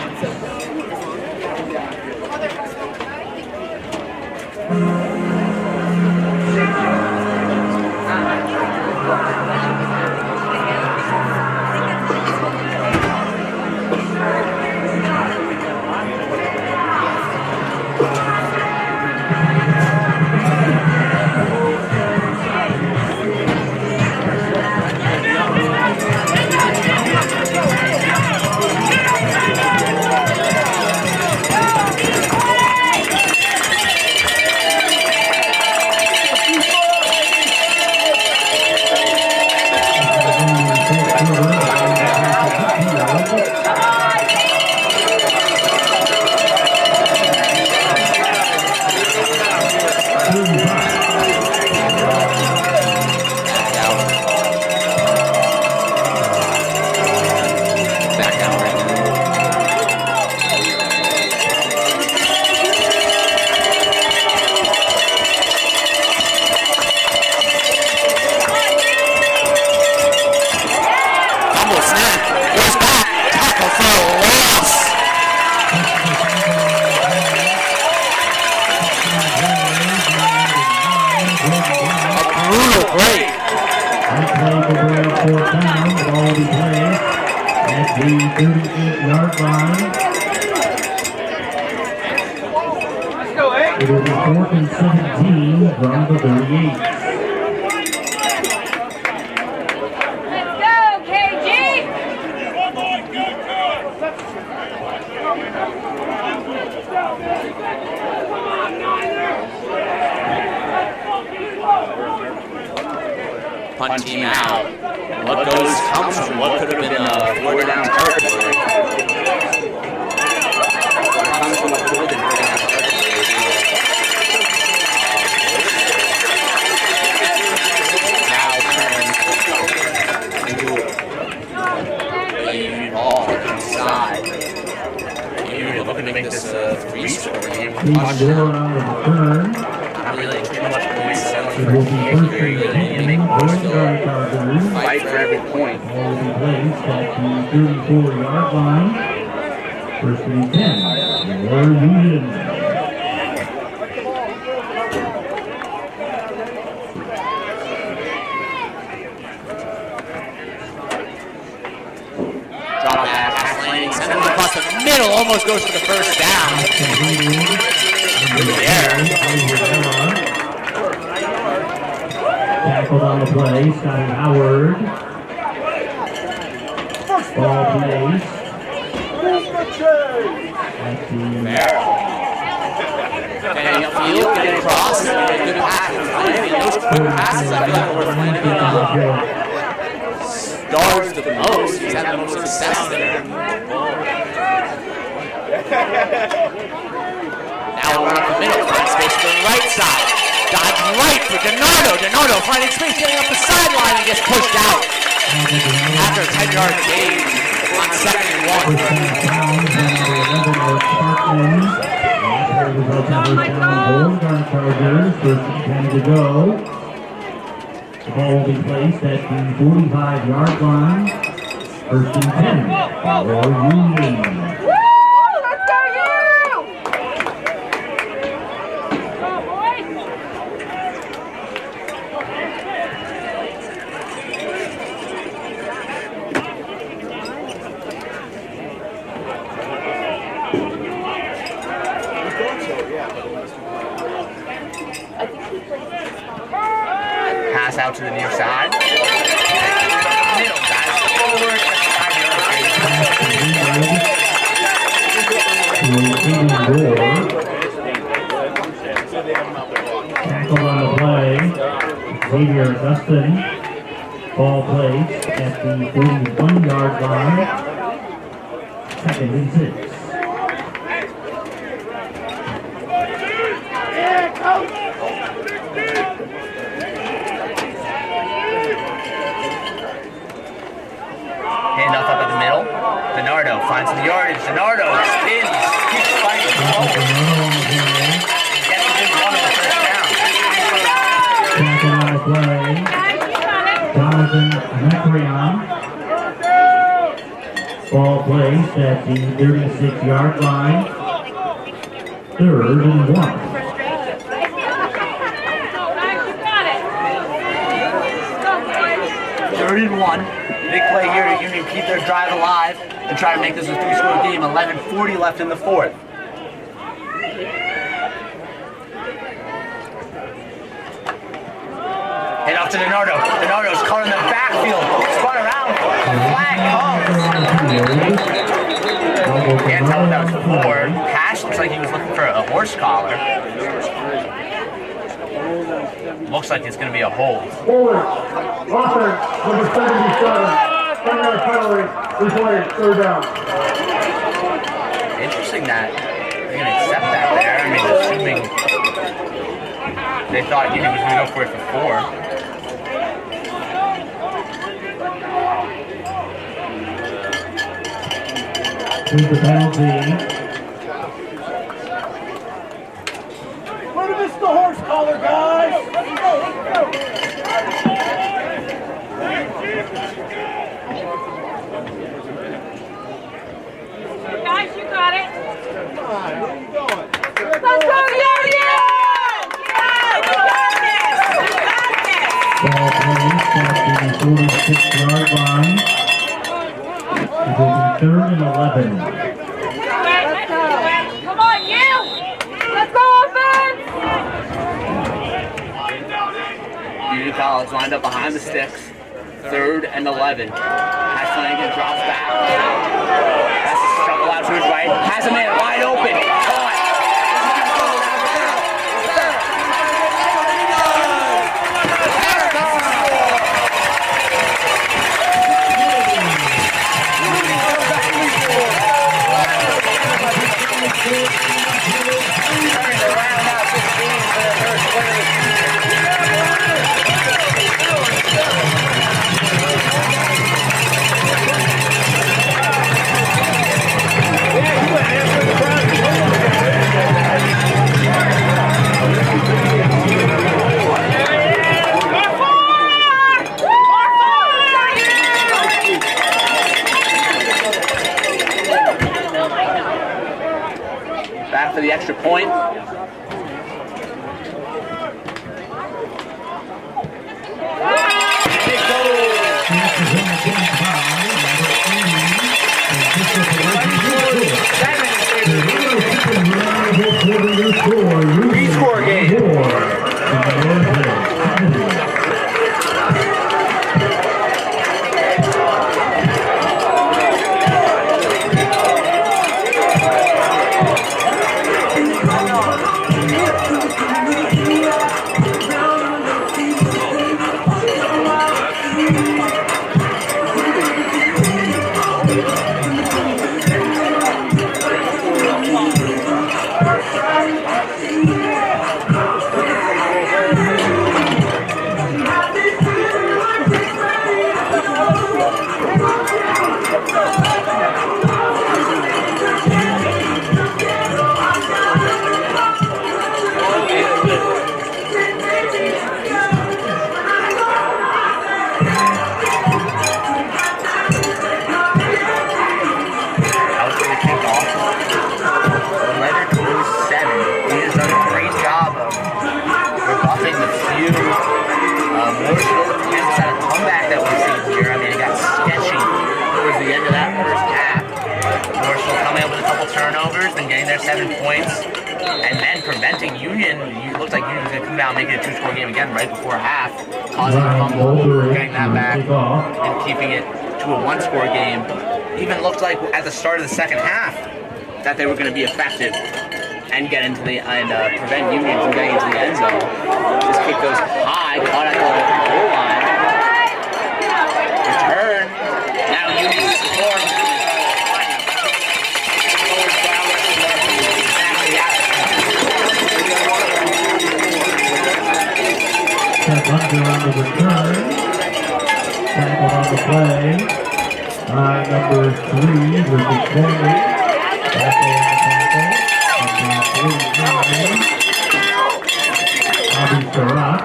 4th and 17 from the 38. Let's go, KG! Punt team out. What goes comes from what could have been a 4th down territory. Comes from what could have been 4th down territory. Now turn into a Union ball inside. Union looking to make this a 3-score game. He's on the return. Not really too much points selling It for will be here. first You and really need to 10 make for most the of Chargers. fight for every point. Ball will be placed at the 34-yard line. First and 10 for Union. Drop back, pass landing, send him across the middle, almost goes for the first down. Tackled on the play, Scotty Howard. Ball placed at the And field, get it across, and a good pass. Those quick passes, I feel like we're finding stars the most. He's had the most success there. Now we'll run up the middle, find space to the right side. Dodge right for Donardo. Donardo finding space, getting up the sideline and gets pushed out. After a 10-yard gain on 2nd and 1. First and 10 to go. The ball will be placed at the 45-yard line. First and 10 for Union. Woo! Let's go, you! Go, boys! pass out to the near side. Middle, guys. Forward. Tackle on the play. Xavier Augustin. Ball placed at the 41-yard line. 2nd and 6. Handoff up at the middle. Donardo finds some yardage. Donardo spins. Keeps fighting. Gets within 1 of the first down. Tackle on the play. Jonathan Macreon. Ball placed at the 36-yard line. 3rd and 1. Third and 1. Big play here to Union keep their drive alive and try to make this a 3-score game. 11:40 left in the 4th. Head off to Donardo. Donardo's caught in the backfield. Spun around. Flag comes. Can't tell if that was before. Hash looks like he was looking for a horse collar. Looks like it's going to be a hold. Forward. Offense, number 77. Second penalty. Replay. 3rd down. Interesting that they're going to accept that there. I mean, assuming they thought Union was going to go for it for 4. Here's the penalty. Where to miss the horse collar, guys? Let's go. Guys, you got it. Come on, where are you going? Let's go, Union! Yeah, we got this! We got this! Ball placed at the 46-yard line. It will be 3rd and 11. Come on, you! Let's go, offense! College lined up behind the sticks. 3rd and 11. As Flanagan drops back. Has to shuffle out to his right. Has a man wide open. Caught. Back for the extra point. Three-score game. Morrisville attempts at a comeback that we've seen here. I mean, it got sketchy towards the end of that first half. Morrisville coming up with a couple turnovers, then getting their 7 points, and then preventing Union. It looks like Union's going to come down and make it a 2-score game again right before half, causing a fumble, getting that back, and keeping it to a 1-score game. Even looked like at the start of the second half that they were going to be effective and get into the prevent Union from getting into the end zone. This kick goes high, caught at the goal line. Return. Now Union scores. Under on the return. Tackle on the play. Number 3 was the corner. Tackle on the tackle. Bobby Surratt.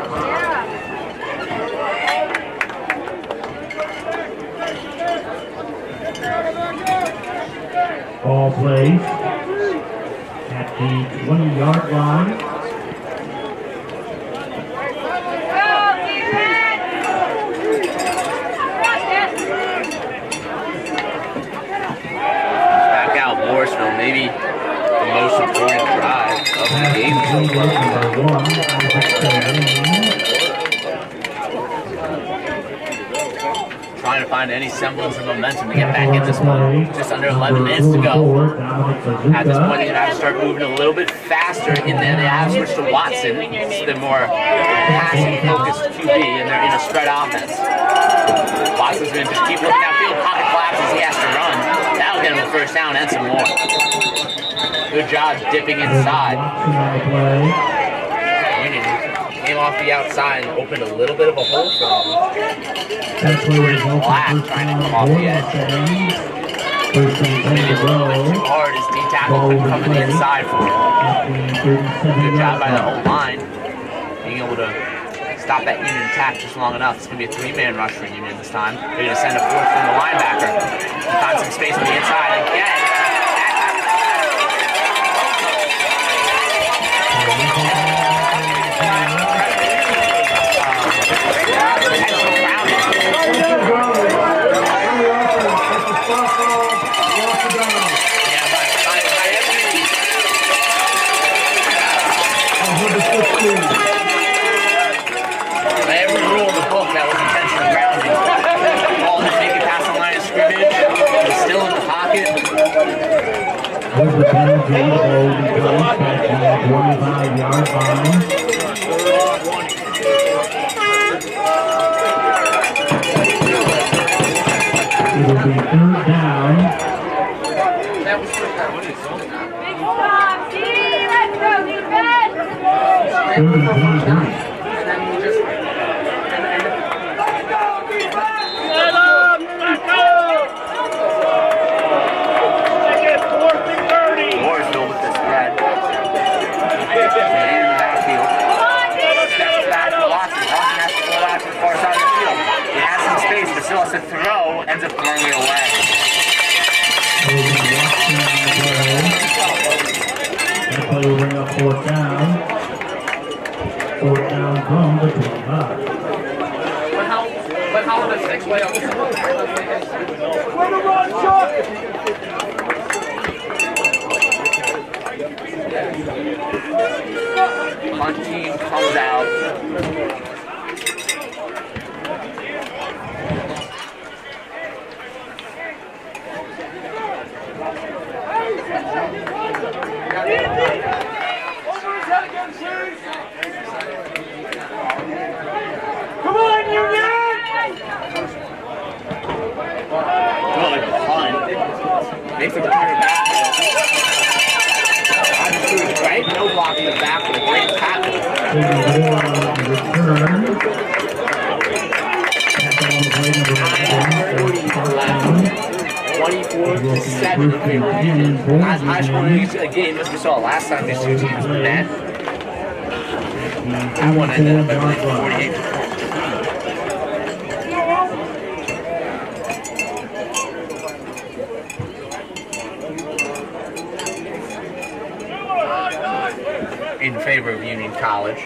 Ball plays at the 20-yard line. Back out Morrisville, maybe the most important drive of the game so far. Trying to find any semblance of momentum to get back in this one. Just under 11 minutes to go. At this point, they have to start moving a little bit faster, and then they have to switch to Watson. It's the more passing-focused QB, and they're in a spread offense. Watson's going to just keep looking downfield, pocket collapses, he has to run. That'll get him the first down and some more. Good job dipping inside. Union came off the outside and opened a little bit of a hole for him. Black trying to come off the edge. Coming in a little bit too hard as D-tackle couldn't come in the inside for him. Good job by the whole line. Being able to stop that Union attack just long enough. It's going to be a 3-man rush for Union this time. They're going to send a 4th from the linebacker. Find some space on the inside again. By every rule, the ball will be placed at the 25-yard line. It will be third down. Big stop, D, let's go, defense! Third and 23. Morrisville with the spread. And backfield. Steps back to Lawson. Lawson has to go out to the far side of the field. He has some space, but still has to throw. Ends up throwing it away. That play will bring up fourth down. Fourth down from the 25. But how would the 6 way up? Where the run, Chuck? Punt team comes out. Over his head again, Series. Come on, Union! Good punt. Makes the corner back. Right? No block in the back with a great tackle. Return. Tackle on the play number 7. 24-7 in favor of Union. As high scoring a game as we saw last time these two teams met. That one ended up at 48. In favor of Union College.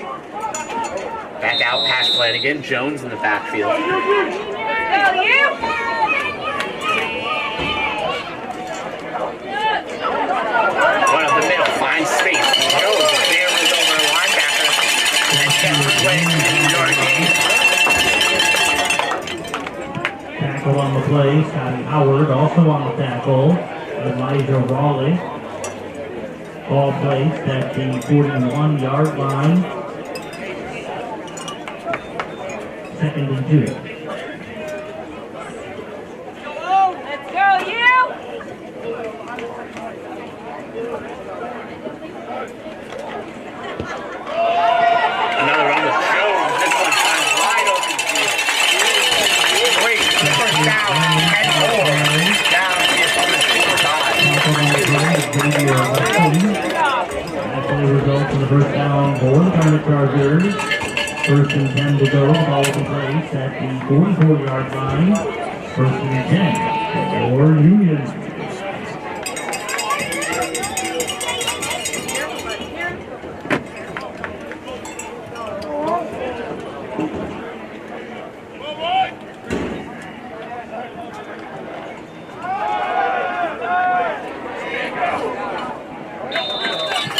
Back out past Flanagan. Jones in the backfield. Go, you! One up the middle. Finds space. Jones barely over a linebacker. And gets his way to the 8-yard gain. tackle on the play. Scotty Howard also on the tackle. Elijah Raleigh. Ball placed at the 41-yard line. Second and 2. Let's go, you! Another run with Jones. This one finds wide open field. Great. First down. 10-4. Down to the opponent's 45. That play results in the first down for the Bertagna Chargers. First and 10 to go. Ball will be placed at the 44-yard line. First and 10 for Union.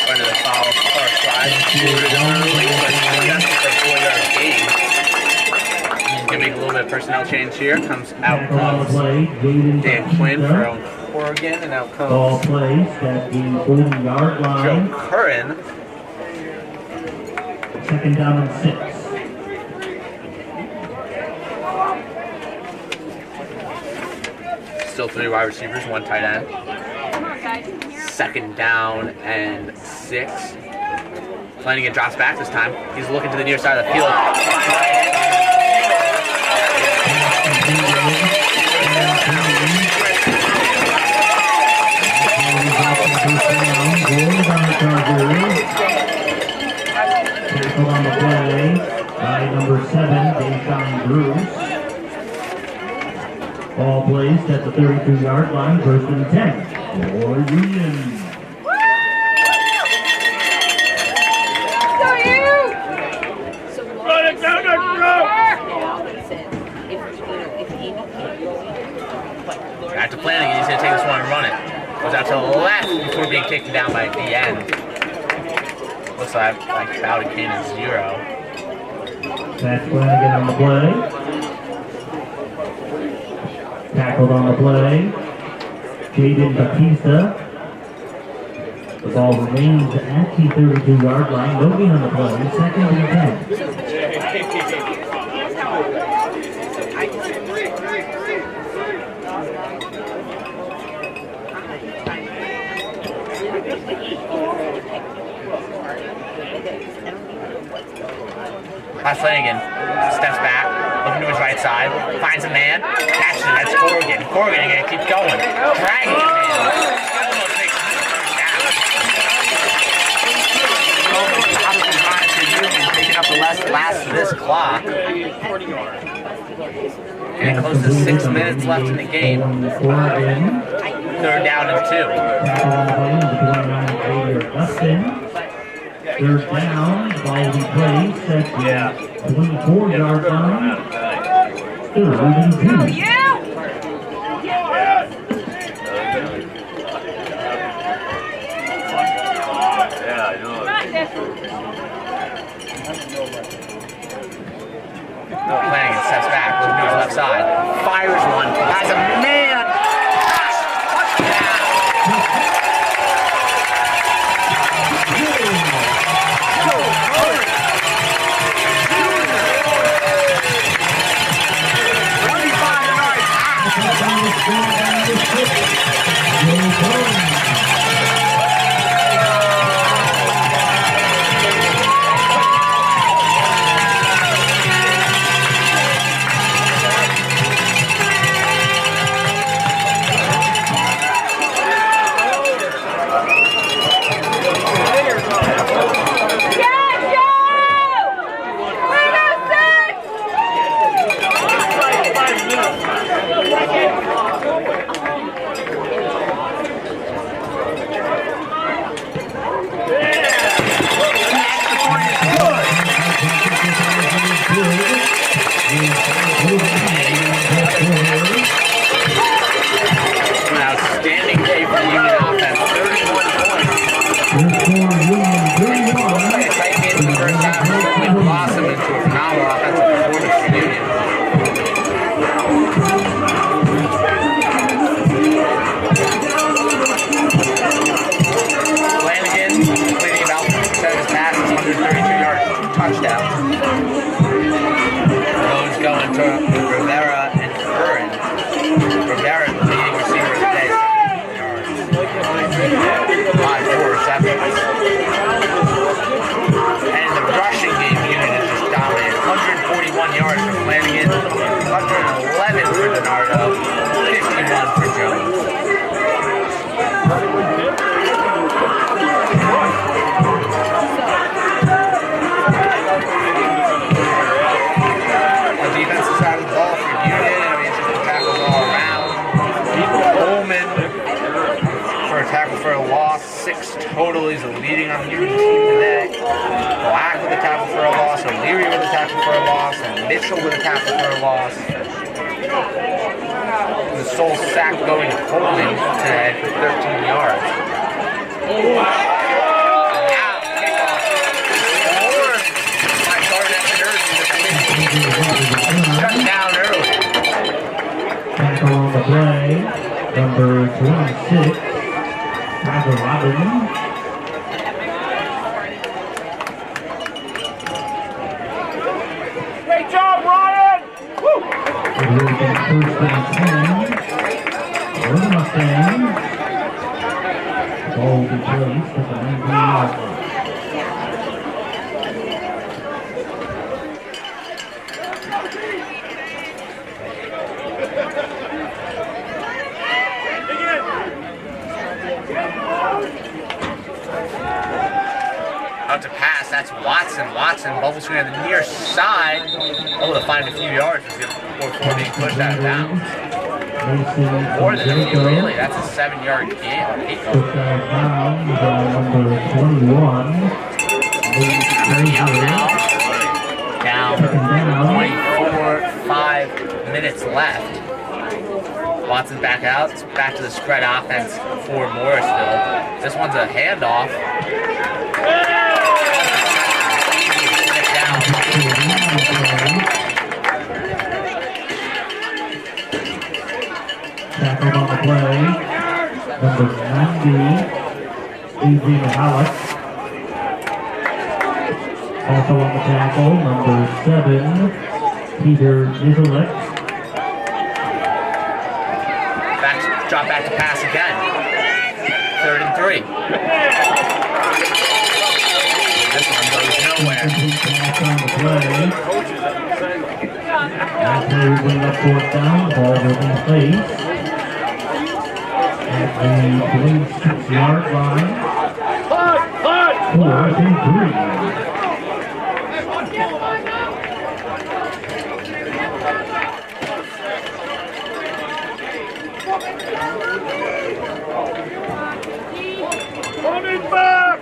Under the foul, far side. Early, but just for a 4-yard gain. Gonna make a little bit of personnel change here. Comes out comes Dan Quinn from Oregon, and out Ball comes placed at the 40-yard Joe line. Curran. Second down and 6. Still 3 wide receivers, 1 tight end. Come on, guys. Second down and 6. Flanagan drops back this time. He's looking to the near side of the field. Tackled on the play by number 7, Deshaun Bruce. Ball placed at the 32-yard line, first and 10 for Union. Go, you! Run it down the throat! Back to Flanagan. He's going to take this one and run it. Goes out to the left before being taken down by the end. Looks like Bowden Kane is 0. That's Flanagan on the play. Tackled on the play. Jaden Batista. The ball remains at the 32-yard line. No gain on the play. Second and 10. Flanagan steps back, looking to his right side, finds a man, catches it. That's Corrigan. Corrigan again keeps going, dragging the man. Almost makes it first down. Taking up the last of this clock. Getting close to 6 minutes left in the game. Third down and 2. Third down, ball will be placed at the 24-yard line. Third and 2. Flanagan steps back, looking to his left side, fires one, has a man. Outstanding day for the Union offense. 31 points. Tight game in the first half. Really blossomed into a phenomenal offensive performance for Union. Flanagan completing about 7 passes, 132-yard touchdown. Those going to Rivera and Curran. Rivera, the leading receiver today, 17 yards. 5 receptions. And the rushing game unit is just dominated. 141 yards for Flanagan, 111 for Donardo, 51 for Jones. The defensive side of the ball for Union, I mean, just tackles all around. Coleman for a tackle for a loss, 6 total. He's the leading on the Union team today. Black with a tackle for a loss, O'Leary with a tackle for a loss, and Mitchell with a tackle for a loss. The sole sack going to Coleman today for 13 yards. Shut down early. Tackle on the play, number 26, Michael Robinson. Great job, Ryan! Woo! It will be first and 10. For the Mustangs. The ball will be placed at the 19-yard line. Out to pass, that's Watson. Watson bubbles screen on the near side. Able to find a few yards before being pushed out of bounds. More than a few, really. That's a 7-yard gain. Took down number 21. Down 24, 5 minutes left. Watson back out. It's back to the spread offense for Morrisville. This one's a handoff. Tackled on the play, number 90, Eugene Halleck. Also on the tackle, number 7, Peter Nizelek. Drop back to pass again. 3rd and 3. This one goes nowhere. Pass on the play. That play will bring up 4th down. Ball will be placed at the blue 6-yard line. 4th and 3. Running back!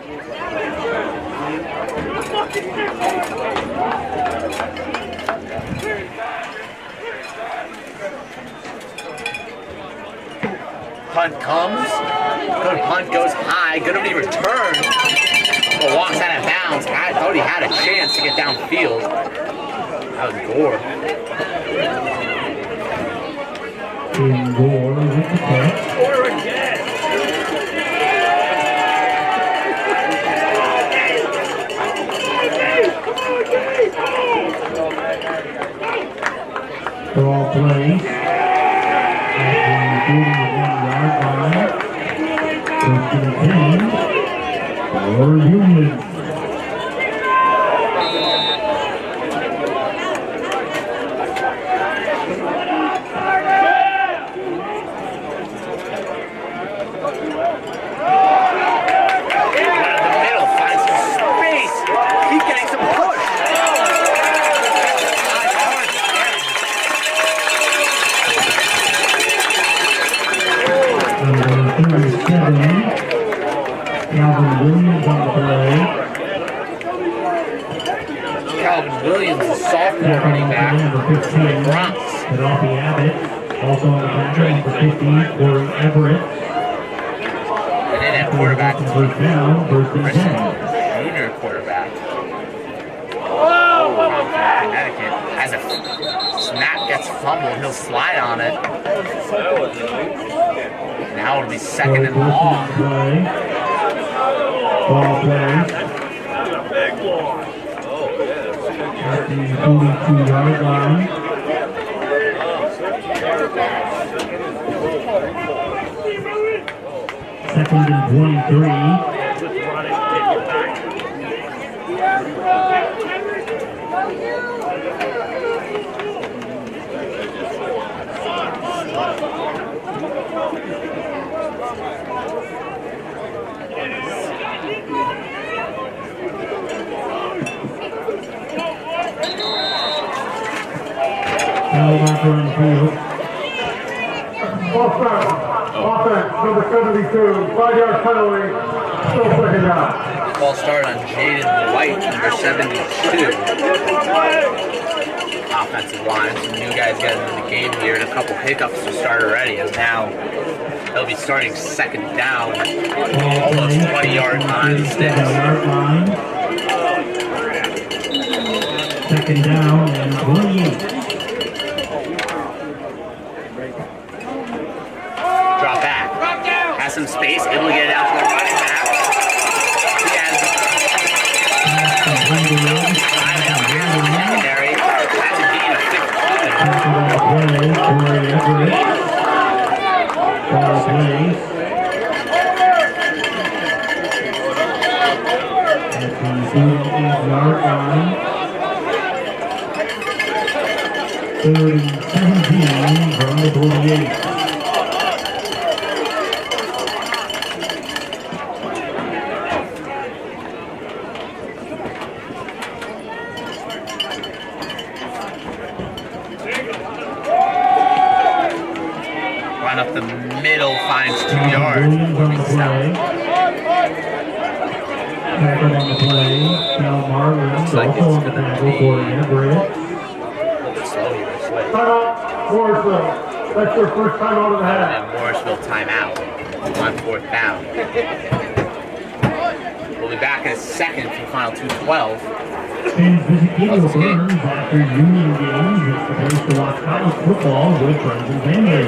Punt comes. Good punt goes high. Good on the return. But walks out of bounds. I thought he had a chance to get downfield. That was Gore. In Gore with the catch. Score again! Ball plays at the 41-yard line. First and 10 for Union. Calvin Williams on the play. Calvin Williams, a sophomore running back. Number 15, Bronx. Penelope Abbott. Also on the tackle, number 50, Corey Everett. And then at quarterback, First down, 1st and 10. junior quarterback. Connecticut. As a snap gets fumbled, he'll slide on it. Now it'll be 2nd and long. Ball play. At the 42-yard line. Second and 23. Now back on the field. Offense, number 72, 5-yard penalty, still 2nd down. Ball started on Jaden White, number 72. Offensive line, some new guys getting into the game here, and a couple hiccups to start already, as now they'll be starting 2nd down, almost 20-yard line of sticks. 2nd down and 28. Drop back. Has some space, able to get it out to the running back. He has secondary. That's a gain of 3rd and 17 from the 28. Run up the middle, finds 2 yards. Williams on the play. Tackle on the play. Cal Marlins also on the tackle for Everett. Timeout, Morrisville. That's your first timeout of the half. And Morrisville timeout on 4th down. We'll be back in a second for final 2:12. Fans visit Kato Burns after Union games. It's the place to watch college football with friends and family.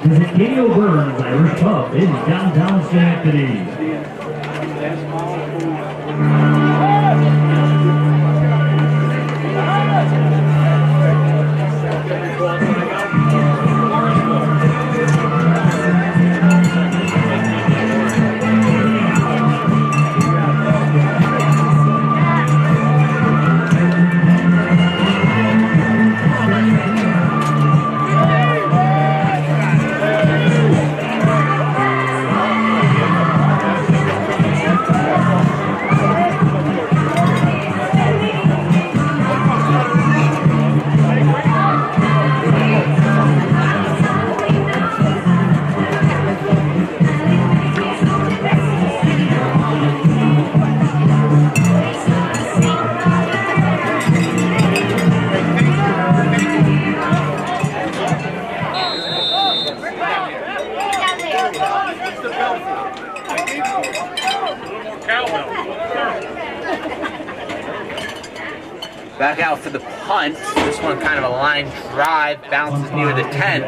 Visit Kato Burns Irish Pub in downtown Schenectady. Back out for the punt. This one kind of a line drive, bounces near the 10.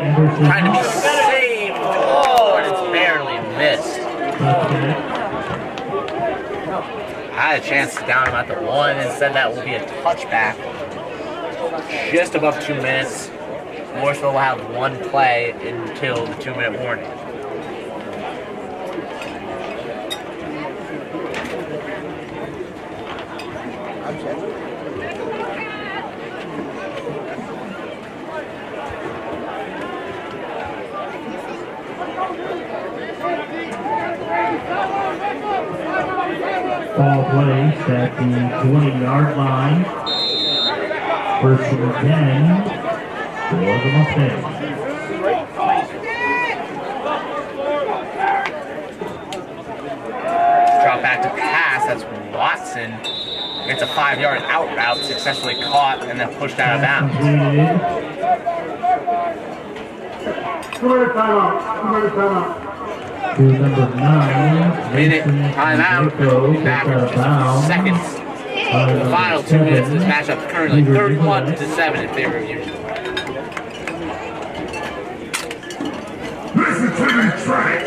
Trying to be saved. Oh, and it's barely missed. I had a chance to down him at the 1. Instead, that will be a touchback. Just above 2 minutes. Morrisville will have 1 play until the 2-minute warning. Ball placed at the 20-yard line. First and 10 for the Mustangs. Drop back to pass. That's Watson. It's a 5-yard out route, successfully caught and then pushed out of bounds. 2-minute timeout. 2-minute timeout. To number 9. Minute timeout. Back in just a few seconds. The final 2 minutes of this matchup is currently 31-7 in favor of Union. Listen to me, track.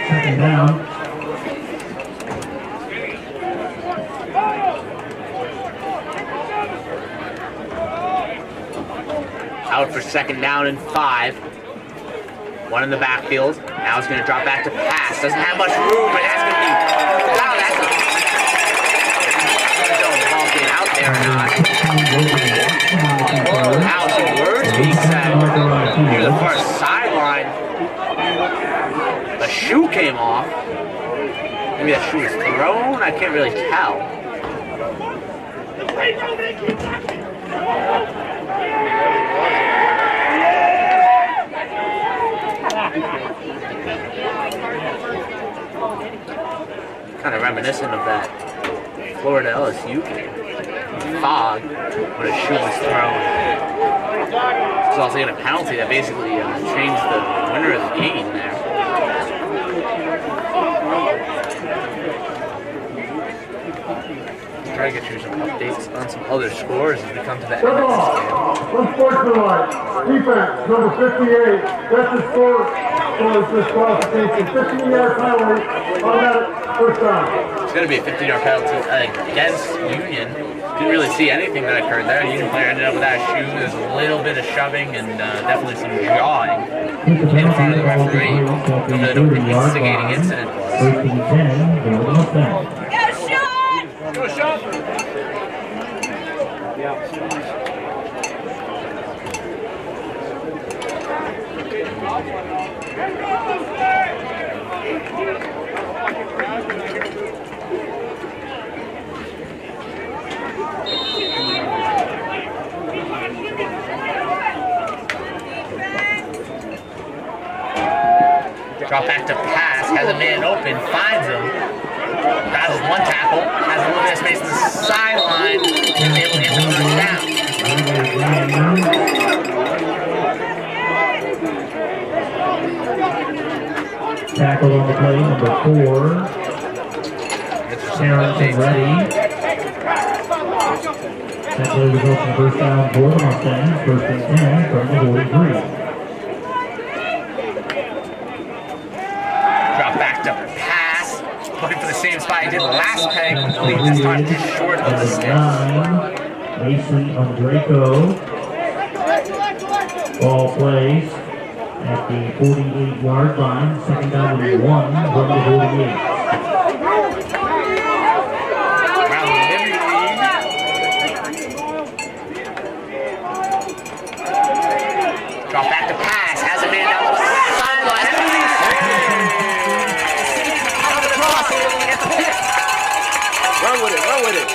Second down. Out for second down and 5. 1 in the backfield. Now it's going to drop back to pass. Doesn't have much room, but that's going to be... Wow, that's a... I don't know if the ball's getting out there or not. Wow, some words being said. Near the far sideline. The shoe came off. Maybe that shoe was thrown? I can't really tell. Kind of reminiscent of that Florida LSU game. Fog when a shoe was thrown. It's also getting a penalty that basically changed the winner of the game there. Try to get you some updates on some other scores as we come to the end of this game. Unsportsmanlike. Defense, number 58. That's the score for disqualification. 15-yard penalty. Automatic first down. It's going to be a 15-yard penalty against Union. Didn't really see anything that occurred there. Union player ended up with that shoe. There's a little bit of shoving and definitely some jawing in front of the referee. The instigating incident was. First and 10 for the Mustangs. Go, Sean! Drop back to pass, has a man open, finds him. Grabs 1 tackle, has a little bit of space to the sideline, and is able to get the first down. Tackle on the play, number 4. Terrence ready. That play results in the first down for the Mustangs. First and 10 from the 43. Drop back to pass, looking for the same spot he did last time, complete this time just short of the stick. 9, Mason Andreco. Ball plays at the 48-yard line. Second down and 1 from the 48. Around the Liberty lead. Drop back to pass. Has a man down the sideline. Run with it. Run with it.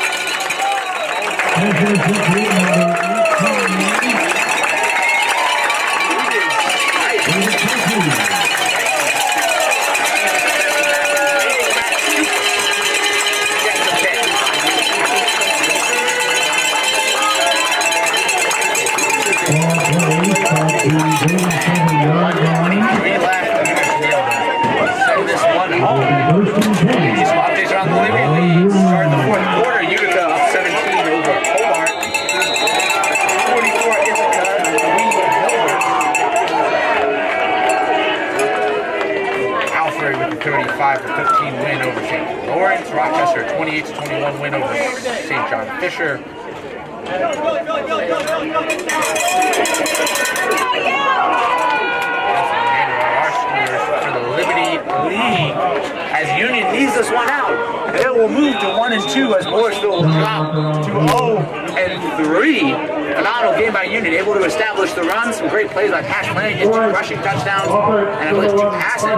Send this one home. These updates around the Liberty League. Starting the fourth quarter, Utica up 17 over Hobart. 44 Ithaca, 3 Alfred with a 35-15 win over St. Lawrence. Rochester 28-21 win over St. John Fisher. For the Liberty League, as Union needs this one out, it will move to 1-2 as Morrisville will drop to 0-3. Phenomenal game by Union, able to establish the run. Some great plays by Cash Planning, get 2 rushing touchdowns, and I believe 2 passing.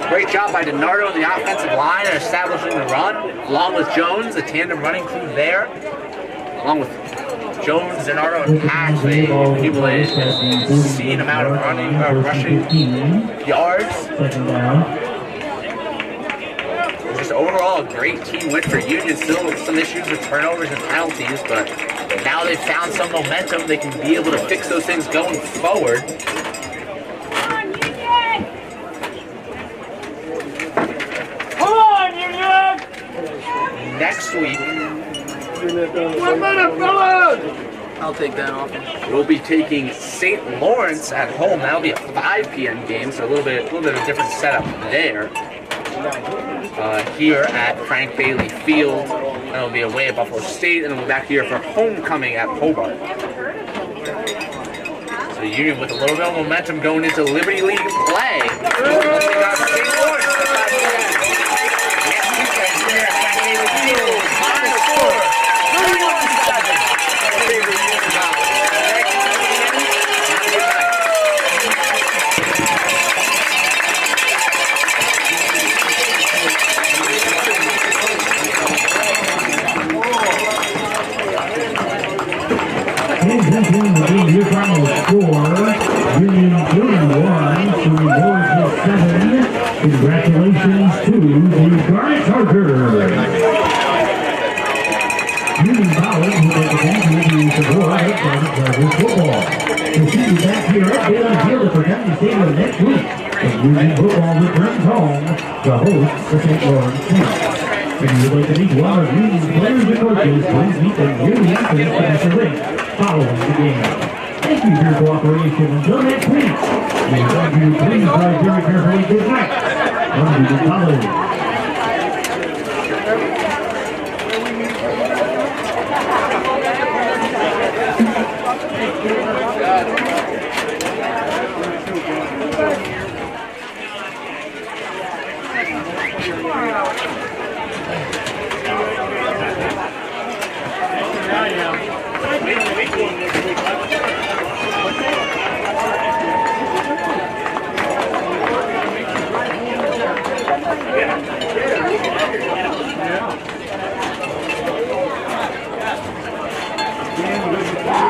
Great job by DiNardo on the offensive line and establishing the run, along with Jones, the tandem running crew there, along with Jones, DiNardo, and Cash. They accumulated an obscene amount of rushing yards. Just overall a great team win for Union. Still some issues with turnovers and penalties, but now they've found some momentum. They can be able to fix those things going forward. Next week, I'll take that off. we'll be taking St. Lawrence at home. That'll be a 5 p.m. game, so a little bit of a different setup there. Here at Frank Bailey Field, that'll be away at Buffalo State, and then we'll be back here for homecoming at Hobart. So Union with a little bit of momentum going into Liberty League play. They got St. Lawrence. Next weekend here at Frank Bailey Field. Final score, your final score, Union 31 to Morrisville 7. Congratulations to the Garnet Chargers. Union College will take advantage of the support of Garnet Chargers football. We'll see you back here at Bailey Field at Bertagna Stadium next week as Union football returns home to host the St. Lawrence team. If you would like to meet one of Union's players and coaches, please meet them Union to the Professor Link following the game. Thank you for your cooperation. Until next week, we thank you. Please drive very carefully. Good night. From Union College. Yeah.